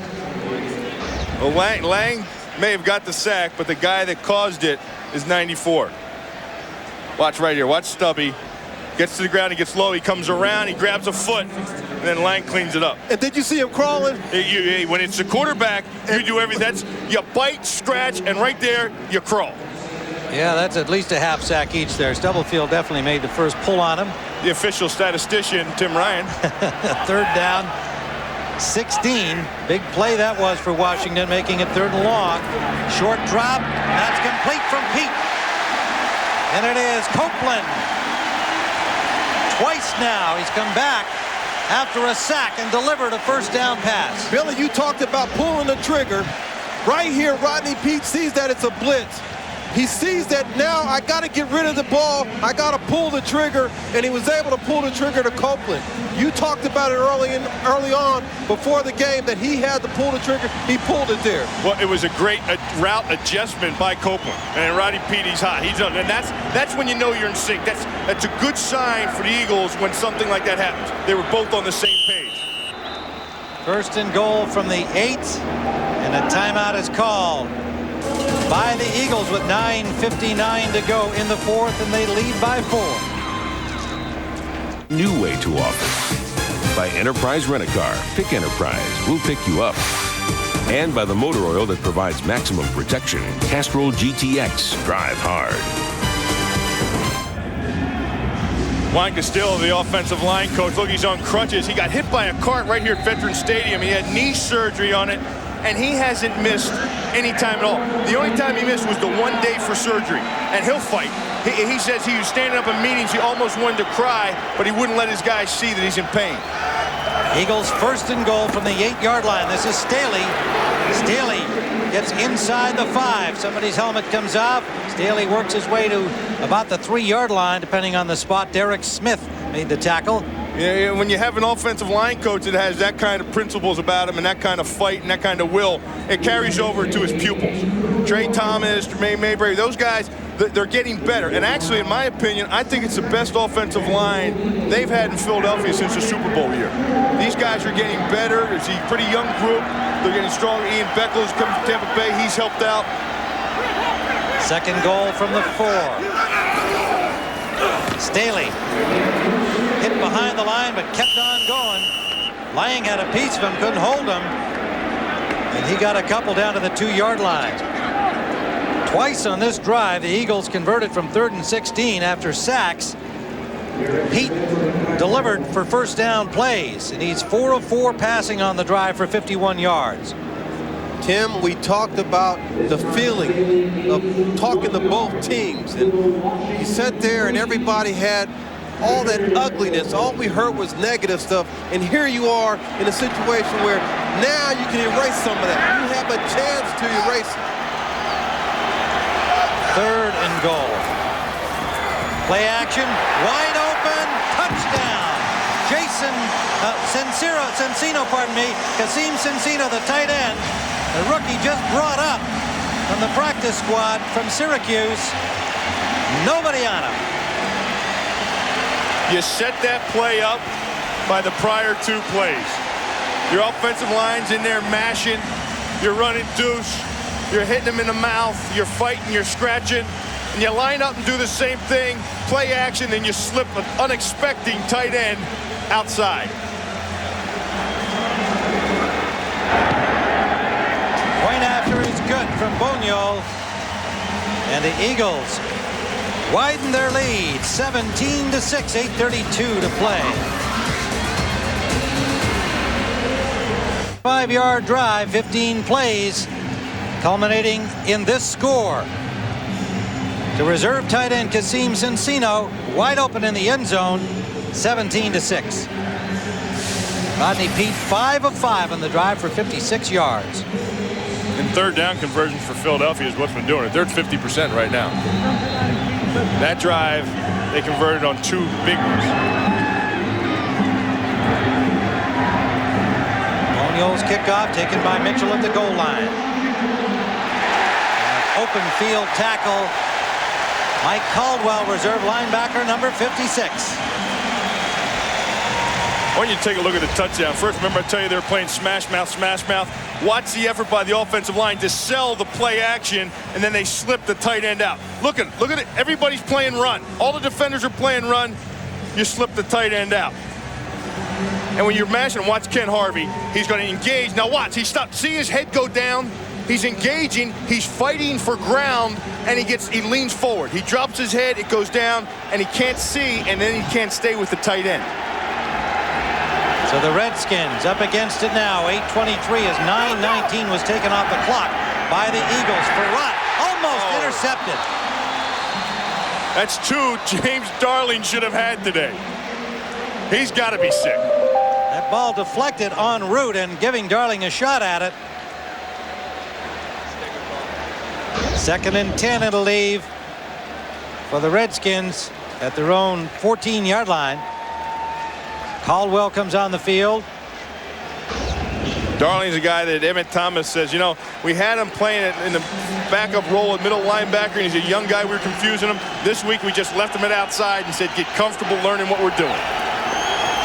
Well, Lang may have got the sack, but the guy that caused it is 94. Watch right here. Watch Stubby. Gets to the ground, he gets low, he comes around, he grabs a foot, and then Lang cleans it up. And did you see him crawling? When it's the quarterback, you do everything. You bite, scratch, and right there, you crawl. Yeah, that's at least a half sack each there. Stubblefield definitely made the first pull on him. The official statistician, Tim Ryan. 3rd down, 16. Big play that was for Washington, making it 3rd and long. Short drop, that's complete from Pete. And it is Copeland. Twice now he's come back after a sack and delivered a first down pass. Billy, you talked about pulling the trigger. Right here, Rodney Peete sees that it's a blitz. He sees that now I got to get rid of the ball. I got to pull the trigger, and he was able to pull the trigger to Copeland. You talked about it early on before the game that he had to pull the trigger. He pulled it there. Well, it was a great route adjustment by Copeland, and Rodney Peete, he's hot. He's done, and that's when you know you're in sync. That's a good sign for the Eagles when something like that happens. They were both on the same page. 1st and goal from the 8, and a timeout is called by the Eagles with 9:59 to go in the 4th, and they lead by 4. New way to offer. By Enterprise Rent-A-Car. Pick Enterprise. We'll pick you up. And by the motor oil that provides maximum protection. Castrol GTX. Drive hard. Juan Castillo, the offensive line coach. Look, he's on crutches. He got hit by a cart right here at Veterans Stadium. He had knee surgery on it, and he hasn't missed any time at all. The only time he missed was the 1 day for surgery, and he'll fight. He says he was standing up in meetings. He almost wanted to cry, but he wouldn't let his guys see that he's in pain. Eagles 1st and goal from the 8-yard line. This is Staley. Staley gets inside the 5. Somebody's helmet comes off. Staley works his way to about the 3-yard line, depending on the spot. Derek Smith made the tackle. Yeah, when you have an offensive line coach that has that kind of principles about him and that kind of fight and that kind of will, it carries over to his pupils. Trey Thomas, Jermaine Mayberry, those guys, they're getting better. And actually, in my opinion, I think it's the best offensive line they've had in Philadelphia since the Super Bowl year. These guys are getting better. It's a pretty young group. They're getting stronger. Ian Beckles coming from Tampa Bay. He's helped out. 2nd goal from the 4. Staley hit behind the line, but kept on going. Lang had a piece of him, couldn't hold him. And he got a couple down to the 2-yard line. Twice on this drive, the Eagles converted from 3rd and 16 after sacks. Pete delivered for first down plays, and he's 4 of 4 passing on the drive for 51 yards. Tim, we talked about the feeling of talking to both teams, and he sat there and everybody had all that ugliness. All we heard was negative stuff. And here you are in a situation where now you can erase some of that. You have a chance to erase it. 3rd and goal. Play action, wide open, touchdown. Kasim Cencino, the tight end, the rookie just brought up from the practice squad from Syracuse. Nobody on him. You set that play up by the prior 2 plays. Your offensive line's in there mashing. You're running deuce. You're hitting them in the mouth. You're fighting. You're scratching. And you line up and do the same thing. Play action, then you slip an unexpected tight end outside. Point after is good from Boniol. And the Eagles widen their lead, 17-6, 8:32 to play. 5-yard drive, 15 plays, culminating in this score. The reserve tight end Kasim Cencino wide open in the end zone, 17-6. Rodney Peete 5 of 5 on the drive for 56 yards. And 3rd down conversions for Philadelphia is what's been doing it. They're at 50% right now. That drive, they converted on 2 big ones. Boniol's kickoff taken by Mitchell at the goal line. Open field tackle. Mike Caldwell, reserve linebacker, number 56. I want you to take a look at the touchdown. First, remember I tell you they're playing smash mouth, smash mouth. Watch the effort by the offensive line to sell the play action, and then they slip the tight end out. Look at it. Everybody's playing run. All the defenders are playing run. You slip the tight end out. And when you're mashing, watch Ken Harvey. He's going to engage. Now watch. He stopped. See his head go down? He's engaging. He's fighting for ground, and he leans forward. He drops his head. It goes down, and he can't see, and then he can't stay with the tight end. So the Redskins up against it now. 8:23 as 9:19 was taken off the clock by the Eagles. Farrat almost intercepted. That's 2 James Darling should have had today. He's got to be sick. That ball deflected en route and giving Darling a shot at it. 2nd and 10 it'll leave for the Redskins at their own 14-yard line. Caldwell comes on the field. Darling's a guy that Emmett Thomas says, we had him playing in the backup role at middle linebacker, and he's a young guy. We were confusing him. This week we just left him at outside and said, get comfortable learning what we're doing.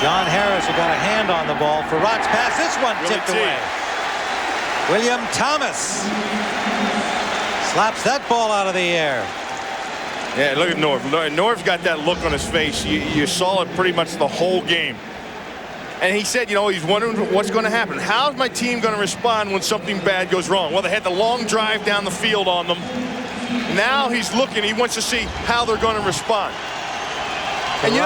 John Harris, who got a hand on the ball for Rott's pass. This one tipped away. William Thomas slaps that ball out of the air. Yeah, look at Norv. Norv's got that look on his face. You saw it pretty much the whole game. And he said, he's wondering what's going to happen. How's my team going to respond when something bad goes wrong? Well, they had the long drive down the field on them. Now he's looking. He wants to see how they're going to respond. And,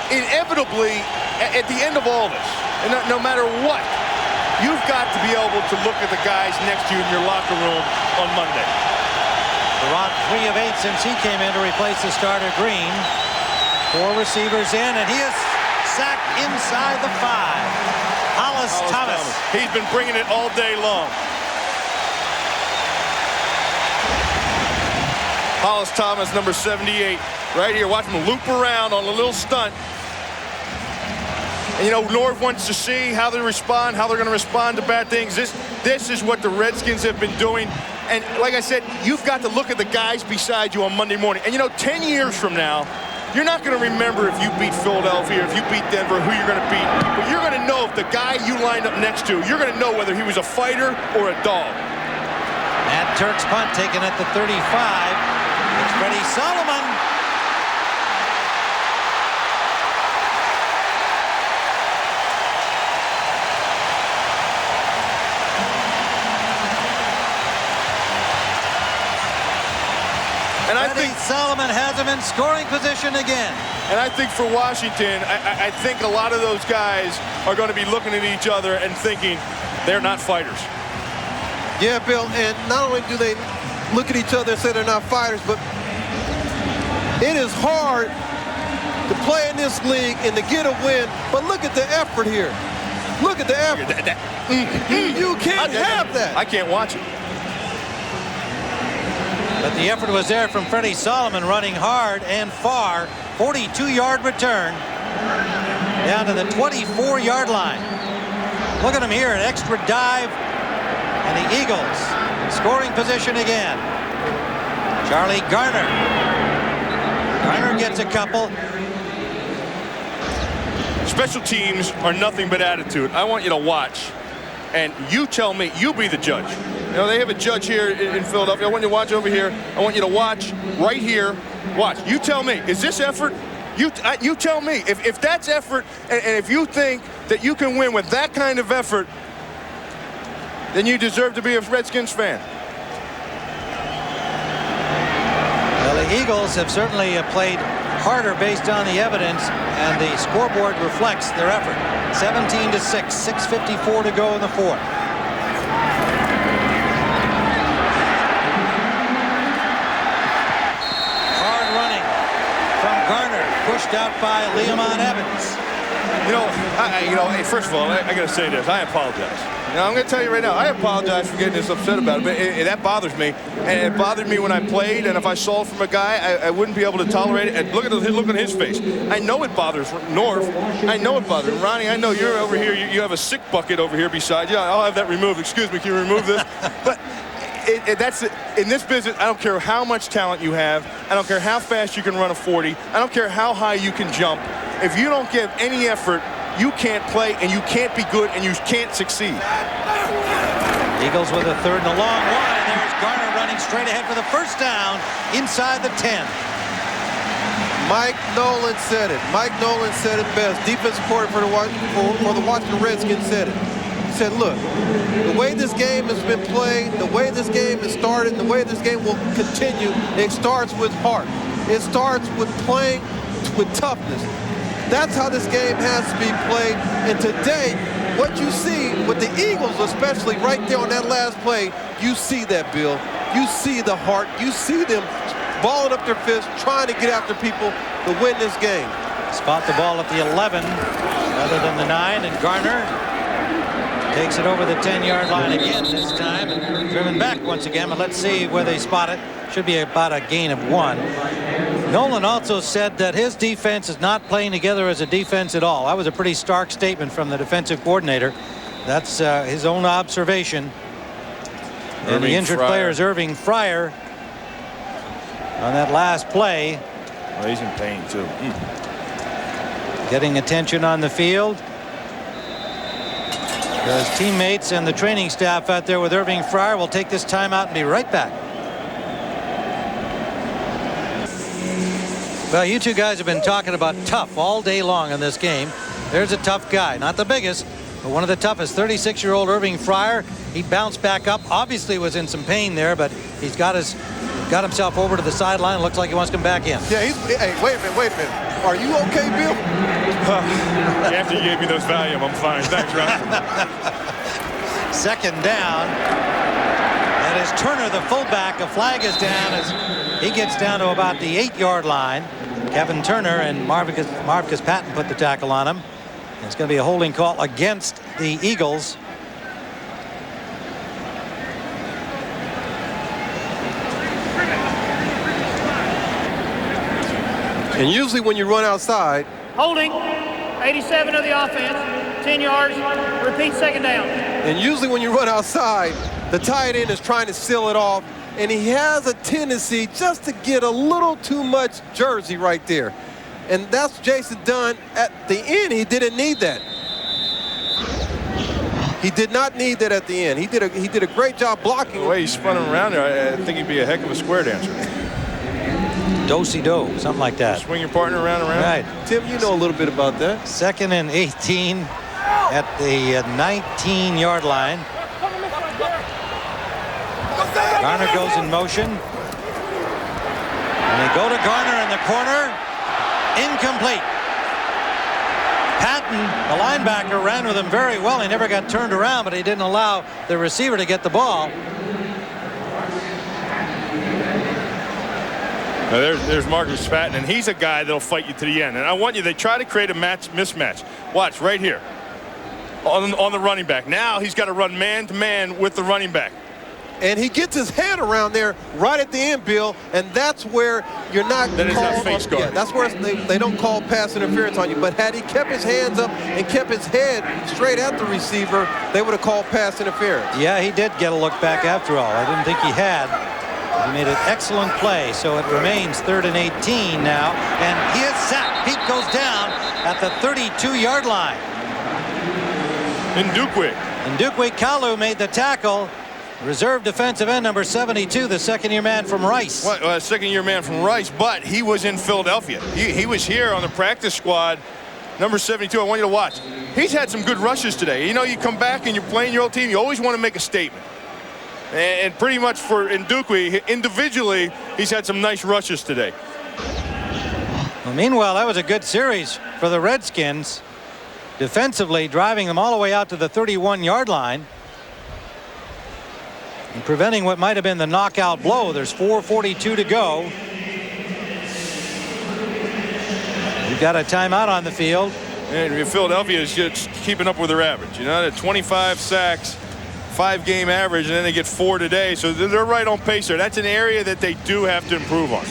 inevitably, at the end of all this, and no matter what, you've got to be able to look at the guys next to you in your locker room on Monday. Farrat 3 of 8 since he came in to replace the starter Green. 4 receivers in, and he is sacked inside the 5. Hollis Thomas. He's been bringing it all day long. Hollis Thomas, number 78, right here. Watch him loop around on a little stunt. And Norv wants to see how they respond, how they're going to respond to bad things. This is what the Redskins have been doing. And like I said, you've got to look at the guys beside you on Monday morning. And 10 years from now, you're not going to remember if you beat Philadelphia, if you beat Denver, who you're going to beat. But you're going to know if the guy you lined up next to, you're going to know whether he was a fighter or a dog. Matt Turk's punt taken at the 35. It's Freddie Solomon. And I think Solomon has him in scoring position again. And I think for Washington, I think a lot of those guys are going to be looking at each other and thinking they're not fighters. Yeah, Bill, and not only do they look at each other and say they're not fighters, but it is hard to to play in this league and to get a win. But look at the effort here. Look at the effort. You can't have that. I can't watch it. But the effort was there from Freddie Solomon, running hard and far. 42-yard return down to the 24-yard line. Look at him here, an extra dive, and the Eagles scoring position again. Charlie Garner. Garner gets a couple. Special teams are nothing but attitude. I want you to watch, and you tell me, you be the judge. You know, they have a judge here in Philadelphia. I want you to watch over here. I want you to watch right here. Watch. You tell me, is this effort? You tell me. If that's effort, and if you think that you can win with that kind of effort, then you deserve to be a Redskins fan. Well, the Eagles have certainly played harder based on the evidence, and the scoreboard reflects their effort. 17-6, 6:54 to go in the fourth. Hard running from Garner, pushed out by Leamon Evans. Hey, first of all, I got to say this. I apologize. I'm going to tell you right now, I apologize for getting this upset about it, but that bothers me. And it bothered me when I played, and if I saw it from a guy, I wouldn't be able to tolerate it. And look at his face. I know it bothers Norv. I know it bothers him. Ronnie, I know you're over here. You have a sick bucket over here beside you. I'll have that removed. Excuse me, can you remove this? But that's it. In this business, I don't care how much talent you have. I don't care how fast you can run a 40. I don't care how high you can jump. If you don't give any effort, you can't play, and you can't be good, and you can't succeed. Eagles with a third and a long one, and there's Garner running straight ahead for the first down inside the 10. Mike Nolan said it. Mike Nolan said it best. Defensive coordinator for the Washington Redskins said it. He said, look, the way this game has been played, the way this game has started, the way this game will continue, it starts with heart. It starts with playing with toughness. That's how this game has to be played. And today, what you see with the Eagles, especially right there on that last play, you see that, Bill. You see the heart. You see them balling up their fists, trying to get after people to win this game. Spot the ball at the 11 rather than the 9, and Garner takes it over the 10-yard line again this time, and driven back once again. But let's see where they spot it. Should be about a gain of 1. Nolan also said that his defense is not playing together as a defense at all. That was a pretty stark statement from the defensive coordinator. That's his own observation. And the injured player is Irving Fryer on that last play. Oh, he's in pain too. Getting attention on the field. His teammates and the training staff out there with Irving Fryer will take this timeout and be right back. Well, you two guys have been talking about tough all day long in this game. There's a tough guy, not the biggest, but one of the toughest. 36-year-old Irving Fryer. He bounced back up. Obviously was in some pain there, but he's got himself over to the sideline. Looks like he wants to come back in. Yeah, hey, wait a minute. Are you okay, Bill? After you gave me those Valium, I'm fine. Thanks, Ron. Second down. That is Turner, the fullback. A flag is down as he gets down to about the 8-yard line. Kevin Turner and Marcus Patton put the tackle on him. And it's going to be a holding call against the Eagles. And usually when you run outside. Holding, 87 of the offense, 10 yards, repeat second down. And usually when you run outside, the tight end is trying to seal it off, and he has a tendency just to get a little too much jersey right there. And that's what Jason done at the end. He didn't need that. He did not need that at the end. He did a great job blocking. The way he spun him around there, I think he'd be a heck of a square dancer. Do-si-do, something like that. Swing your partner around. Right. Tim, you know a little bit about that. 2nd and 18 at the 19-yard line. Garner goes in motion. And they go to Garner in the corner. Incomplete. Patton, the linebacker, ran with him very well. He never got turned around, but he didn't allow the receiver to get the ball. Now there's Marcus Patton, and he's a guy that'll fight you to the end. And I want you, they try to create a mismatch. Watch right here on the running back. Now he's got to run man-to-man with the running back. And he gets his head around there right at the end, Bill, and that's where you're not called. Face guard. Yeah, that's where they don't call pass interference on you. But had he kept his hands up and kept his head straight at the receiver, they would have called pass interference. Yeah, he did get a look back after all. I didn't think he had. He made an excellent play, so it remains 3rd and 18 now. And he is sacked. Pete goes down at the 32-yard line. Ndukwe Kalu made the tackle. Reserve defensive end number 72, the second-year man from Rice. Well, second-year man from Rice, but he was in Philadelphia. He was here on the practice squad. Number 72, I want you to watch. He's had some good rushes today. You know, you come back and you're playing your old team, you always want to make a statement. And pretty much for Ndukwe, individually, he's had some nice rushes today. Well, meanwhile, that was a good series for the Redskins. Defensively, driving them all the way out to the 31-yard line. And preventing what might have been the knockout blow. There's 4:42 to go. We've got a timeout on the field. And Philadelphia is just keeping up with their average. You know, 25 sacks, 5-game average, and then they get 4 today. So they're right on pace there. That's an area that they do have to improve on.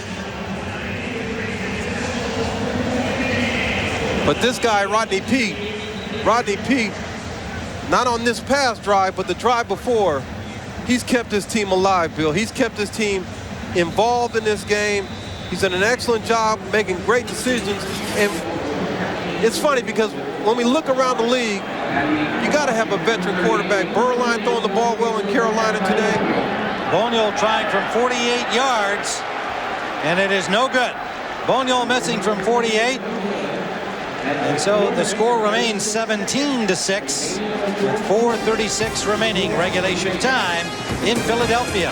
But this guy, Rodney Peete, not on this past drive, but the drive before, he's kept his team alive, Bill. He's kept his team involved in this game. He's done an excellent job making great decisions. And it's funny because when we look around the league, you got to have a veteran quarterback. Berline throwing the ball well in Carolina today. Boniol trying from 48 yards, and it is no good. Boniol missing from 48. And so the score remains 17-6 with 4:36 remaining regulation time in Philadelphia.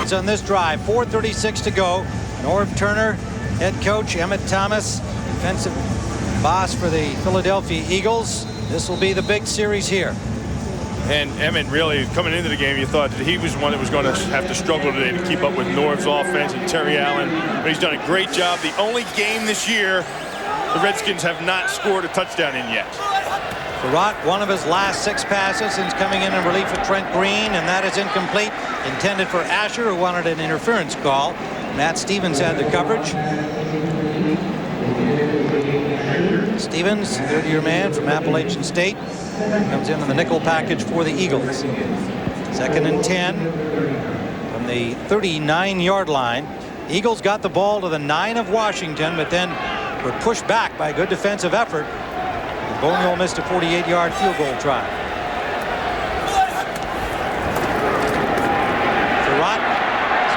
It's on this drive, 4:36 to go. Norv Turner, head coach, Emmett Thomas, defensive boss for the Philadelphia Eagles. This will be the big series here. And Emmett really, coming into the game, you thought that he was one that was going to have to struggle today to keep up with Norv's offense and Terry Allen. But he's done a great job. The only game this year the Redskins have not scored a touchdown in yet. Surratt, one of his last 6 passes since coming in relief of Trent Green, and that is incomplete. Intended for Asher, who wanted an interference call. Matt Stevens had the coverage. Stevens, 30-year man from Appalachian State, comes in on the nickel package for the Eagles. 2nd and 10 from the 39-yard line. Eagles got the ball to the 9 of Washington, but then were pushed back by a good defensive effort. Boniol missed a 48-yard field goal try. Surratt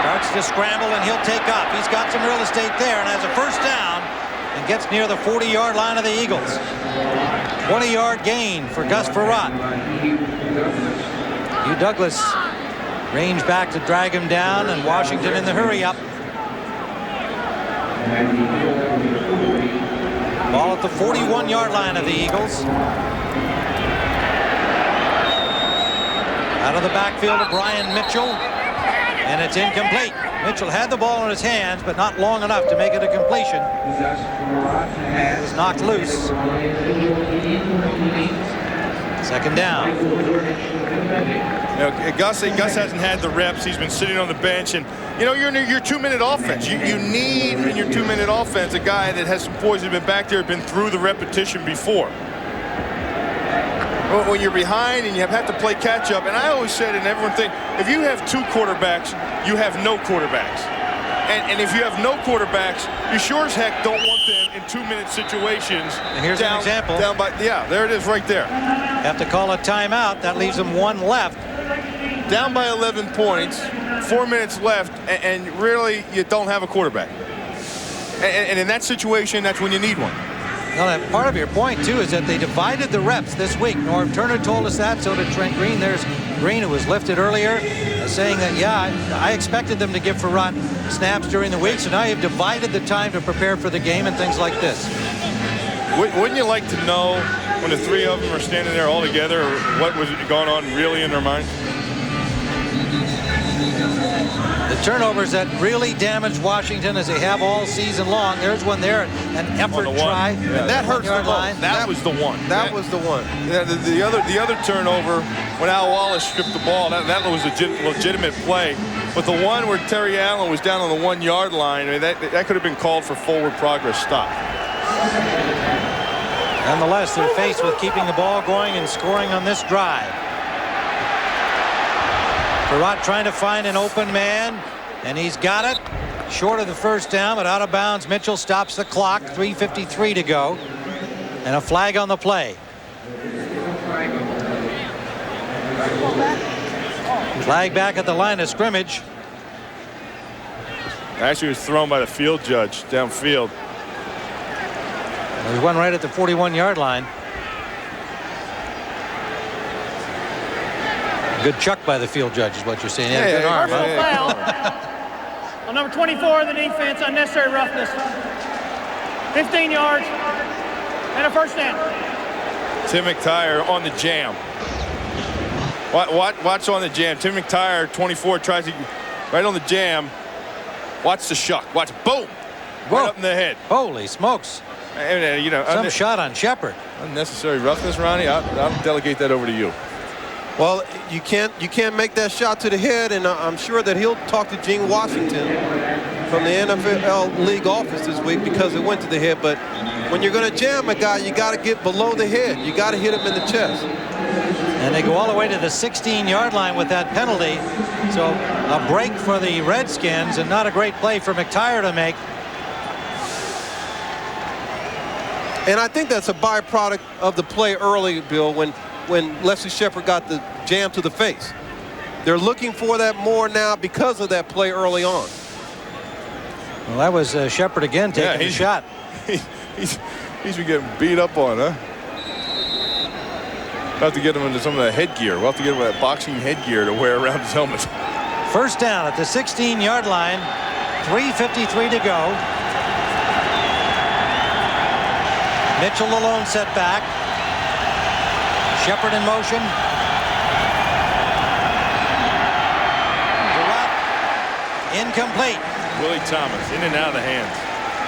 starts to scramble, and he'll take off. He's got some real estate there and has a first down and gets near the 40-yard line of the Eagles. 20-yard gain for Gus Surratt. Hugh Douglas range back to drag him down, and Washington in the hurry-up. Ball at the 41-yard line of the Eagles. Out of the backfield of Brian Mitchell, and it's incomplete. Mitchell had the ball in his hands, but not long enough to make it a completion. It was knocked loose. 2nd down. You know, Gus hasn't had the reps. He's been sitting on the bench, and you know, you're in your 2-minute offense. You need in your 2-minute offense a guy that has some poison, been back there, been through the repetition before. When you're behind and you have to play catch up, and I always said, and everyone think, if you have 2 quarterbacks, you have no quarterbacks. And if you have no quarterbacks, you sure as heck don't want them in 2-minute situations. And here's an example. Down by, yeah, there it is right there. Have to call a timeout. That leaves them 1 left. Down by 11 points, 4 minutes left, and really you don't have a quarterback. And in that situation, that's when you need one. Well, part of your point, too, is that they divided the reps this week. Norv Turner told us that, so did Trent Green. There's Green, who was lifted earlier, saying that, yeah, I expected them to give Surratt snaps during the week, so now you've divided the time to prepare for the game and things like this. Wouldn't you like to know, when the 3 of them are standing there all together, what was going on really in their minds? The turnovers that really damaged Washington, as they have all season long. There's one there, an effort try. Yeah, that hurts the most. That was the one. That was the one. Yeah, the other turnover when Al Wallace stripped the ball, that was a legitimate play. But the one where Terry Allen was down on the 1 yard line, I mean, that could have been called for forward progress stop. Nonetheless, they're faced with keeping the ball going and scoring on this drive. Perrott trying to find an open man, and he's got it. Short of the first down, but out of bounds. Mitchell stops the clock. 3:53 to go. And a flag on the play. Flag back at the line of scrimmage. Actually, was thrown by the field judge downfield. There's one right at the 41-yard line. Good chuck by the field judge is what you're saying. Good arm. Foul. On number 24 of the defense, unnecessary roughness. 15 yards and a first down. Tim McTire on the jam. Watch on the jam. Tim McTire, 24, tries to right on the jam. Watch the shuck. Watch, boom. Whoa. Right up in the head. Holy smokes. And, you know, some shot on Shepard. Unnecessary roughness, Ronnie. I'll delegate that over to you. Well, you can't make that shot to the head, and I'm sure that he'll talk to Gene Washington from the NFL league office this week because it went to the head. But when you're going to jam a guy, you got to get below the head. You got to hit him in the chest. And they go all the way to the 16-yard line with that penalty. So a break for the Redskins and not a great play for McTire to make. And I think that's a byproduct of the play early, Bill, when Leslie Shepard got the jam to the face. They're looking for that more now because of that play early on. Well, that was Shepard again taking the shot. He's been getting beat up on, huh? We'll have to get him into some of the headgear. We'll have to get him that boxing headgear to wear around his helmet. First down at the 16-yard line. 3:53 to go. Mitchell alone set back. Shepard in motion. Incomplete. Willie Thomas in and out of the hands.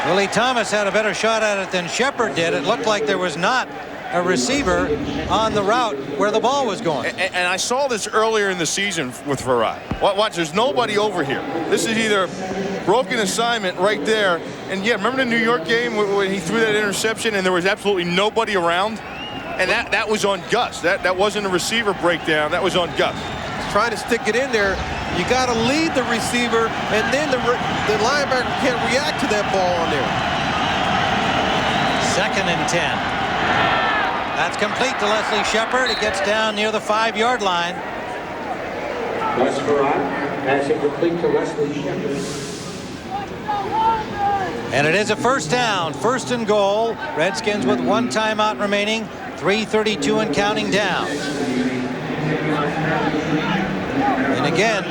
Willie Thomas had a better shot at it than Shepard did. It looked like there was not a receiver on the route where the ball was going. And I saw this earlier in the season with Farad. Watch, there's nobody over here. This is either broken assignment right there. And yeah, remember the New York game when he threw that interception and there was absolutely nobody around? And that was on Gus. That wasn't a receiver breakdown. That was on Gus. Trying to stick it in there. You got to lead the receiver, and then the linebacker can't react to that ball on there. 2nd and 10. That's complete to Leslie Shepard. It gets down near the 5-yard line. Gus Farad, passing complete to Leslie Shepard. And it is a first down, 1st and goal. Redskins with 1 timeout remaining. 3:32 and counting down. And again,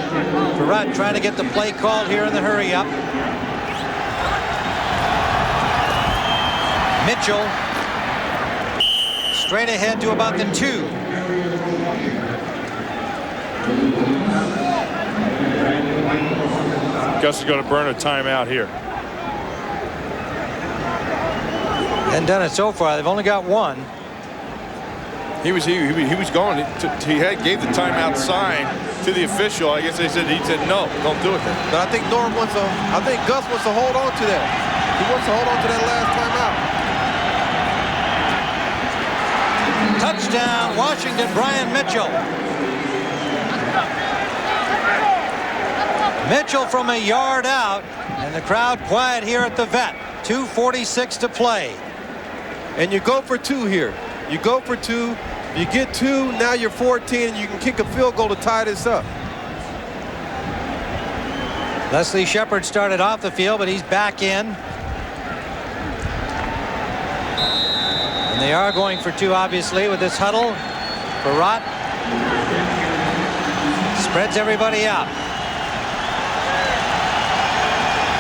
Farad trying to get the play called here in the hurry up. Mitchell straight ahead to about the 2. Gus is going to burn a timeout here. Hadn't done it so far. They've only got 1. He was gone. He gave the timeout sign to the official. I guess he said no, don't do it then. But I think Gus wants to hold on to that. He wants to hold on to that last timeout. Touchdown, Washington, Brian Mitchell. Mitchell from a yard out, and the crowd quiet here at the Vet. 2:46 to play. And you go for 2 here. You go for 2. You get 2. Now you're 14, and you can kick a field goal to tie this up. Leslie Shepard started off the field, but he's back in. And they are going for 2, obviously, with this huddle. Farad spreads everybody out.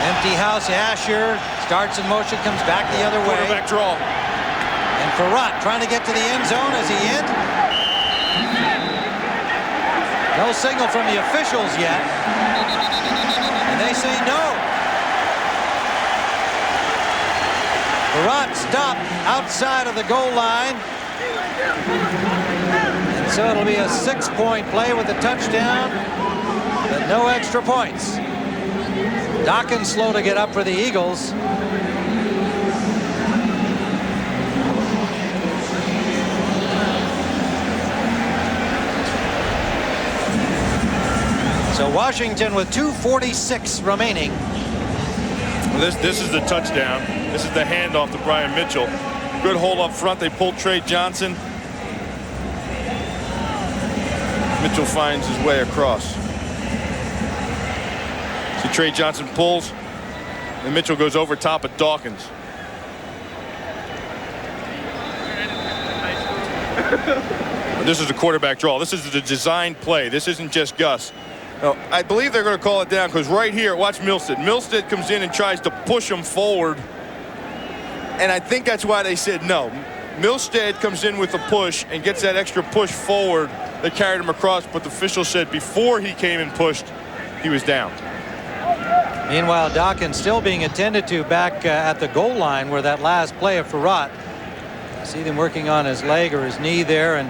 Empty house. Asher starts in motion, comes back the other way. Quarterback draw. And Farad trying to get to the end zone. Is he in? No No signal from the officials yet. And they say no. Barat stopped outside of the goal line. And so it'll be a 6-point play with a touchdown, but no extra points. Dawkins slow to get up for the Eagles. So Washington with 2:46 remaining. This is the touchdown. This is the handoff to Brian Mitchell. Good hold up front. They pulled Trey Johnson. Mitchell finds his way across. See, Trey Johnson pulls, and Mitchell goes over top of Dawkins. This is a quarterback draw. This is the design play. This isn't just Gus. No, I believe they're going to call it down because right here, watch Milstead. Milstead comes in and tries to push him forward. And I think that's why they said no. Milstead comes in with a push and gets that extra push forward. They carried him across, but the official said before he came and pushed, he was down. Meanwhile, Dawkins still being attended to back at the goal line where that last play of Farrat. See them working on his leg or his knee there, and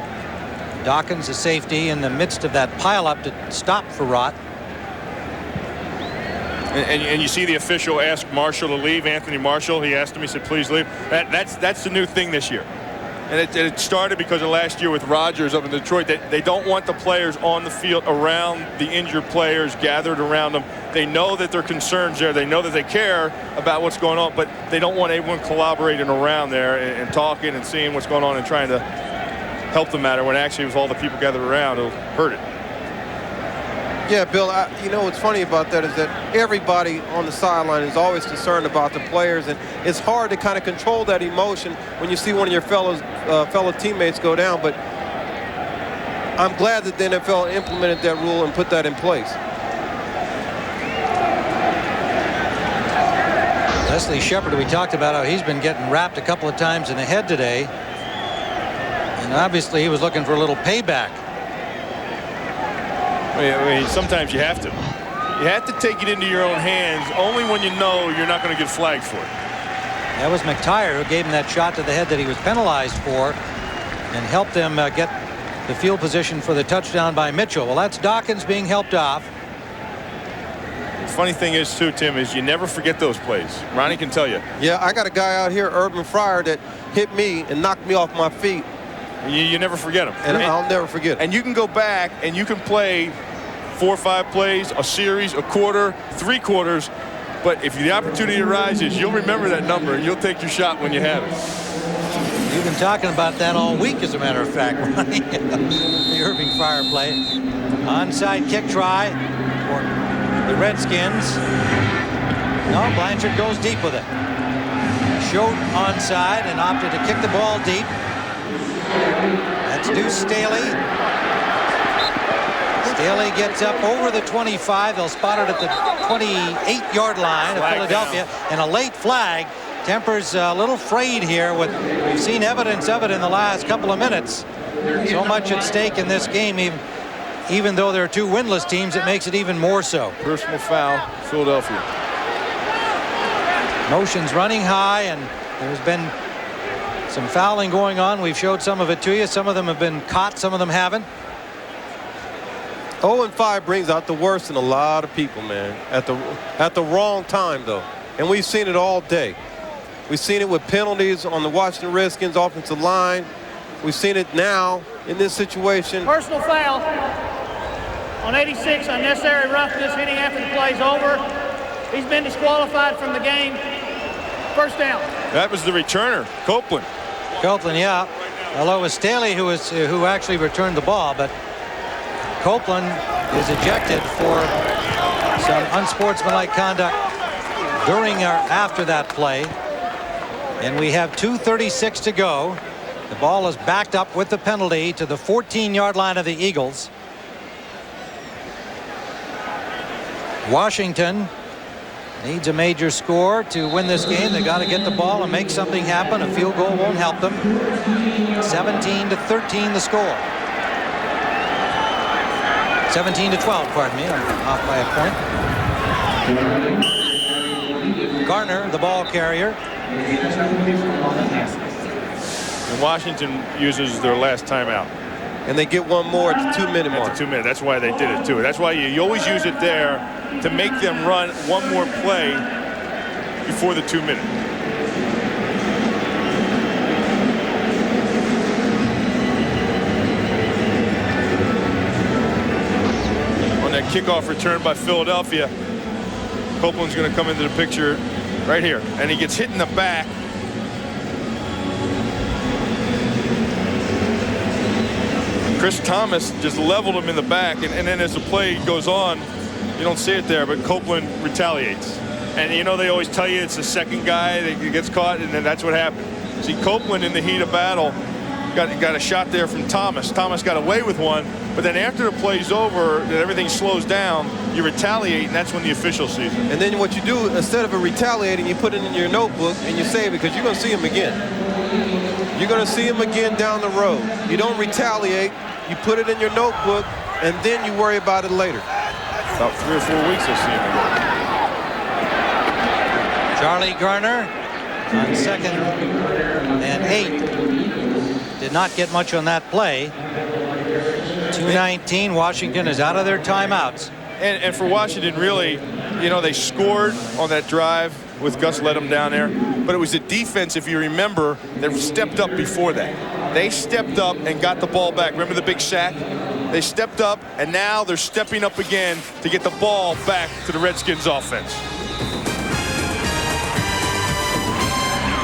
Dawkins, the safety, in the midst of that pileup to stop Farrat. And you see the official ask Marshall to leave, Anthony Marshall. He asked him, he said, please leave. That's the new thing this year. And it started because of last year with Rodgers up in Detroit. They don't want the players on the field around the injured players gathered around them. They know that their concerns there. They know that they care about what's going on, but they don't want everyone collaborating around there and talking and seeing what's going on and trying to help the matter when actually with all the people gathered around, it'll hurt it. Yeah, Bill, you know what's funny about that is that everybody on the sideline is always concerned about the players, and it's hard to kind of control that emotion when you see one of your fellow teammates go down. But I'm glad that the NFL implemented that rule and put that in place. Leslie Shepard, we talked about how he's been getting wrapped a couple of times in the head today. And obviously he was looking for a little payback. I mean, sometimes you have to. You have to take it into your own hands only when you know you're not going to get flagged for it. That was McTire who gave him that shot to the head that he was penalized for and helped them get the field position for the touchdown by Mitchell. Well, that's Dawkins being helped off. The funny thing is, too, Tim, is you never forget those plays. Ronnie can tell you. Yeah, I got a guy out here, Urban Fryer, that hit me and knocked me off my feet. You never forget them. And I'll never forget it. And you can go back and you can play 4 or 5 plays, a series, a quarter, 3 quarters. But if the opportunity arises, you'll remember that number and you'll take your shot when you have it. You've been talking about that all week, as a matter of fact, Ronnie. The Irving Fryer play. Onside kick try for the Redskins. No, Blanchard goes deep with it. Showed onside and opted to kick the ball deep. That's Deuce Staley. Staley gets up over the 25. They'll spot it at the 28-yard line of Philadelphia. And a late flag tempers a little frayed here. We've seen evidence of it in the last couple of minutes. So much at stake in this game, even though there are 2 winless teams, it makes it even more so. Personal foul, Philadelphia. Motions running high, and there's been some fouling going on. We've showed some of it to you. Some of them have been caught, some of them haven't. 0-5 brings out the worst in a lot of people, man, at the wrong time, though. And we've seen it all day. We've seen it with penalties on the Washington Redskins offensive line. We've seen it now in this situation. Personal foul on 86, unnecessary roughness, hitting after the play's over. He's been disqualified from the game. First down. That was the returner, Copeland. Copeland, yeah. Although it was Staley who actually returned the ball, but Copeland is ejected for some unsportsmanlike conduct during or after that play. And we have 2:36 to go. The ball is backed up with the penalty to the 14-yard line of the Eagles. Washington needs a major score to win this game. They got to get the ball and make something happen. A field goal won't help them. 17-13 the score. 17-12, pardon me. I'm off by a point. Garner, the ball carrier. And Washington uses their last timeout. And they get one more at the 2-minute mark. At the 2 minute. That's why they did it, too. That's why you always use it there to make them run one more play before the 2 minute. On that kickoff return by Philadelphia, Copeland's going to come into the picture right here. And he gets hit in the back. Chris Thomas just leveled him in the back, and then as the play goes on, you don't see it there, but Copeland retaliates. And you know they always tell you it's the second guy that gets caught, and then that's what happened. See, Copeland in the heat of battle got a shot there from Thomas. Thomas got away with one, but then after the play's over and everything slows down, you retaliate, and that's when the official sees it. And then what you do, instead of retaliating, you put it in your notebook and you save it because you're going to see him again. You're going to see him again down the road. You don't retaliate. You put it in your notebook, and then you worry about it later. About 3 or 4 weeks, I'll see him again. Charlie Garner on 2nd and 8. Did not get much on that play. 2:19. Washington is out of their timeouts. And for Washington, really, you know, they scored on that drive with Gus let them down there. But it was the defense, if you remember, that stepped up before that. They stepped up and got the ball back. Remember the big sack? They stepped up, and now they're stepping up again to get the ball back to the Redskins offense.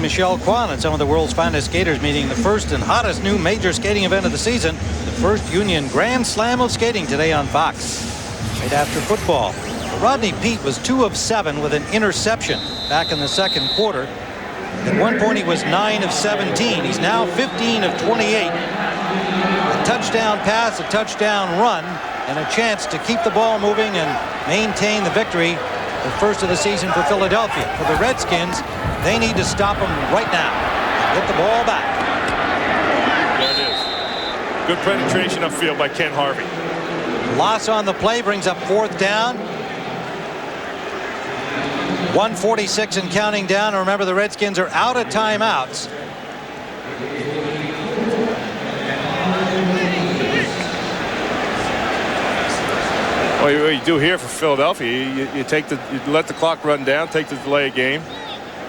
Michelle Kwan and some of the world's finest skaters meeting the first and hottest new major skating event of the season, the first Union Grand Slam of skating today on Fox. Right after football. Rodney Peete was 2 of 7 with an interception back in the second quarter. At one point he was 9 of 17. He's now 15 of 28. A touchdown pass, a touchdown run, and a chance to keep the ball moving and maintain the victory. The first of the season for Philadelphia. For the Redskins, they need to stop them right now and get the ball back. There it is. Good penetration upfield by Ken Harvey. Loss on the play brings up 4th down. 1:46 and counting down. Remember, the Redskins are out of timeouts. Well, what you do here for Philadelphia, you let the clock run down, take the delay of game,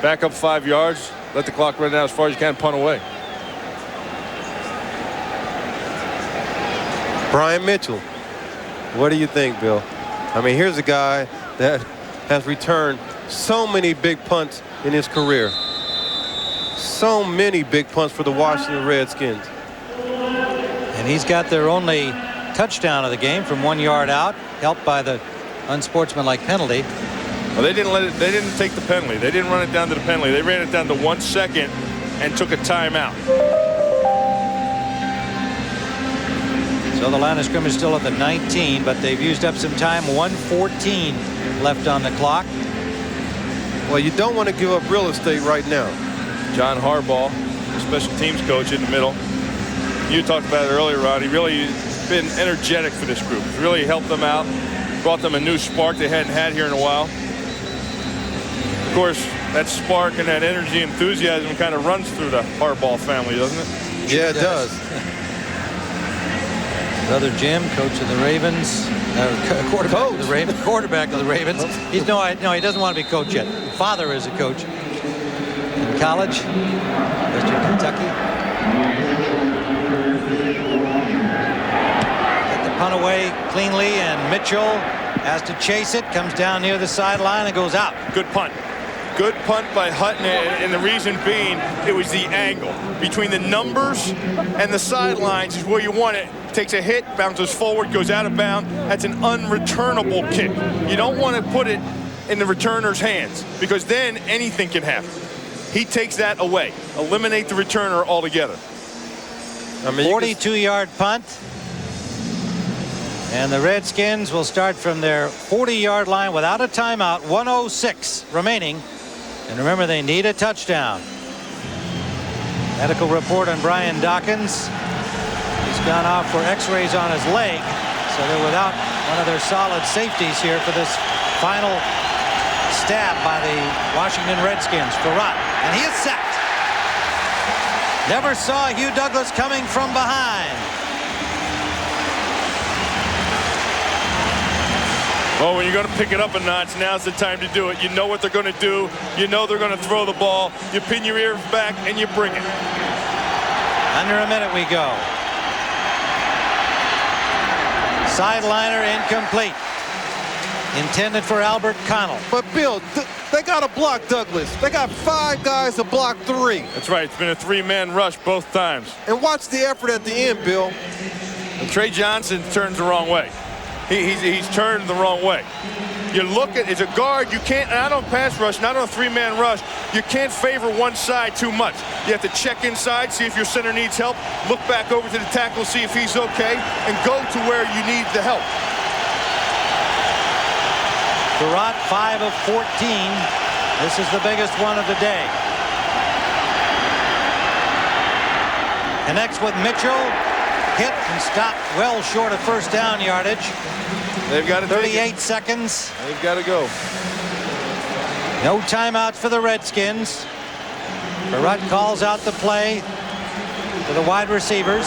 back up 5 yards, let the clock run down as far as you can, punt away. Brian Mitchell, what do you think, Bill? I mean, here's a guy that has returned so many big punts in his career. So many big punts for the Washington Redskins. And he's got their only touchdown of the game from 1 yard out, helped by the unsportsmanlike penalty. Well, they didn't take the penalty. They didn't run it down to the penalty. They ran it down to 1 second and took a timeout. So the line of scrimmage still at the 19, but they've used up some time. 1:14 left on the clock. Well, you don't want to give up real estate right now. John Harbaugh, the special teams coach in the middle. You talked about it earlier, Ron. He really has been energetic for this group. He's really helped them out, brought them a new spark they hadn't had here in a while. Of course, that spark and that energy, enthusiasm kind of runs through the Harbaugh family, doesn't it? Yeah, it does. Brother Jim, coach of the Ravens, quarterback of the Ravens. Quarterback of the Ravens. He doesn't want to be coach yet. Father is a coach in college, Western Kentucky. Get the punt away cleanly, and Mitchell has to chase it. Comes down near the sideline and goes out. Good punt. Good punt by Hutton, and the reason being, it was the angle between the numbers and the sidelines is where you want it. Takes a hit, bounces forward, goes out of bounds. That's an unreturnable kick. You don't want to put it in the returner's hands because then anything can happen. He takes that away. Eliminate the returner altogether. 42-yard punt. And the Redskins will start from their 40-yard line without a timeout. 1:06 remaining. And remember, they need a touchdown. Medical report on Brian Dawkins. He's gone off for x-rays on his leg. So they're without one of their solid safeties here for this final stab by the Washington Redskins. Farrat, and he is sacked. Never saw Hugh Douglas coming from behind. Well, when you're going to pick it up a notch, now's the time to do it. You know what they're going to do. You know they're going to throw the ball. You pin your ears back and you bring it. Under a minute we go. Sideliner incomplete. Intended for Albert Connell. But Bill, they got to block Douglas. They got 5 guys to block 3. That's right. It's been a 3-man rush both times. And watch the effort at the end, Bill. And Trey Johnson turns the wrong way. He's turned the wrong way. You look at, as a guard, you can't, not on pass rush, not on a 3-man rush, you can't favor one side too much. You have to check inside, see if your center needs help, look back over to the tackle, see if he's okay, and go to where you need the help. Farrat, 5 of 14. This is the biggest one of the day. Connects with Mitchell. Hit and stopped well short of first down yardage. They've got to 38 seconds. They've got to go. No timeouts for the Redskins. Farrat calls out the play to the wide receivers.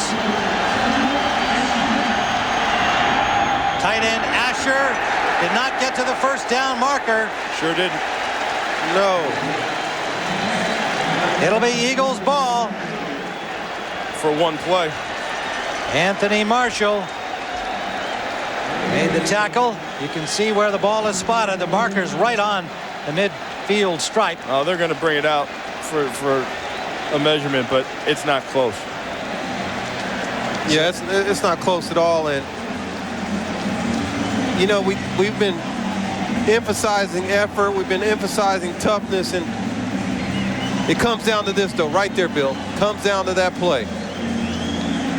Tight end Asher did not get to the first down marker. Sure didn't. No. It'll be Eagles ball. For one play. Anthony Marshall made the tackle. You can see where the ball is spotted. The marker's right on the midfield stripe. Oh, they're going to bring it out for a measurement, but it's not close. Yeah, it's not close at all. And you know, we've been emphasizing effort. We've been emphasizing toughness, and it comes down to this, though, right there, Bill. Comes down to that play.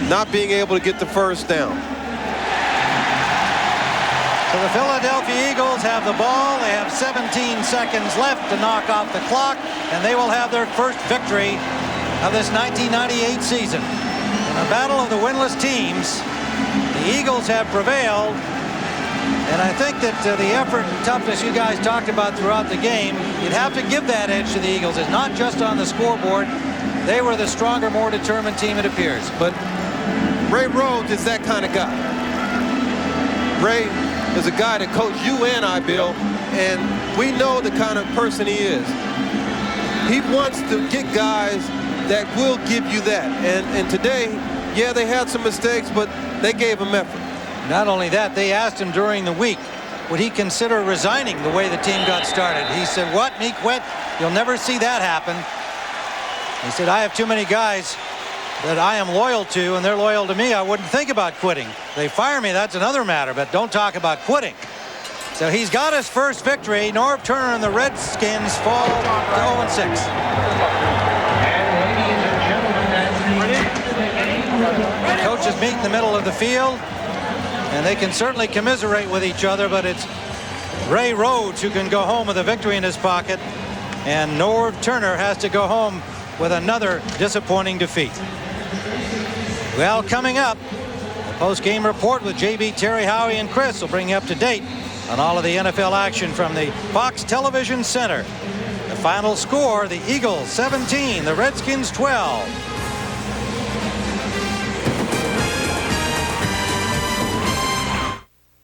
Not being able to get the first down. So the Philadelphia Eagles have the ball. They have 17 seconds left to knock off the clock, and they will have their first victory of this 1998 season. In a battle of the winless teams, the Eagles have prevailed, and I think that the effort and toughness you guys talked about throughout the game, you'd have to give that edge to the Eagles. It's not just on the scoreboard. They were the stronger, more determined team, it appears. But Ray Rhodes is that kind of guy. Ray is a guy that coached you and I, Bill, and we know the kind of person he is. He wants to get guys that will give you that. And today, yeah, they had some mistakes, but they gave him effort. Not only that, they asked him during the week, would he consider resigning the way the team got started? He said, what, me quit? You'll never see that happen. He said, I have too many guys that I am loyal to, and they're loyal to me. I wouldn't think about quitting. They fire me, that's another matter, but don't talk about quitting. So he's got his first victory. Norv Turner and the Redskins fall to 0-6. The coaches meet in the middle of the field, and they can certainly commiserate with each other, but it's Ray Rhodes who can go home with a victory in his pocket, and Norv Turner has to go home with another disappointing defeat. Well, coming up, the post-game report with JB, Terry, Howie, and Chris will bring you up to date on all of the NFL action from the Fox Television Center. The final score, the Eagles 17, the Redskins 12.